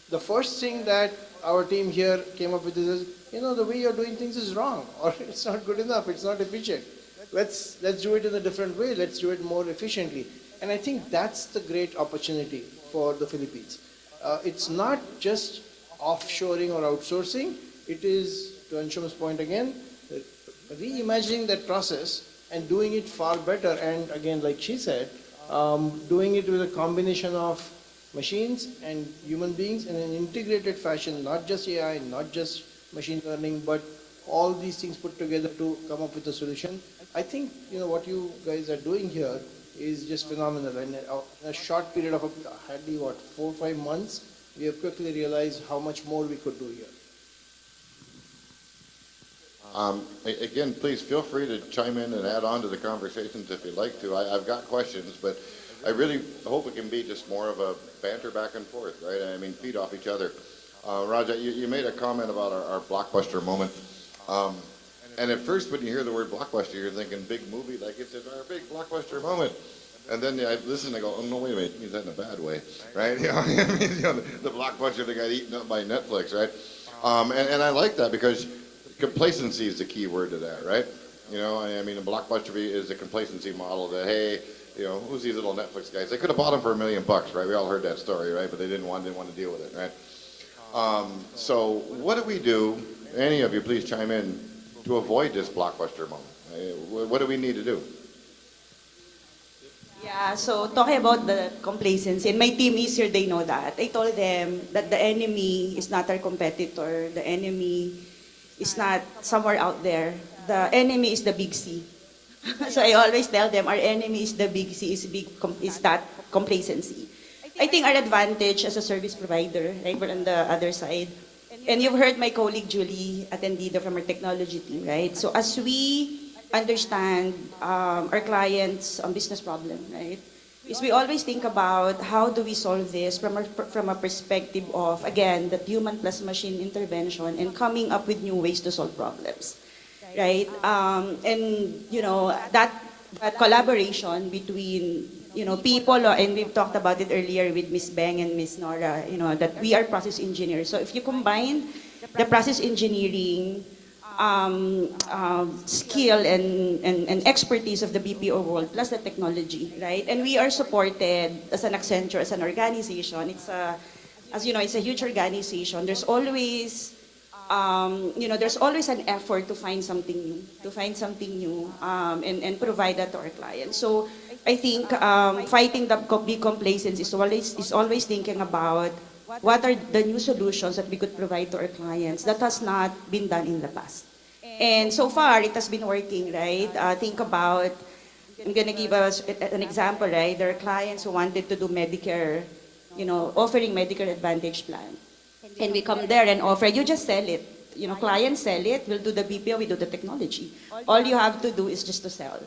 Speaker 1: The first thing that our team here came up with is, the way you're doing things is wrong, or it's not good enough, it's not efficient. Let's do it in a different way, let's do it more efficiently. And I think that's the great opportunity for the Philippines. It's not just offshoring or outsourcing, it is, to Anshum's point again, reimagining that process and doing it far better. And again, like she said, doing it with a combination of machines and human beings in an integrated fashion, not just AI, not just machine learning, but all these things put together to come up with a solution. I think what you guys are doing here is just phenomenal. And in a short period of hardly 4 or 5 months, we have quickly realized how much more we could do here.
Speaker 18: Again, please feel free to chime in and add on to the conversations if you'd like to. I've got questions, but I really hope it can be just more of a banter back and forth, right? I mean, feed off each other. Raja, you made a comment about our blockbuster moment. And at first, when you hear the word blockbuster, you're thinking big movie, like it's our big blockbuster moment. And then I listen and I go, oh, no, wait a minute, you mean that in a bad way, right? The blockbuster that got eaten up by Netflix, right? And I like that because complacency is the key word to that, right? I mean, a blockbuster is a complacency model that, hey, who's these little Netflix guys? They could have bought them for $1 million, right? We all heard that story, right? But they didn't want to deal with it, right? So what do we do? Any of you, please chime in to avoid this blockbuster moment. What do we need to do?
Speaker 21: Yeah, so talking about the complacency, and my team is here, they know that. I told them that the enemy is not our competitor. The enemy is not somewhere out there. The enemy is the big C. So I always tell them our enemy is the big C, is that complacency. I think our advantage as a service provider, right, we're on the other side. And you've heard my colleague Julie Atendido from our technology team, right? So as we understand our clients' business problem, right, is we always think about how do we solve this from a perspective of, again, that human plus machine intervention and coming up with new ways to solve problems, right? And, that collaboration between, people, and we've talked about it earlier with Miss Beng and Miss Nora, that we are process engineers. So if you combine the process engineering skill and expertise of the BPO world plus the technology, right? And we are supported as an Accenture, as an organization. It's it's a huge organization. There's always there's always an effort to find something new, and provide that to our clients. So I think fighting the big complacence is always thinking about what are the new solutions that we could provide to our clients that has not been done in the past. And so far, it has been working, right? Think about, I'm going to give us an example, right? There are clients who wanted to do Medicare, offering Medicare Advantage plan. And we come there and offer, you just sell it. Clients sell it, we'll do the BPO, we do the technology. All you have to do is just to sell.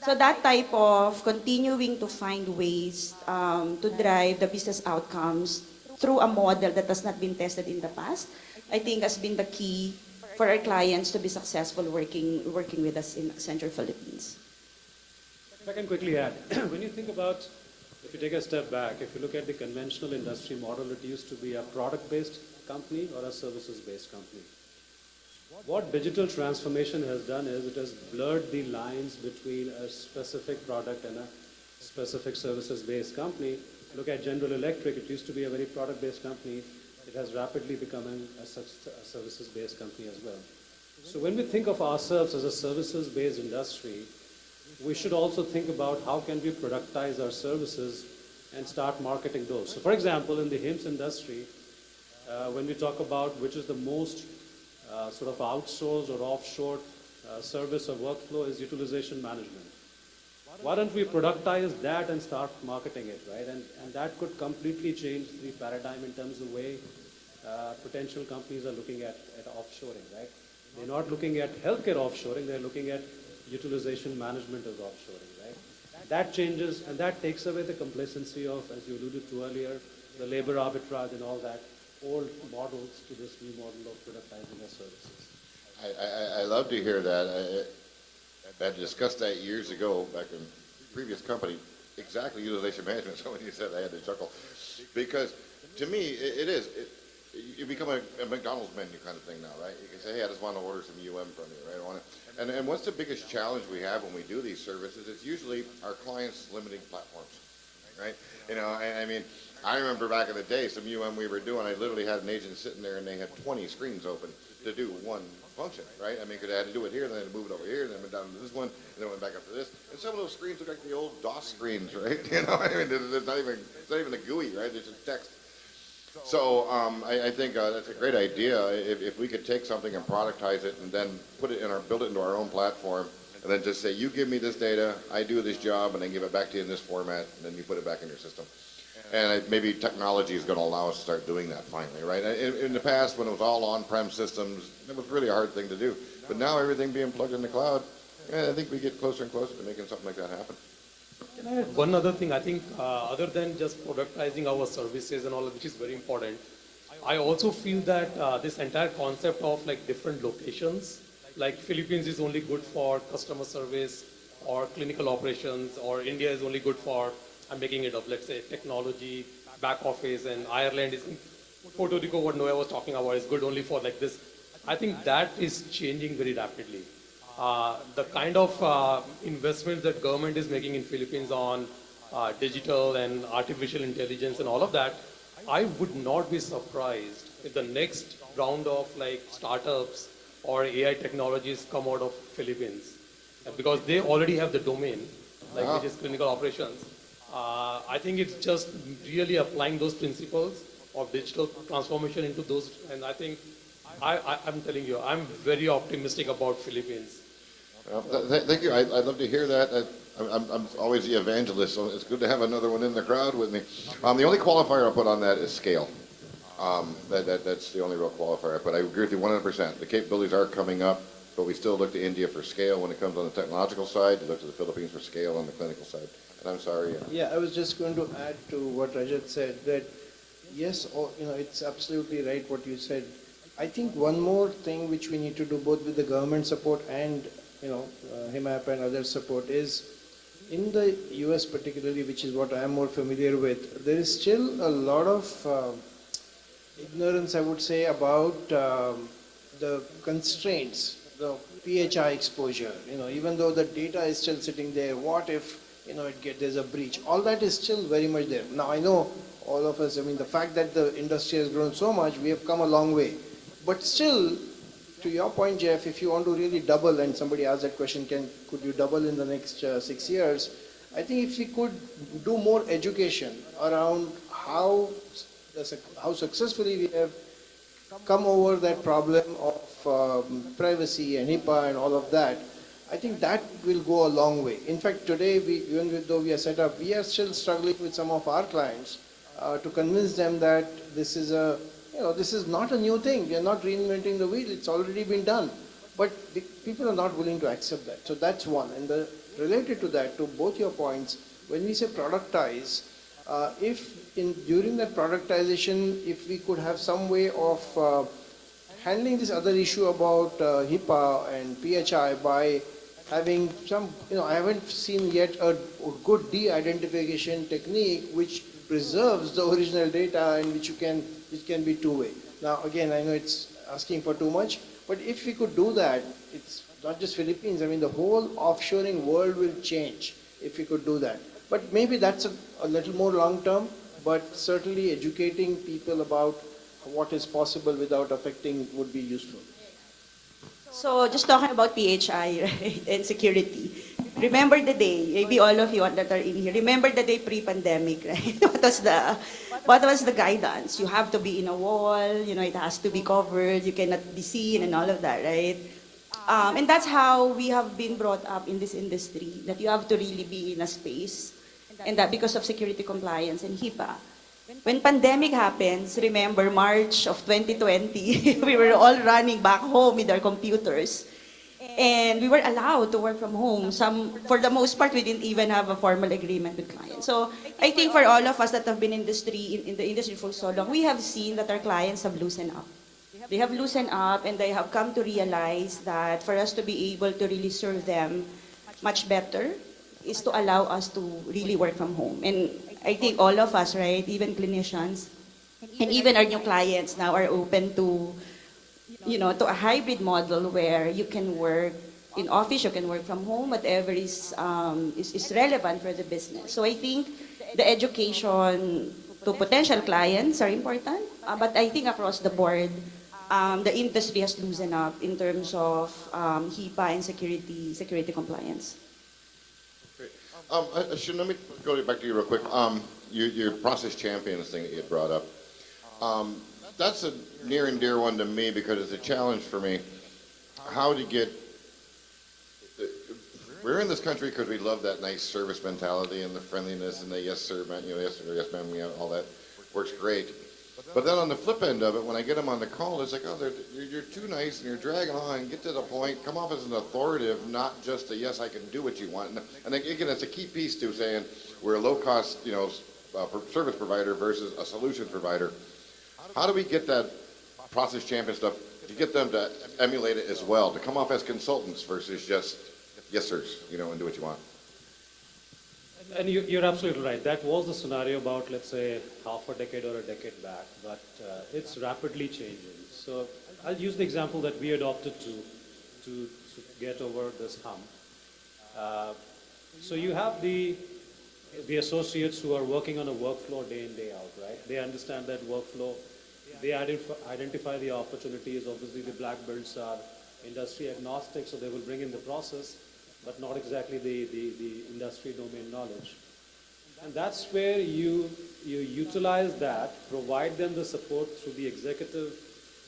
Speaker 21: So that type of continuing to find ways to drive the business outcomes through a model that has not been tested in the past, I think has been the key for our clients to be successful working with us in Accenture Philippines.
Speaker 22: If I can quickly add, when you think about, if you take a step back, if you look at the conventional industry model, it used to be a product-based company or a services-based company. What digital transformation has done is it has blurred the lines between a specific product and a specific services-based company. Look at General Electric, it used to be a very product-based company. It has rapidly become a services-based company as well. So when we think of ourselves as a services-based industry, we should also think about how can we productize our services and start marketing those. So for example, in the HIMS industry, when we talk about which is the most sort of outsourced or offshore service or workflow is utilization management. Why don't we productize that and start marketing it, right? And that could completely change the paradigm in terms of the way potential companies are looking at offshoring, right? They're not looking at healthcare offshoring, they're looking at utilization management as offshoring, right? That changes and that takes away the complacency of, as you alluded to earlier, the labor arbitrage and all that, old models to this new model of productizing our services.
Speaker 18: I love to hear that. I had discussed that years ago back in previous company, exactly utilization management. So when you said, I had to chuckle. Because to me, you become a McDonald's menu kind of thing now, right? You can say, hey, I just want to order some from you, right? I want it. And what's the biggest challenge we have when we do these services? It's usually our clients' limiting platforms, right? I mean, I remember back in the day, some we were doing, I literally had an agent sitting there and they had 20 screens open to do one function, right? I mean, because I had to do it here, then I had to move it over here, then I went down to this one, and then went back up to this. And some of those screens look like the old DOS screens, right? I mean, it's not even a GUI, right? It's just text. So I think that's a great idea. If we could take something and productize it and then build it into our own platform, and then just say, you give me this data, I do this job, and then give it back to you in this format, and then you put it back in your system. And maybe technology is going to allow us to start doing that finally, right? In the past, when it was all on-prem systems, it was really a hard thing to do. But now everything being plugged in the cloud, I think we get closer and closer to making something like that happen.
Speaker 20: Can I add one other thing? I think other than just productizing our services and all, which is very important, I also feel that this entire concept of like different locations, like Philippines is only good for customer service or clinical operations, or India is only good for, I'm making it up, let's say technology, back office, and Ireland is, Puerto Rico, what Noah was talking about, is good only for like this. I think that is changing very rapidly. The kind of investments that government is making in Philippines on digital and artificial intelligence and all of that, I would not be surprised if the next round of like startups or AI technologies come out of Philippines, because they already have the domain, like which is clinical operations. I think it's just really applying those principles of digital transformation into those, and I think I'm telling you, I'm very optimistic about Philippines.
Speaker 18: Thank you. I'd love to hear that. I'm always the evangelist, so it's good to have another one in the crowd with me. The only qualifier I put on that is scale. That's the only real qualifier I put. I agree with you 100%. The capabilities are coming up, but we still look to India for scale when it comes on the technological side. We look to the Philippines for scale on the clinical side. And I'm sorry.
Speaker 1: Yeah, I was just going to add to what Rajat said, that yes, it's absolutely right what you said. I think one more thing which we need to do both with the government support and HIMAP and other support is, in the US particularly, which is what I am more familiar with, there is still a lot of ignorance, I would say, about the constraints, the PHI exposure. Even though the data is still sitting there, what if there's a breach? All that is still very much there. Now I know all of us, the fact that the industry has grown so much, we have come a long way. But still, to your point, Jeff, if you want to really double, and somebody asked that question, could you double in the next 6 years? I think if we could do more education around how successfully we have come over that problem of privacy and HIPAA and all of that, I think that will go a long way. In fact, today, even though we are set up, we are still struggling with some of our clients to convince them that this is this is not a new thing. We are not reinventing the wheel. It's already been done. But the people are not willing to accept that. So that's one. And related to that, to both your points, when we say productize, during that productization, if we could have some way of handling this other issue about HIPAA and PHI by having some, I haven't seen yet a good de-identification technique which preserves the original data and which can be two-way. Now, again, I know it's asking for too much, but if we could do that, it's not just Philippines. I mean, the whole offshoring world will change if we could do that. But maybe that's a little more long-term, but certainly educating people about what is possible without affecting would be useful.
Speaker 21: So just talking about PHI, right, and security. Remember the day, maybe all of you that are in here, remember the day pre-pandemic, right? What was the guidance? You have to be in a wall, it has to be covered, you cannot be seen and all of that, right? And that's how we have been brought up in this industry, that you have to really be in a space, and that because of security compliance and HIPAA. When pandemic happens, remember March of 2020, we were all running back home with our computers. And we were allowed to work from home. For the most part, we didn't even have a formal agreement with clients. So I think for all of us that have been in the industry for so long, we have seen that our clients have loosened up. They have loosened up and they have come to realize that for us to be able to really serve them much better is to allow us to really work from home. And I think all of us, right, even clinicians, and even our new clients now are open to, to a hybrid model where you can work in office, you can work from home, whatever is relevant for the business. So I think the education to potential clients are important, but I think across the board, the industry has loosened up in terms of HIPAA and security compliance.
Speaker 18: Ashwin, let me go back to you real quick. Your process champions thing that you brought up. That's a near and dear one to me because it's a challenge for me. How to get... We're in this country because we love that nice service mentality and the friendliness and the yes sir, yes sir, yes ma'am, all that works great. But then on the flip end of it, when I get them on the call, it's like, oh, you're too nice and you're dragging on. Get to the point. Come off as an authoritative, not just a yes, I can do what you want. And again, it's a key piece to saying we're a low-cost, service provider versus a solution provider. How do we get that process champion stuff to get them to emulate it as well, to come off as consultants versus just yes sirs, and do what you want?
Speaker 22: And you're absolutely right. That was the scenario about, let's say, half a decade or a decade back, but it's rapidly changing. So I'll use the example that we adopted to get over this hump. So you have the associates who are working on a workflow day in, day out, right? They understand that workflow. They identify the opportunities. Obviously, the black belts are industry agnostic, so they will bring in the process, but not exactly the industry domain knowledge. And that's where you utilize that, provide them the support through the executive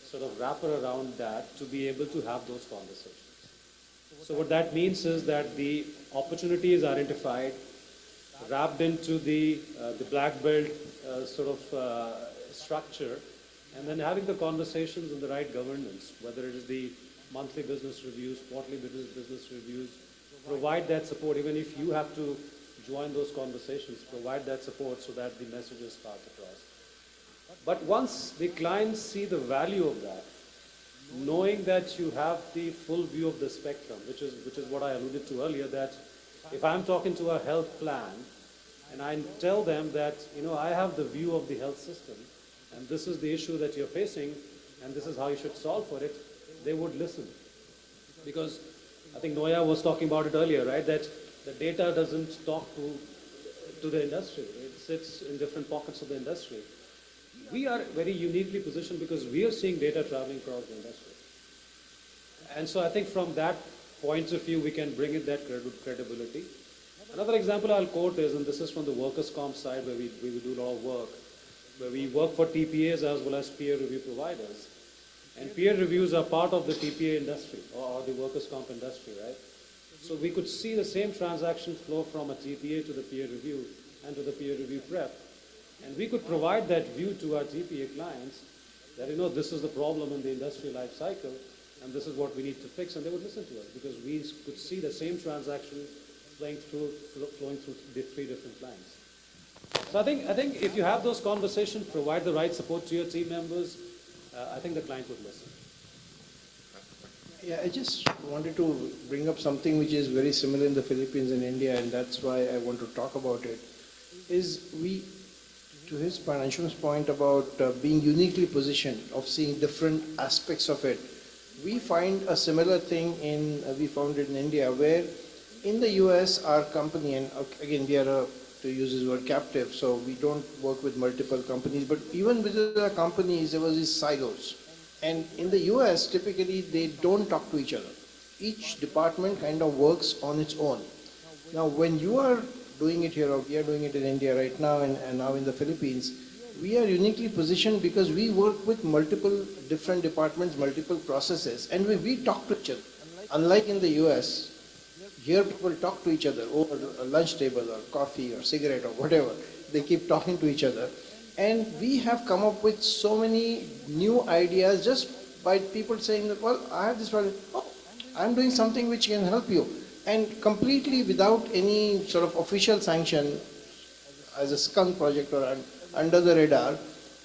Speaker 22: sort of wrapper around that to be able to have those conversations. So what that means is that the opportunity is identified, wrapped into the black belt sort of structure, and then having the conversations in the right governance, whether it is the monthly business reviews, quarterly business reviews, provide that support. Even if you have to join those conversations, provide that support so that the messages pass across. But once the clients see the value of that, knowing that you have the full view of the spectrum, which is what I alluded to earlier, that if I'm talking to a health plan and I tell them that, I have the view of the health system and this is the issue that you're facing and this is how you should solve for it, they would listen. Because I think Noya was talking about it earlier, right? That the data doesn't talk to the industry. It sits in different pockets of the industry. We are very uniquely positioned because we are seeing data traveling across the industry. And so I think from that point of view, we can bring in that credibility. Another example I'll quote is, and this is from the workers' comp side where we do a lot of work, where we work for TPAs as well as peer review providers. And peer reviews are part of the TPA industry or the workers' comp industry, right? So we could see the same transaction flow from a TPA to the peer review and to the peer review prep. And we could provide that view to our TPA clients that, this is the problem in the industry life cycle and this is what we need to fix, and they would listen to us because we could see the same transaction flowing through the 3 different clients. So I think if you have those conversations, provide the right support to your team members, I think the client would listen.
Speaker 1: Yeah, I just wanted to bring up something which is very similar in the Philippines and India, and that's why I want to talk about it. To his Anshuman's point about being uniquely positioned, of seeing different aspects of it, we find a similar thing we found it in India, where in the US, our company, and again, we are to use his word, captive, so we don't work with multiple companies, but even within the companies, there was these silos. And in the US, typically, they don't talk to each other. Each department kind of works on its own. Now, when you are doing it here, or we are doing it in India right now, and now in the Philippines, we are uniquely positioned because we work with multiple different departments, multiple processes, and we talk to each other. Unlike in the US, here people talk to each other over a lunch table or coffee or cigarette or whatever. They keep talking to each other. And we have come up with so many new ideas just by people saying that, well, I have this problem. Oh, I'm doing something which can help you. And completely without any sort of official sanction, as a skunk project or under the radar,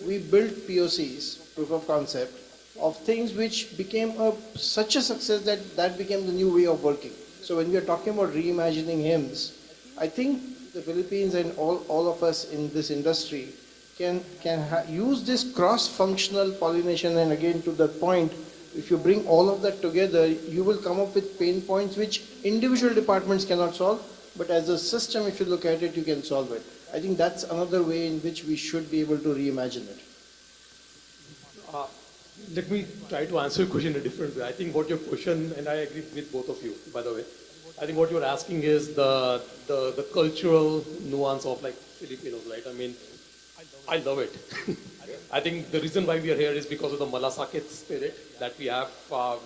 Speaker 1: we built POCs, proof of concept, of things which became such a success that became the new way of working. So when we are talking about reimagining HIMS, I think the Philippines and all of us in this industry can use this cross-functional pollination, and again to that point, if you bring all of that together, you will come up with pain points which individual departments cannot solve, but as a system, if you look at it, you can solve it. I think that's another way in which we should be able to reimagine it.
Speaker 20: Let me try to answer your question in a different way. I think what your question, and I agree with both of you, by the way, I think what you're asking is the cultural nuance of like Filipinos, right? I mean, I love it. I think the reason why we are here is because of the malasakit spirit that we have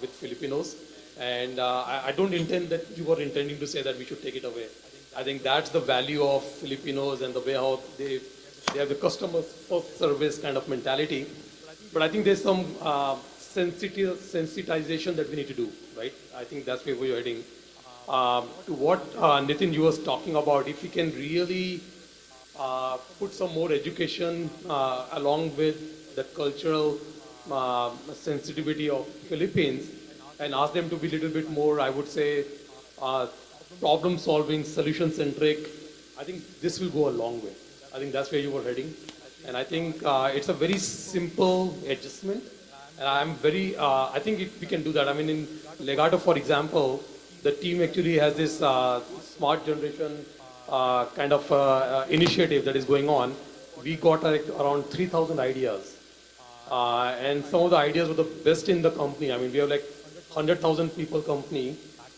Speaker 20: with Filipinos. And I don't intend that you were intending to say that we should take it away. I think that's the value of Filipinos and the way how they have the customer first service kind of mentality. But I think there's some sensitization that we need to do, right? I think that's where we're heading. To what Nitin, you was talking about, if we can really put some more education along with the cultural sensitivity of Philippines and ask them to be a little bit more, I would say, problem solving, solution centric, I think this will go a long way. I think that's where you were heading. And I think it's a very simple adjustment. And I'm very, I think we can do that. I mean, in Legato, for example, the team actually has this smart generation kind of initiative that is going on. We got around 3,000 ideas. And some of the ideas were the best in the company. I mean, we have like 100,000 people company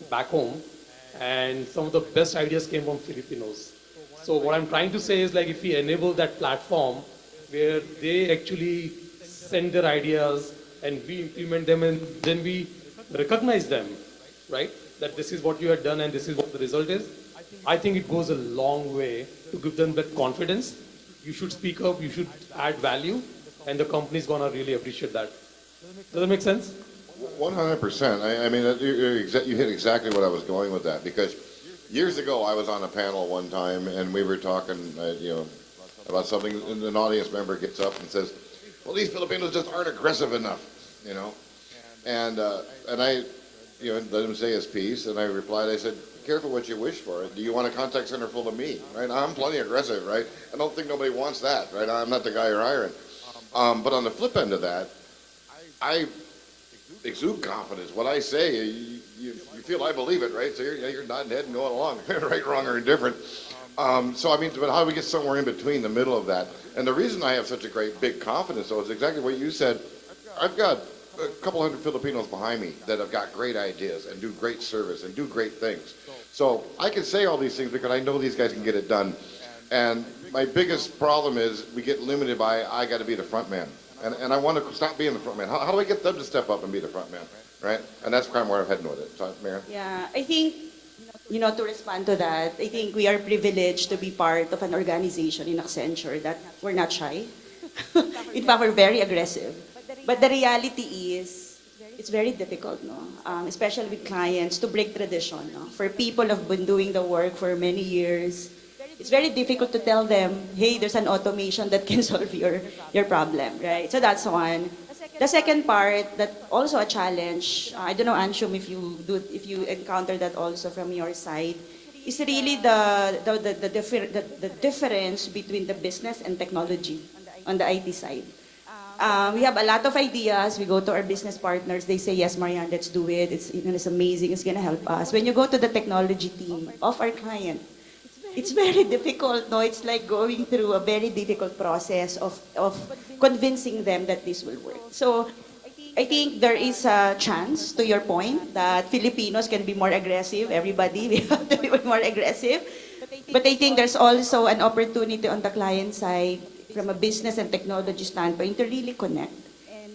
Speaker 20: back home. And some of the best ideas came from Filipinos. So what I'm trying to say is like if we enable that platform where they actually send their ideas and we implement them and then we recognize them, right? That this is what you had done and this is what the result is. I think it goes a long way to give them that confidence. You should speak up, you should add value, and the company is going to really appreciate that. Does that make sense?
Speaker 18: 100%. I mean, you hit exactly what I was going with that, because years ago I was on a panel one time and we were talking, about something, and an audience member gets up and says, well, these Filipinos just aren't aggressive enough, and I, let him say his piece, and I replied, I said, careful what you wish for. Do you want a contact center full of me, right? I'm plenty aggressive, right? I don't think nobody wants that, right? I'm not the guy you're hiring. But on the flip end of that, I exude confidence. What I say, you feel I believe it, right? So you're nodding head and going along, right, wrong, or indifferent. So I mean, but how do we get somewhere in between the middle of that? And the reason I have such a great big confidence, though, is exactly what you said. I've got a couple hundred Filipinos behind me that have got great ideas and do great service and do great things. So I can say all these things because I know these guys can get it done. And my biggest problem is we get limited by, I got to be the front man. And I want to stop being the front man. How do I get them to step up and be the front man, right? And that's kind of where I'm heading with it. So, Mayor?
Speaker 21: Yeah, I think, to respond to that, I think we are privileged to be part of an organization in Accenture that we're not shy. In fact, we're very aggressive. But the reality is, it's very difficult, no? Especially with clients, to break tradition. No? For people who've been doing the work for many years, it's very difficult to tell them, hey, there's an automation that can solve your problem, right? So that's one. The second part, that also a challenge, I don't know, Anshum, if you encounter that also from your side, is really the difference between the business and technology on the IT side. We have a lot of ideas. We go to our business partners. They say, yes, Marianne, let's do it. It's amazing. It's going to help us. When you go to the technology team of our client, it's very difficult. No, it's like going through a very difficult process of convincing them that this will work. So I think there is a chance, to your point, that Filipinos can be more aggressive. Everybody, we have to be more aggressive. But I think there's also an opportunity on the client side from a business and technology standpoint to really connect,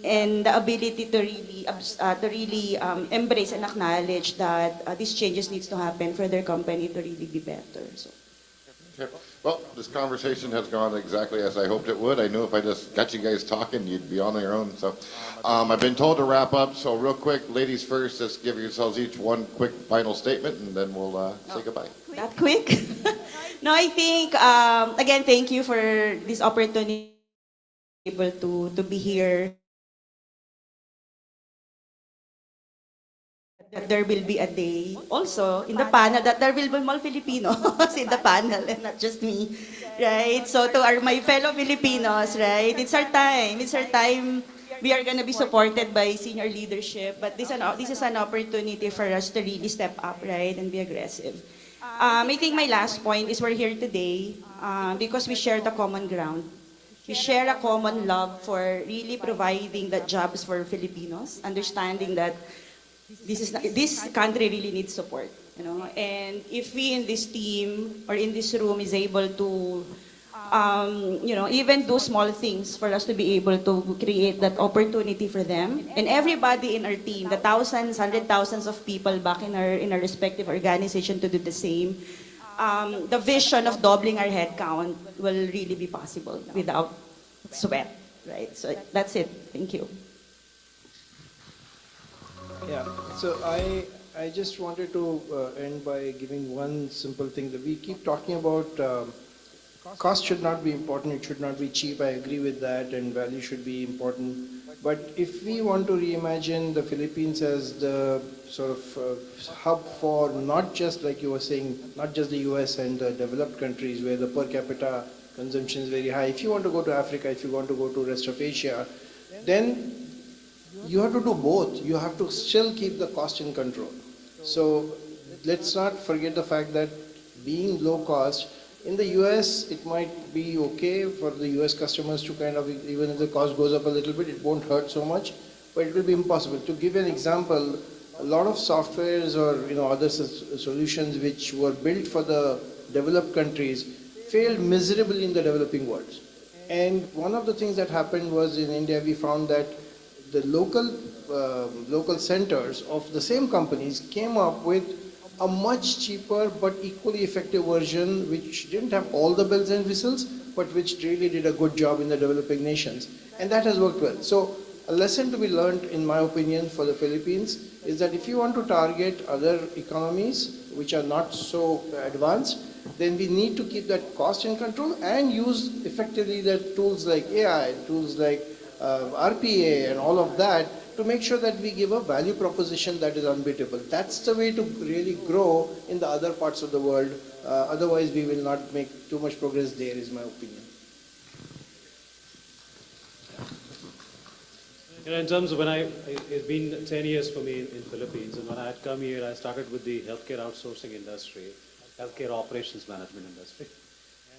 Speaker 21: and the ability to really embrace and acknowledge that these changes needs to happen for their company to really be better. So.
Speaker 18: Okay. Well, this conversation has gone exactly as I hoped it would. I knew if I just got you guys talking, you'd be on your own. So I've been told to wrap up. So real quick, ladies first, just give yourselves each one quick final statement, and then we'll say goodbye.
Speaker 21: That quick? No, I think, again, thank you for this opportunity to be here. That there will be a day also in the panel that there will be more Filipinos in the panel and not just me, right? So to my fellow Filipinos, right? It's our time. It's our time. We are going to be supported by senior leadership, but this is an opportunity for us to really step up, right, and be aggressive. I think my last point is we're here today because we share the common ground. We share a common love for really providing the jobs for Filipinos, understanding that this country really needs support, and if we in this team or in this room is able to even do small things for us to be able to create that opportunity for them, and everybody in our team, the thousands, hundred thousands of people back in our respective organization to do the same, the vision of doubling our headcount will really be possible without sweat, right? So that's it. Thank you.
Speaker 1: Yeah, so I just wanted to end by giving one simple thing that we keep talking about. Cost should not be important, it should not be cheap, I agree with that, and value should be important. But if we want to reimagine the Philippines as the sort of hub for not just, like you were saying, not just the US and the developed countries where the per capita consumption is very high. If you want to go to Africa, if you want to go to rest of Asia, then you have to do both. You have to still keep the cost in control. So let's not forget the fact that being low cost, in the US, it might be okay for the US customers to kind of, even if the cost goes up a little bit, it won't hurt so much, but it will be impossible. To give you an example, a lot of softwares or other solutions which were built for the developed countries failed miserably in the developing world. And one of the things that happened was in India, we found that the local centers of the same companies came up with a much cheaper but equally effective version which didn't have all the bells and whistles, but which really did a good job in the developing nations. And that has worked well. So a lesson to be learned, in my opinion, for the Philippines is that if you want to target other economies which are not so advanced, then we need to keep that cost in control and use effectively the tools like AI, tools like RPA and all of that to make sure that we give a value proposition that is unbeatable. That's the way to really grow in the other parts of the world. Otherwise, we will not make too much progress there, is my opinion.
Speaker 22: In terms of it's been 10 years for me in Philippines, and when I had come here, I started with the healthcare outsourcing industry, healthcare operations management industry.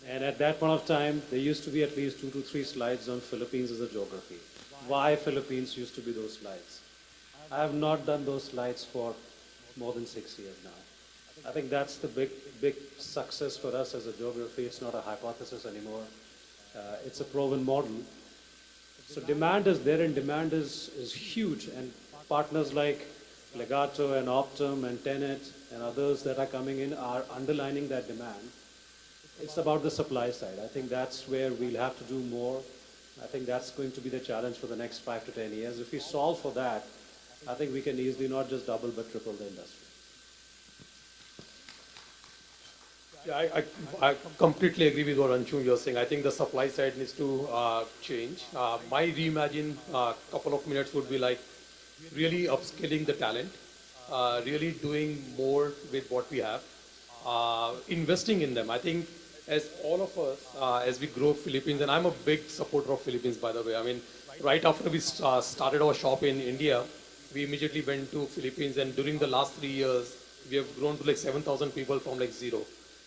Speaker 22: And at that point of time, there used to be at least 2 to 3 slides on Philippines as a geography. Why Philippines used to be those slides. I have not done those slides for more than 6 years now. I think that's the big success for us as a geography. It's not a hypothesis anymore. It's a proven model. So demand is there, and demand is huge. And partners like Legato and Optum and Tenet and others that are coming in are underlining that demand. It's about the supply side. I think that's where we'll have to do more. I think that's going to be the challenge for the next 5 to 10 years. If we solve for that, I think we can easily not just double but triple the industry.
Speaker 20: Yeah, I completely agree with what Anshu you're saying. I think the supply side needs to change. My reimagine couple of minutes would be like really upskilling the talent, really doing more with what we have, investing in them. I think as all of us, as we grow Philippines, and I'm a big supporter of Philippines, by the way. I mean, right after we started our shop in India, we immediately went to Philippines, and during the last 3 years, we have grown to like 7,000 people from like zero.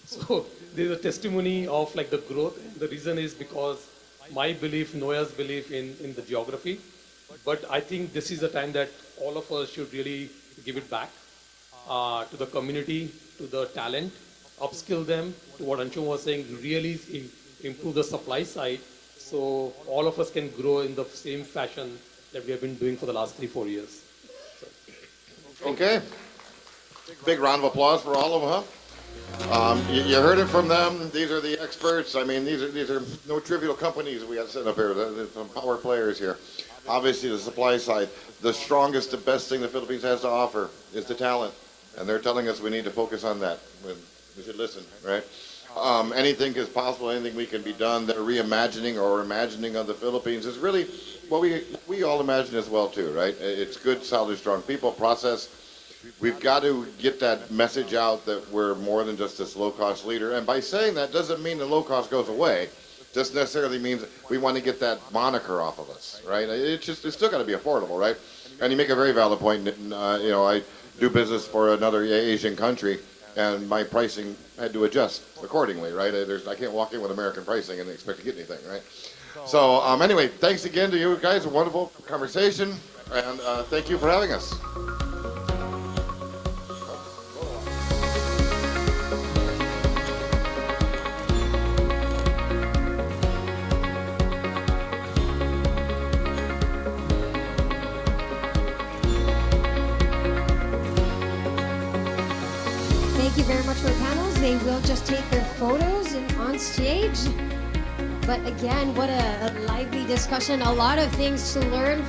Speaker 20: So there's a testimony of like the growth. The reason is because my belief, Noya's belief in the geography. But I think this is the time that all of us should really give it back to the community, to the talent, upskill them, to what Anshu was saying, really improve the supply side so all of us can grow in the same fashion that we have been doing for the last 3-4 years.
Speaker 18: Okay. Big round of applause for all of them, huh? You heard it from them. These are the experts. I mean, these are no trivial companies we got sitting up here. There's some power players here. Obviously, the supply side, the strongest, the best thing the Philippines has to offer is the talent. And they're telling us we need to focus on that. We should listen, right? Anything is possible, anything we can be done. They're reimagining or imagining of the Philippines is really what we all imagine as well too, right? It's good, solid, strong people, process. We've got to get that message out that we're more than just this low-cost leader. And by saying that doesn't mean the low cost goes away. Just necessarily means we want to get that moniker off of us, right? It's still got to be affordable, right? And you make a very valid point. I do business for another Asian country, and my pricing had to adjust accordingly, right? I can't walk in with American pricing and expect to get anything, right? So anyway, thanks again to you guys. A wonderful conversation, and thank you for having us.
Speaker 14: Thank you very much for the panels. They will just take their photos and on stage. But again, what a lively discussion. A lot of things to learn.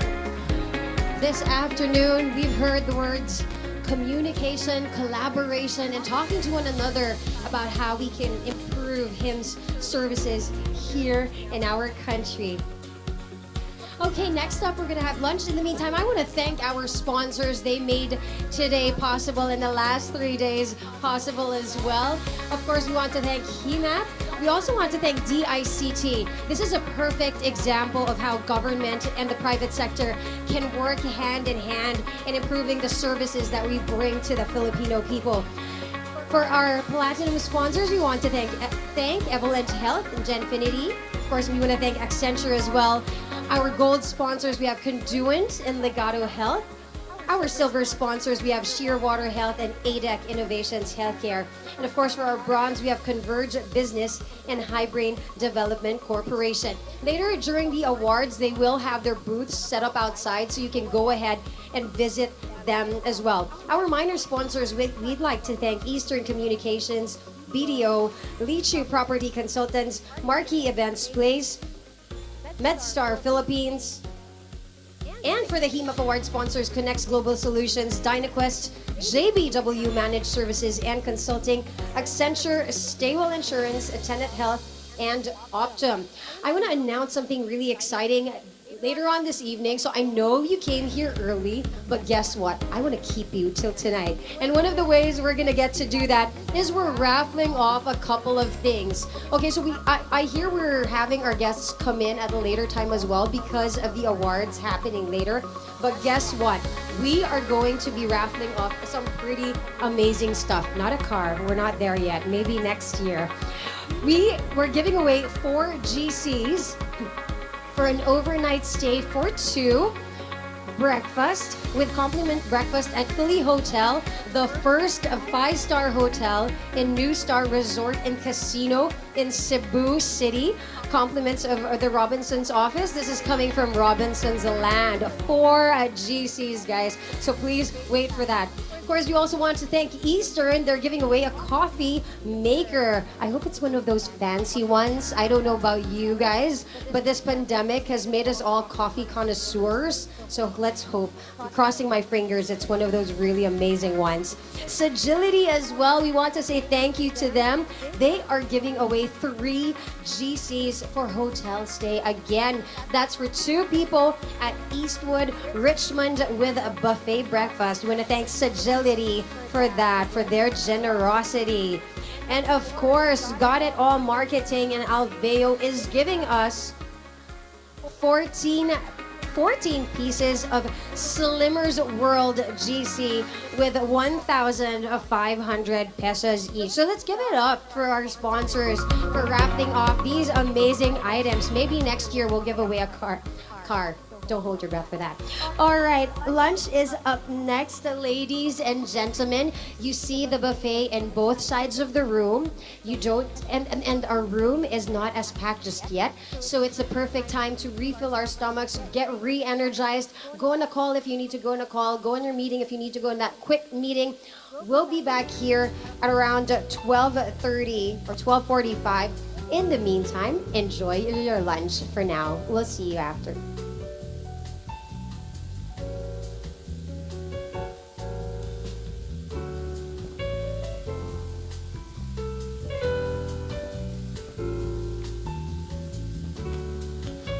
Speaker 14: This afternoon, we've heard the words communication, collaboration, and talking to one another about how we can improve HIMS services here in our country. Okay, next up, we're going to have lunch. In the meantime, I want to thank our sponsors. They made today possible, and the last 3 days possible as well. Of course, we want to thank HIMAP. We also want to thank DICT. This is a perfect example of how government and the private sector can work hand in hand in improving the services that we bring to the Filipino people. For our platinum sponsors, we want to thank Evolent Health and Genfinity. Of course, we want to thank Accenture as well. Our gold sponsors, we have Conduent and Legato Health. Our silver sponsors, we have Shearwater Health and ADEC Innovations Healthcare. And of course, for our bronze, we have Converge Business and Highbrain Development Corporation. Later during the awards, they will have their booths set up outside, so you can go ahead and visit them as well. Our minor sponsors, we'd like to thank Eastern Communications, BDO, Lichu Property Consultants, Marquee Events Place, MedStar Philippines, and for the HIMAP Award sponsors, Connects Global Solutions, DynaQuest, JBW Managed Services and Consulting, Accenture, Staywell Insurance, Tenet Health, and Optum. I want to announce something really exciting later on this evening. So I know you came here early, but guess what? I want to keep you till tonight. And one of the ways we're going to get to do that is we're raffling off a couple of things. Okay, so I hear we're having our guests come in at a later time as well because of the awards happening later. But guess what? We are going to be raffling off some pretty amazing stuff. Not a car. We're not there yet. Maybe next year. We're giving away 4 GCs for an overnight stay for 2 breakfast with complimentary breakfast at Philly Hotel, the first 5-star hotel in New Star Resort and Casino in Cebu City. Compliments of the Robinsons office. This is coming from Robinsons Land. 4 GCs, guys. So please wait for that. Of course, we also want to thank Eastern. They're giving away a coffee maker. I hope it's one of those fancy ones. I don't know about you guys, but this pandemic has made us all coffee connoisseurs. So let's hope. I'm crossing my fingers. It's one of those really amazing ones. Sagility as well. We want to say thank you to them. They are giving away 3 GCs for hotel stay. Again, that's for 2 people at Eastwood, Richmond with a buffet breakfast. We want to thank Sagility for that, for their generosity. And of course, Got It All Marketing and Alveo is giving us 14 pieces of Slimmer's World GC with 1,500 pesos each. So let's give it up for our sponsors for wrapping off these amazing items. Maybe next year we'll give away a car. Don't hold your breath for that. All right, lunch is up next, ladies and gentlemen. You see the buffet in both sides of the room. You don't, and our room is not as packed just yet. So it's the perfect time to refill our stomachs, get re-energized, go on a call if you need to go on a call, go on your meeting if you need to go in that quick meeting. We'll be back here at around 12:30 or 12:45. In the meantime, enjoy your lunch for now. We'll see you after.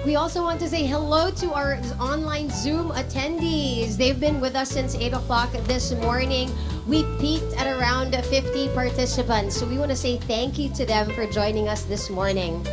Speaker 14: We also want to say hello to our online Zoom attendees. They've been with us since 8 o'clock this morning. We peaked at around 50 participants. So we want to say thank you to them for joining us this morning.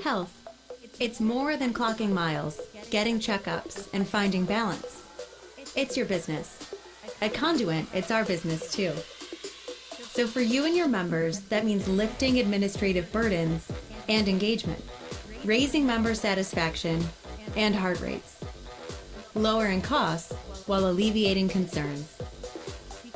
Speaker 11: Health. It's more than clocking miles, getting checkups, and finding balance. It's your business. At Conduent, it's our business too. So for you and your members, that means lifting administrative burdens and engagement, raising member satisfaction and heart rates, lowering costs while alleviating concerns.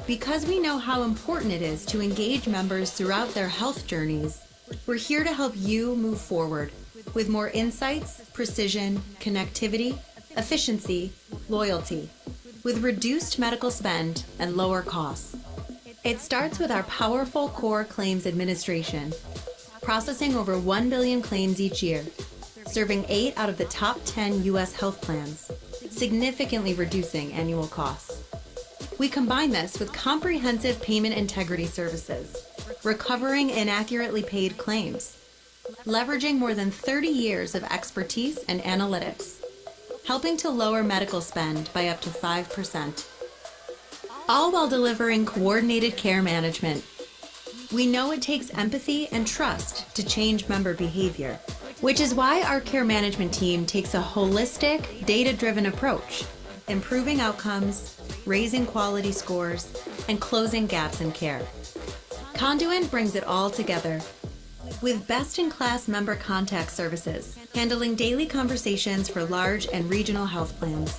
Speaker 11: Because we know how important it is to engage members throughout their health journeys, we're here to help you move forward with more insights, precision, connectivity, efficiency, loyalty, with reduced medical spend and lower costs. It starts with our powerful core claims administration, processing over 1 billion claims each year, serving 8 out of the top 10 U.S. health plans, significantly reducing annual costs. We combine this with comprehensive payment integrity services, recovering inaccurately paid claims, leveraging more than 30 years of expertise and analytics, helping to lower medical spend by up to 5%, all while delivering coordinated care management. We know it takes empathy and trust to change member behavior, which is why our care management team takes a holistic, data-driven approach, improving outcomes, raising quality scores, and closing gaps in care. Conduent brings it all together with best-in-class member contact services, handling daily conversations for large and regional health plans,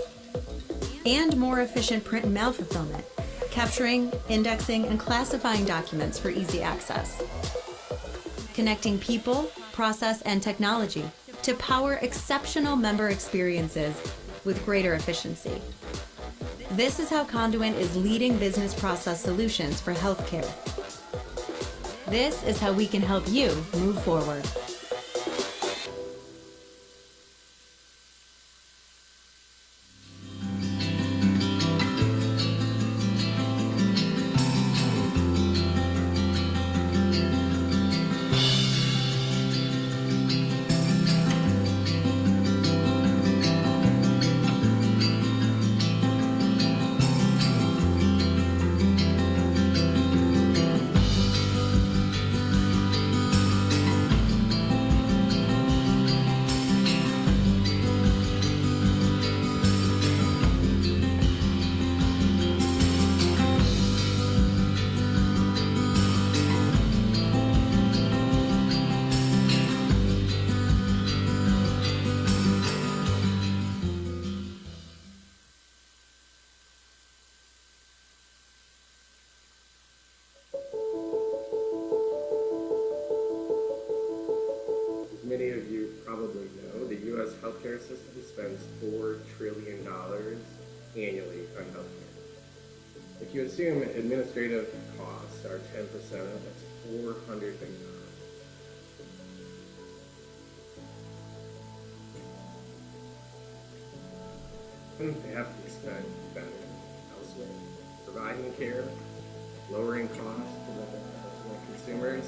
Speaker 11: and more efficient print and mail fulfillment, capturing, indexing, and classifying documents for easy access, connecting people, process, and technology to power exceptional member experiences with greater efficiency. This is how Conduent is leading business process solutions for healthcare. This is how we can help you move forward.
Speaker 2: U.S. healthcare system spends $4 trillion annually on healthcare. If you assume administrative costs are 10%, that's $400 billion. They have to be spent better elsewhere, providing care, lowering costs to the consumers.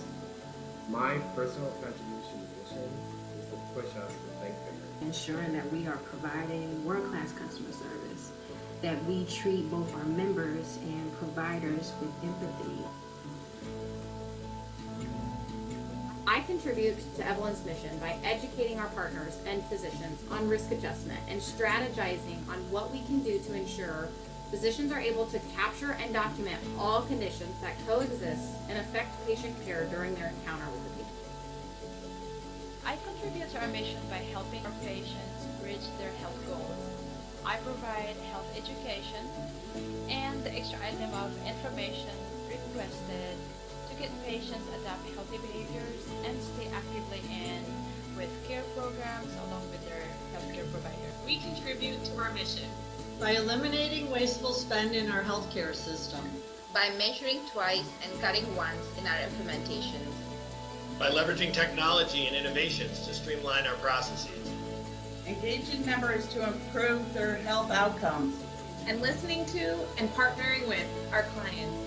Speaker 2: My personal contribution to the mission is to push us to think bigger.
Speaker 3: Ensuring that we are providing world-class customer service, that we treat both our members and providers with empathy.
Speaker 23: I contribute to Evelyn's mission by educating our partners and physicians on risk adjustment and strategizing on what we can do to ensure physicians are able to capture and document all conditions that coexist and affect patient care during their encounter with the patient.
Speaker 24: I contribute to our mission by helping our patients reach their health goals. I provide health education and the extra item of information requested to get patients adopt healthy behaviors and stay actively in with care programs along with their healthcare provider.
Speaker 25: We contribute to our mission by eliminating wasteful spend in our healthcare system,
Speaker 26: by measuring twice and cutting once in our implementations,
Speaker 27: by leveraging technology and innovations to streamline our processes,
Speaker 28: engaging members to improve their health outcomes,
Speaker 23: and listening to and partnering with our clients.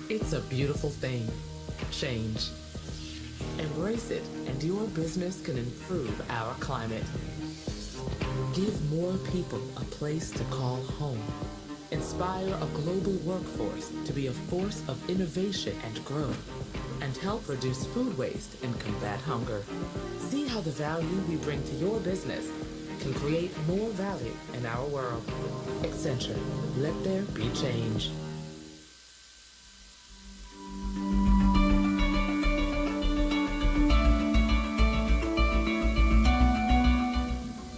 Speaker 4: It's a beautiful thing. Change. Embrace it, and your business can improve our climate. Give more people a place to call home. Inspire a global workforce to be a force of innovation and growth, and help reduce food waste and combat hunger. See how the value we bring to your business can create more value in our world. Accenture, let there be change.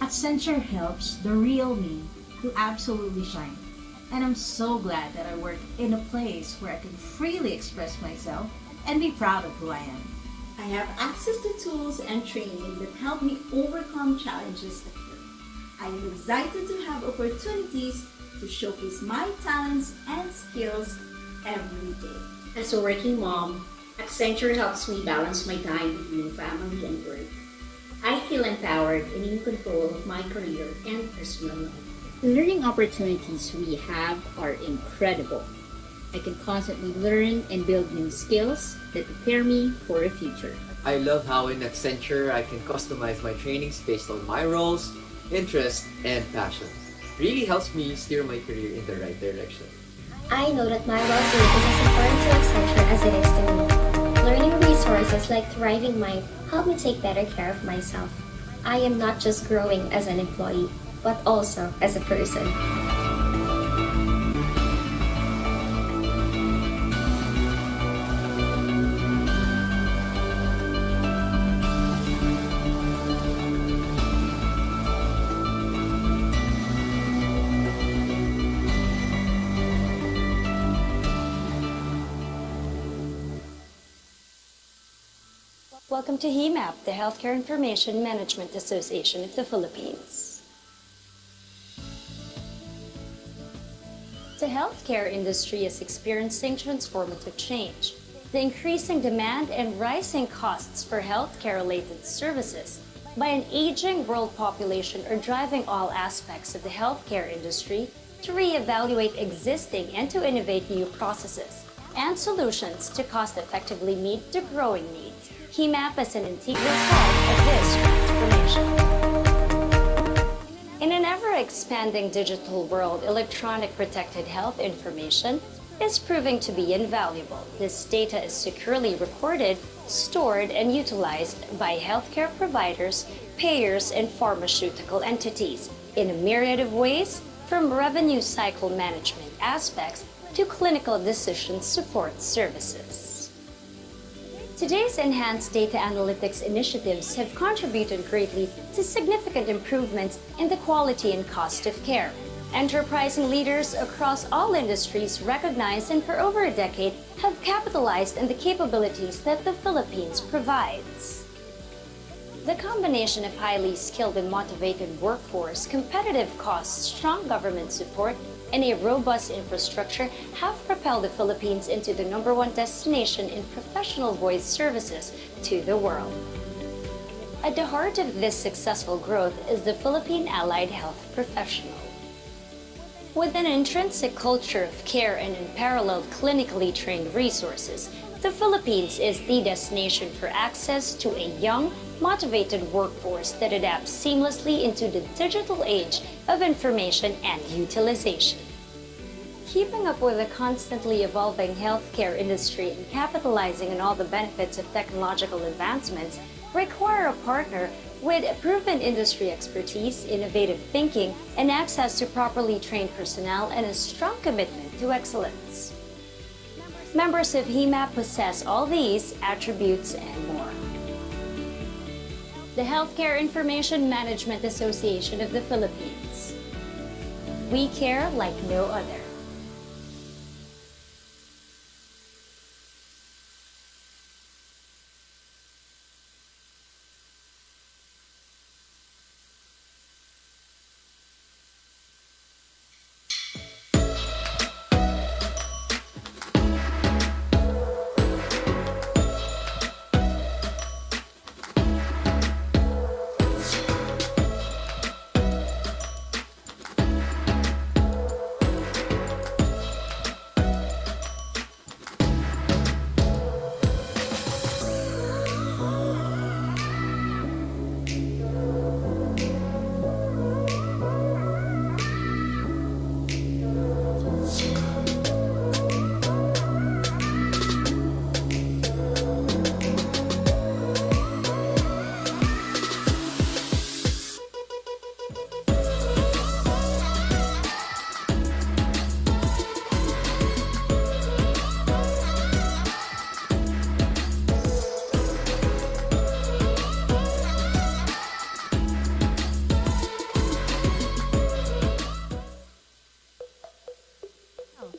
Speaker 5: Accenture helps the real me to absolutely shine. And I'm so glad that I work in a place where I can freely express myself and be proud of who I am.
Speaker 6: I have access to tools and training that help me overcome challenges at work. I am excited to have opportunities to showcase my talents and skills every day.
Speaker 7: As a working mom, Accenture helps me balance my time between family and work. I feel empowered and in control of my career and personal life.
Speaker 8: The learning opportunities we have are incredible. I can constantly learn and build new skills that prepare me for the future.
Speaker 9: I love how in Accenture I can customize my trainings based on my roles, interests, and passions. Really helps me steer my career in the right direction.
Speaker 10: I know that my well-being is as important to Accenture as it is to me. Learning resources like Thriving Mind help me take better care of myself. I am not just growing as an employee, but also as a person.
Speaker 12: Welcome to HIMAP, the Healthcare Information Management Association of the Philippines. The healthcare industry is experiencing transformative change. The increasing demand and rising costs for healthcare-related services by an aging world population are driving all aspects of the healthcare industry to reevaluate existing and to innovate new processes and solutions to cost-effectively meet the growing needs. HIMAP is an integral part of this transformation. In an ever-expanding digital world, electronic protected health information is proving to be invaluable. This data is securely recorded, stored, and utilized by healthcare providers, payers, and pharmaceutical entities in a myriad of ways, from revenue cycle management aspects to clinical decision support services. Today's enhanced data analytics initiatives have contributed greatly to significant improvements in the quality and cost of care. Enterprising leaders across all industries recognize and for over a decade have capitalized on the capabilities that the Philippines provides. The combination of highly skilled and motivated workforce, competitive costs, strong government support, and a robust infrastructure have propelled the Philippines into the #1 destination in professional voice services to the world. At the heart of this successful growth is the Philippine Allied Health Professional. With an intrinsic culture of care and unparalleled clinically trained resources, the Philippines is the destination for access to a young, motivated workforce that adapts seamlessly into the digital age of information and utilization. Keeping up with the constantly evolving healthcare industry and capitalizing on all the benefits of technological advancements require a partner with proven industry expertise, innovative thinking, and access to properly trained personnel and a strong commitment to excellence. Members of HIMAP possess all these attributes and more. The Healthcare Information Management Association of the Philippines. We care like no other.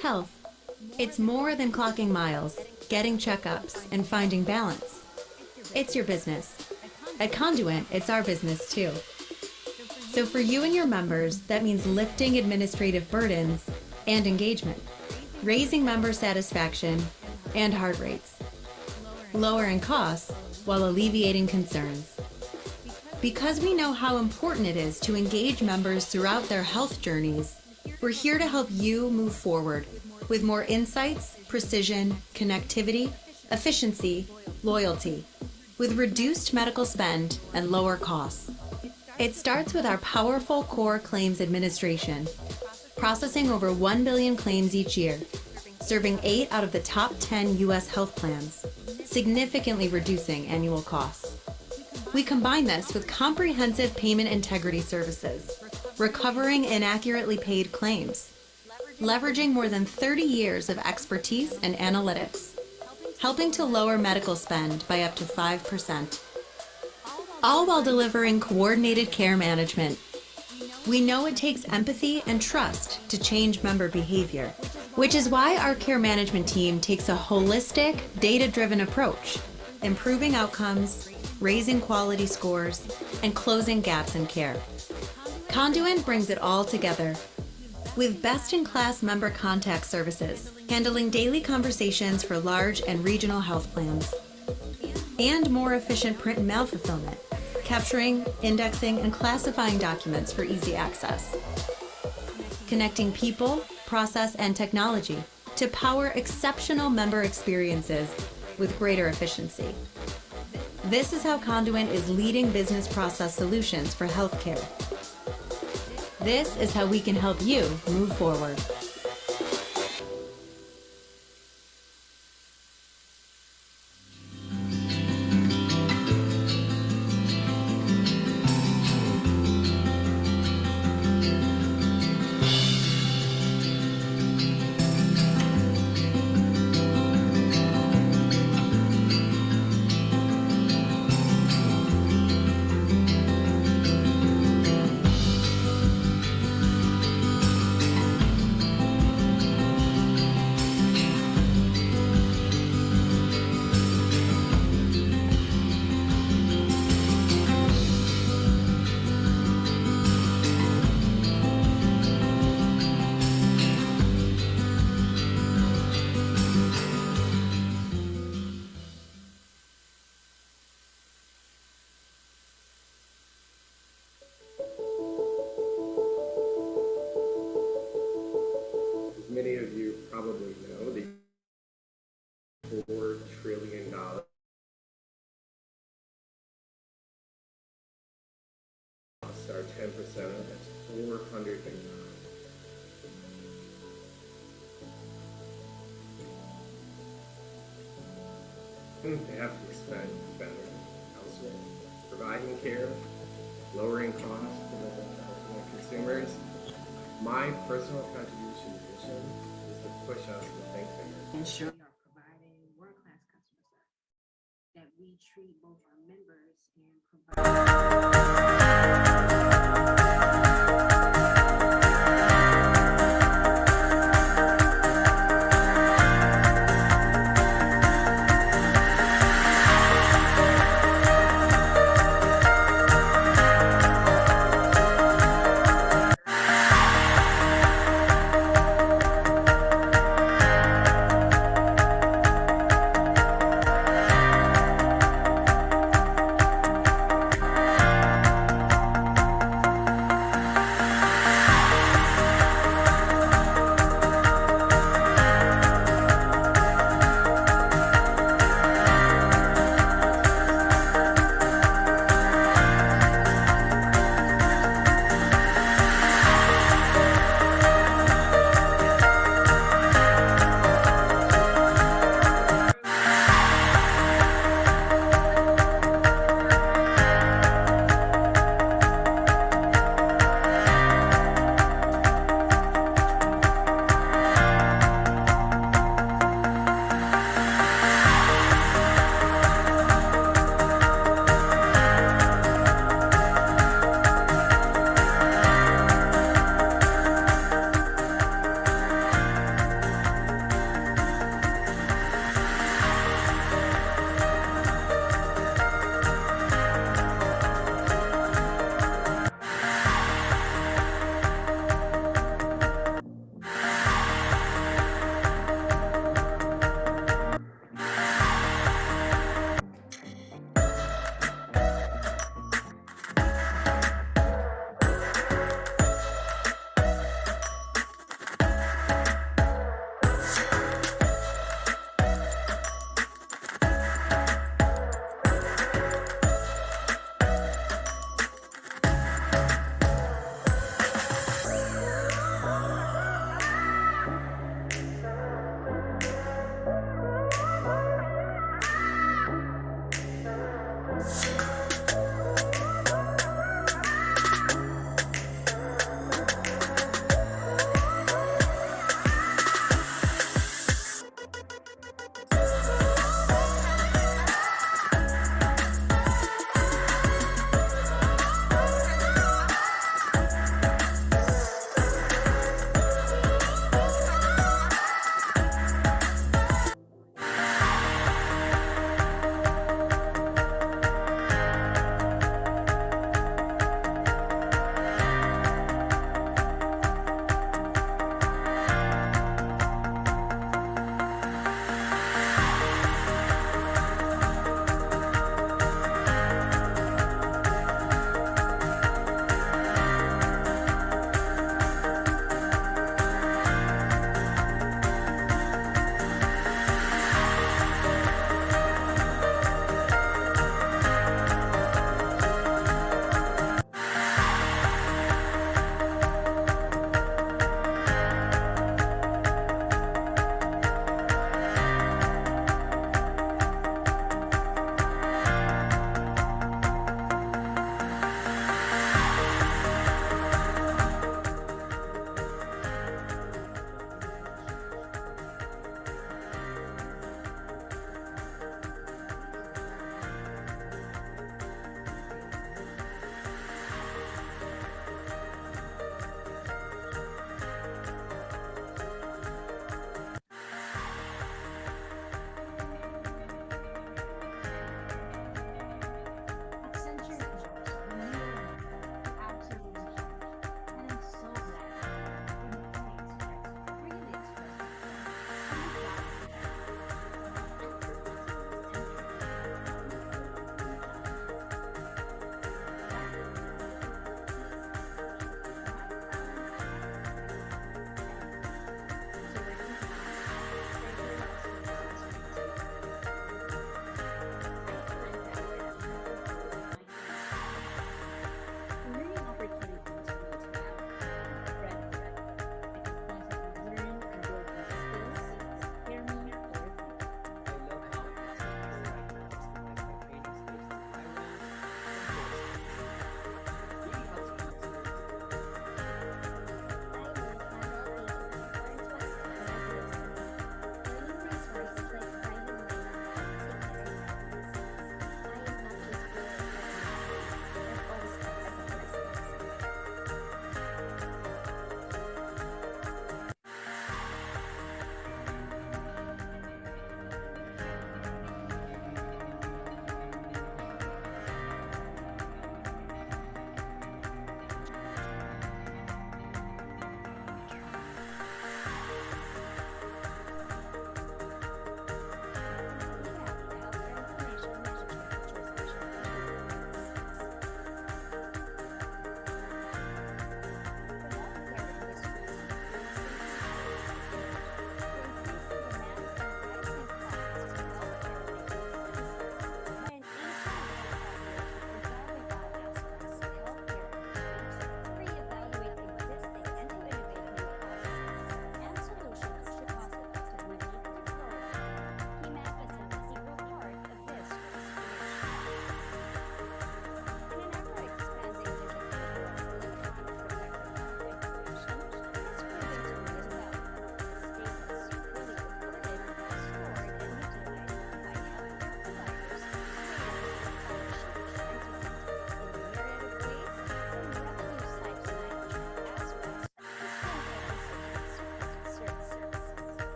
Speaker 11: Health. It's more than clocking miles, getting checkups, and finding balance. It's your business. At Conduent, it's our business too. So for you and your members, that means lifting administrative burdens and engagement, raising member satisfaction and heart rates, lowering costs while alleviating concerns. Because we know how important it is to engage members throughout their health journeys, we're here to help you move forward with more insights, precision, connectivity, efficiency, loyalty, with reduced medical spend and lower costs. It starts with our powerful core claims administration, processing over 1 billion claims each year, serving 8 out of the top 10 U.S. health plans, significantly reducing annual costs. We combine this with comprehensive payment integrity services, recovering inaccurately paid claims, leveraging more than 30 years of expertise and analytics, helping to lower medical spend by up to 5%, all while delivering coordinated care management. We know it takes empathy and trust to change member behavior, which is why our care management team takes a holistic, data-driven approach, improving outcomes, raising quality scores, and closing gaps in care. Conduent brings it all together. With best-in-class member contact services, handling daily conversations for large and regional health plans, and more efficient print and mail fulfillment, capturing, indexing, and classifying documents for easy access. Connecting people, process, and technology to power exceptional member experiences with greater efficiency. This is how Conduent is leading business process solutions for healthcare. This is how we can help you move forward.
Speaker 2: As many of you probably know, the $4 trillion costs are 10% of it. That's $400 billion. They have to be spent better elsewhere, providing care, lowering costs to the ultimate consumers. My personal contribution to mission is to push us to think bigger.
Speaker 3: Ensure we are providing world-class customer service, that we treat both our members and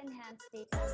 Speaker 12: enhanced data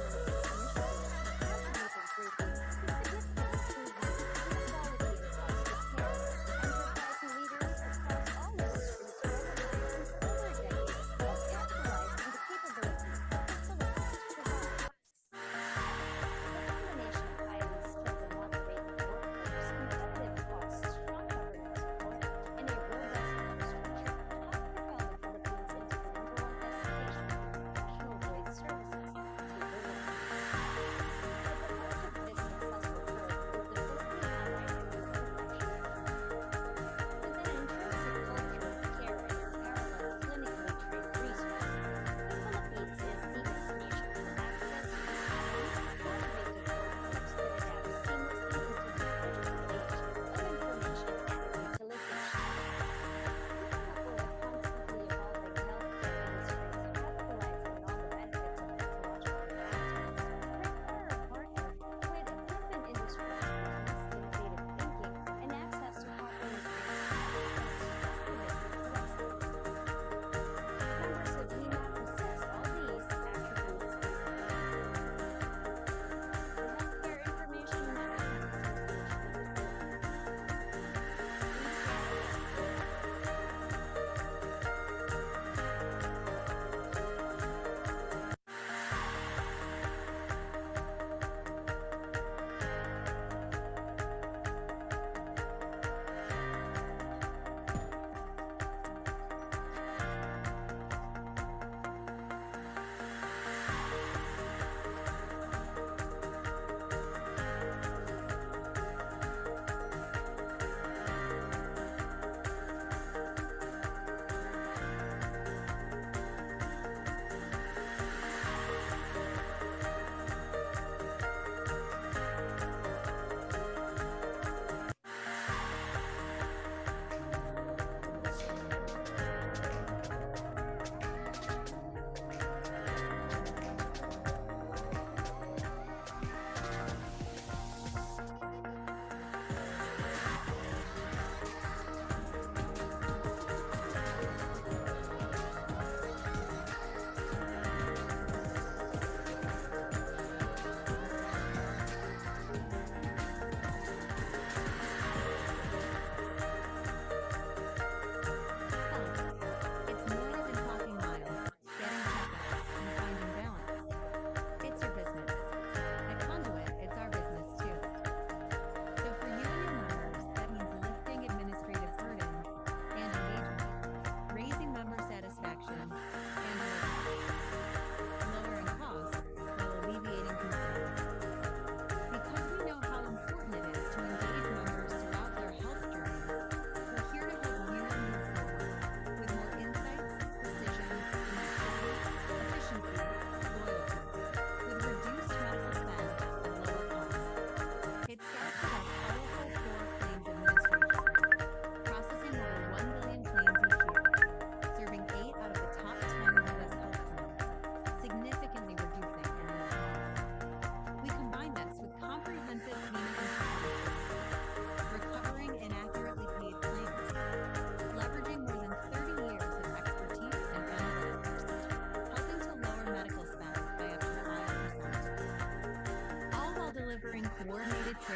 Speaker 12: analytics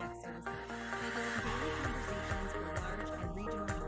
Speaker 12: initiatives have helped me to improve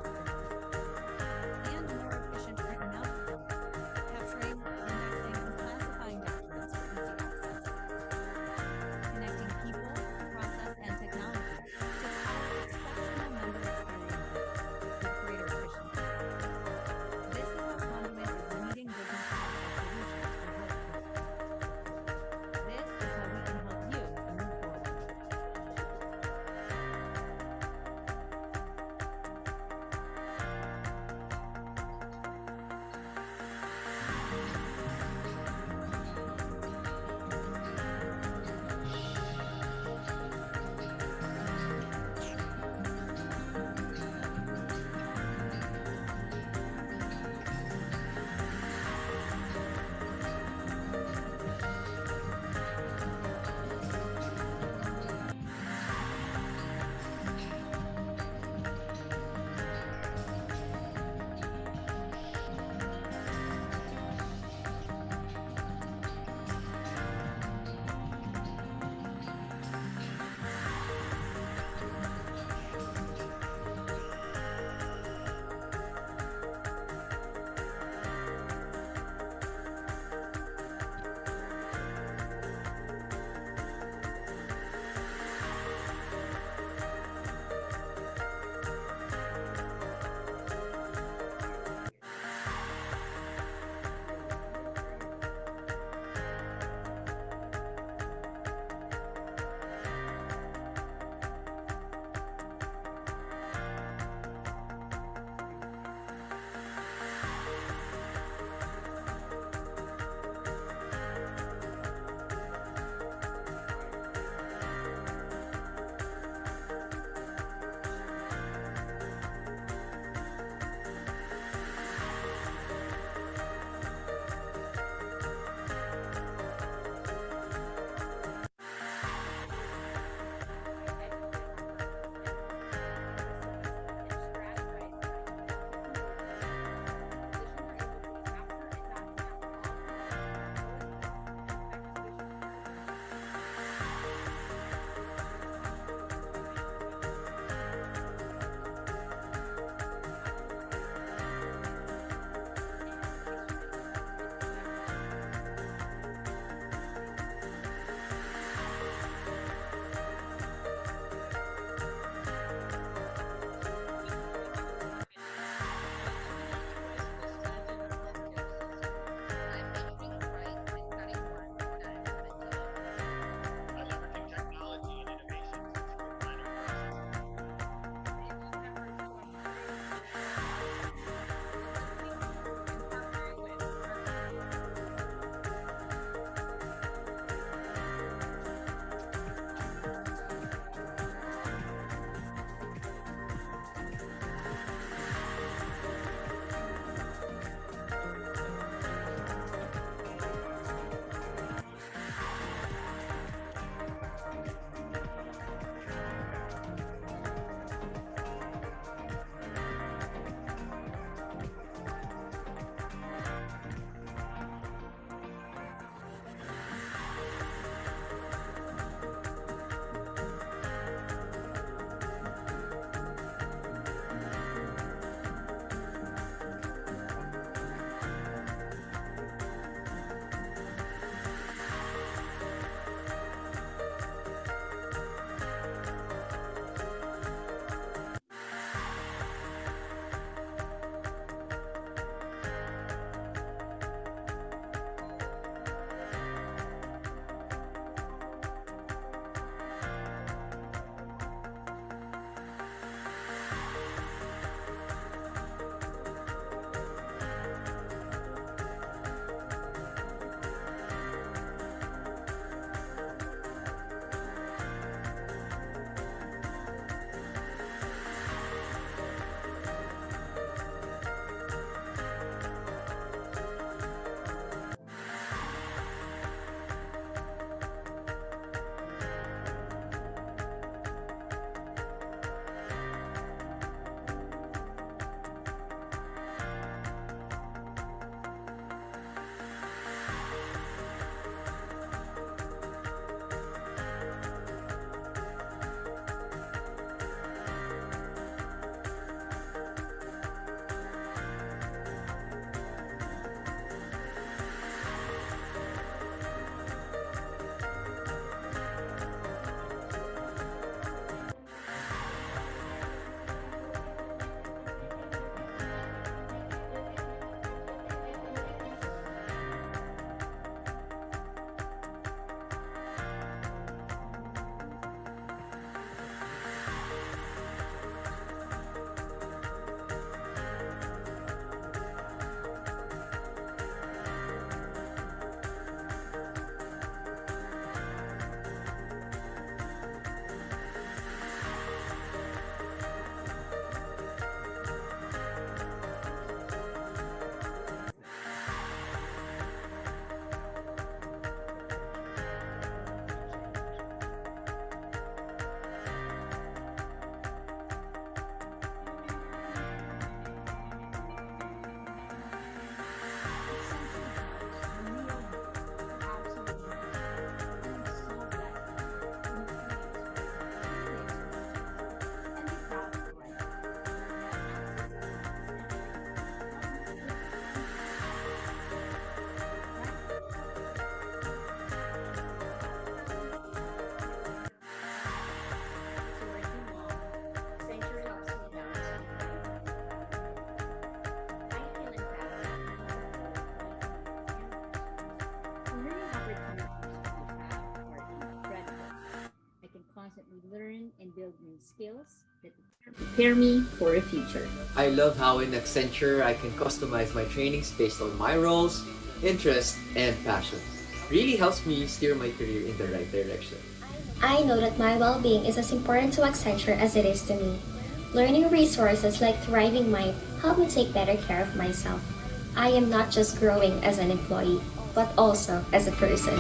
Speaker 8: skills that prepare me for a future.
Speaker 9: I love how in Accenture I can customize my trainings based on my roles, interests, and passions. Really helps me steer my career in the right direction.
Speaker 10: I know that my well-being is as important to Accenture as it is to me. Learning resources like Thriving Mind help me take better care of myself. I am not just growing as an employee, but also as a person.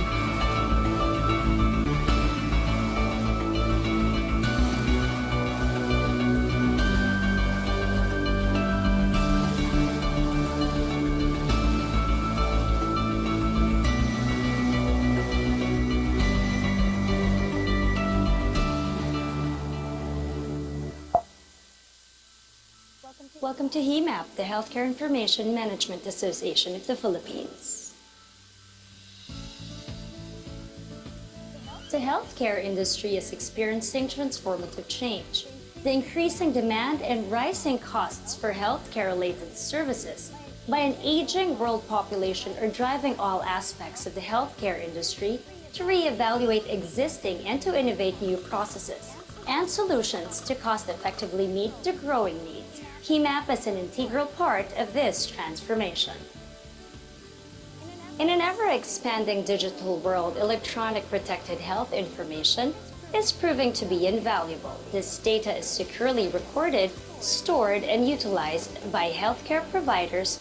Speaker 12: Welcome to HIMAP, the Healthcare Information Management Association of the Philippines. The healthcare industry is experiencing transformative change. The increasing demand and rising costs for healthcare-related services by an aging world population are driving all aspects of the healthcare industry to reevaluate existing and to innovate new processes and solutions to cost-effectively meet the growing needs. HIMAP is an integral part of this transformation. In an ever-expanding digital world, electronic protected health information is proving to be invaluable. This data is securely recorded, stored, and utilized by healthcare providers